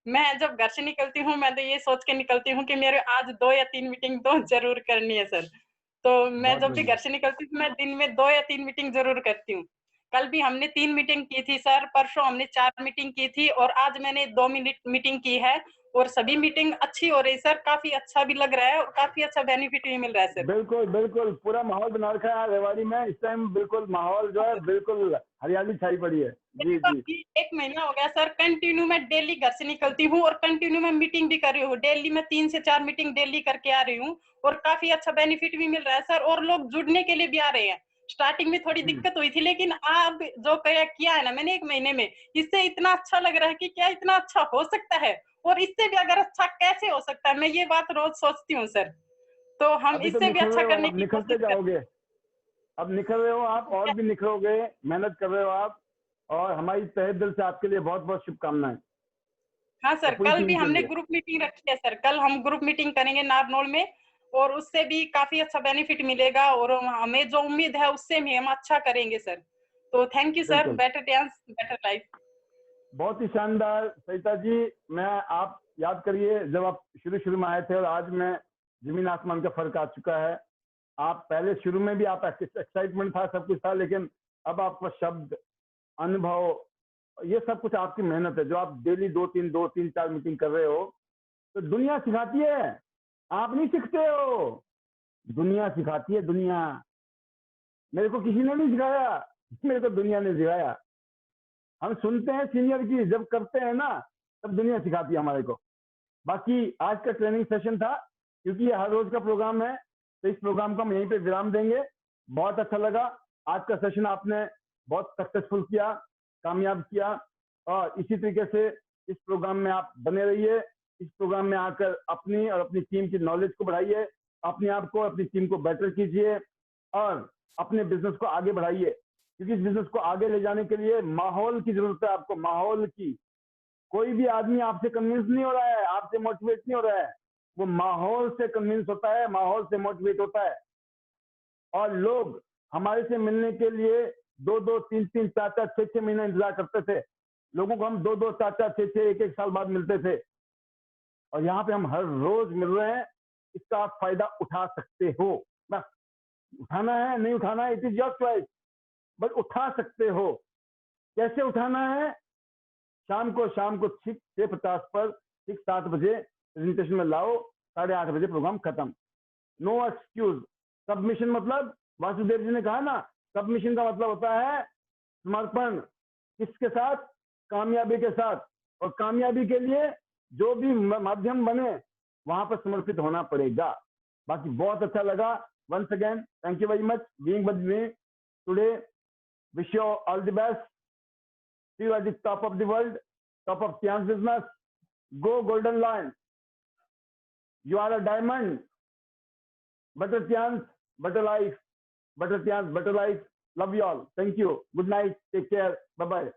मैं जब घर से निकलती हूँ मैं तो ये सोच के निकलती हूँ कि मेरे आज 2 या 3 मीटिंग तो जरूर करनी है सर। तो मैं जब भी घर से निकलती हूँ मैं दिन में 2 या 3 मीटिंग जरूर करती हूँ। कल भी हमने 3 मीटिंग की थी सर, परसों हमने 4 मीटिंग की थी और आज मैंने 2 मीटिंग की है, और सभी मीटिंग अच्छी हो रही सर, काफी अच्छा भी लग रहा है और काफी अच्छा बेनिफिट भी मिल रहा है सर। बिल्कुल बिल्कुल, पूरा माहौल बना रखा है रेवाड़ी में इस टाइम, बिल्कुल माहौल जो है बिल्कुल हरियाली छाई पड़ी है। जी जी। 1 महीना हो गया सर, कंटिन्यू मैं डेली घर से निकलती हूँ और कंटिन्यू मैं मीटिंग भी कर रही हूँ, डेली मैं 3 से 4 मीटिंग डेली करके आ रही हूँ और काफी अच्छा बेनिफिट भी मिल रहा है सर, और लोग जुड़ने के लिए भी आ रहे हैं। स्टार्टिंग में थोड़ी दिक्कत हुई थी, लेकिन अब जो किया है ना मैंने 1 महीने में, इससे इतना अच्छा लग रहा है कि क्या इतना अच्छा हो सकता है और इससे भी अगर अच्छा कैसे हो सकता है, मैं ये बात रोज सोचती हूँ सर। तो हम इससे भी अच्छा करने की निखरते जाओगे, अब निखर रहे हो आप और भी निखरोगे, मेहनत कर रहे हो आप, और हमारी तहे दिल से आपके लिए बहुत बहुत शुभकामनाएं। हाँ सर, कल भी हमने ग्रुप मीटिंग रखी है सर, कल हम ग्रुप मीटिंग करेंगे नारनौल में और उससे भी काफी अच्छा बेनिफिट मिलेगा और हमें जो उम्मीद है उससे भी हम अच्छा करेंगे सर। तो थैंक यू सर, बेटर टियांस बेटर लाइफ। बहुत ही शानदार सरिता जी। मैं आप याद करिए जब आप शुरू में आए थे और आज में जमीन आसमान का फर्क आ चुका है। आप पहले शुरू में भी आप एक्साइटमेंट था, सब कुछ था, लेकिन अब आपका शब्द, अनुभव, ये सब कुछ आपकी मेहनत है जो आप डेली 2-3-4 मीटिंग कर रहे हो। तो दुनिया सिखाती है, आप नहीं सीखते हो, दुनिया सिखाती है। दुनिया, मेरे को किसी ने नहीं सिखाया, मेरे को दुनिया ने सिखाया। हम सुनते हैं सीनियर की, जब करते हैं ना तब दुनिया सिखाती है हमारे को। बाकी आज का ट्रेनिंग सेशन था, क्योंकि ये हर रोज का प्रोग्राम है तो इस प्रोग्राम को हम यहीं पे विराम देंगे। बहुत अच्छा लगा आज का सेशन, आपने बहुत सक्सेसफुल किया, कामयाब किया, और इसी तरीके से इस प्रोग्राम में आप बने रहिए। इस प्रोग्राम में आकर अपनी और अपनी टीम की नॉलेज को बढ़ाइए, अपने आप को, अपनी टीम को बेटर कीजिए और अपने बिजनेस को आगे बढ़ाइए, क्योंकि इस बिजनेस को आगे ले जाने के लिए माहौल की जरूरत है आपको, माहौल की। कोई भी आदमी आपसे कन्विंस नहीं हो रहा है, आपसे मोटिवेट नहीं हो रहा है, वो माहौल से कन्विंस होता है, माहौल से मोटिवेट होता है। और लोग हमारे से मिलने के लिए 2-2, 3-3, 4-4, 6-6 महीने इंतजार करते थे। लोगों को हम 2-2, 4-4, 6-6, 1-1 साल बाद मिलते थे, और यहाँ पे हम हर रोज मिल रहे हैं। इसका आप फायदा उठा सकते हो। बस उठाना है, नहीं उठाना है, it is your choice, but उठा सकते हो। कैसे उठाना है? शाम को ठीक 6:50 पर, ठीक 7 बजे प्रेजेंटेशन में लाओ, 8:30 बजे प्रोग्राम खत्म। No excuse. सबमिशन मतलब, वासुदेव जी ने कहा ना, सबमिशन का मतलब होता है समर्पण। किसके साथ? कामयाबी के साथ। और कामयाबी के लिए जो भी माध्यम बने वहां पर समर्पित होना पड़ेगा। बाकी बहुत अच्छा लगा। Once again thank you very much being with me today. Wish you all the best. See you at the top of the world, top of Tian's business. Go golden lion, you are a diamond. Better Tian's, better life. Better Tian's, better life. Love you all. Thank you. Good night. Take care. Bye-bye.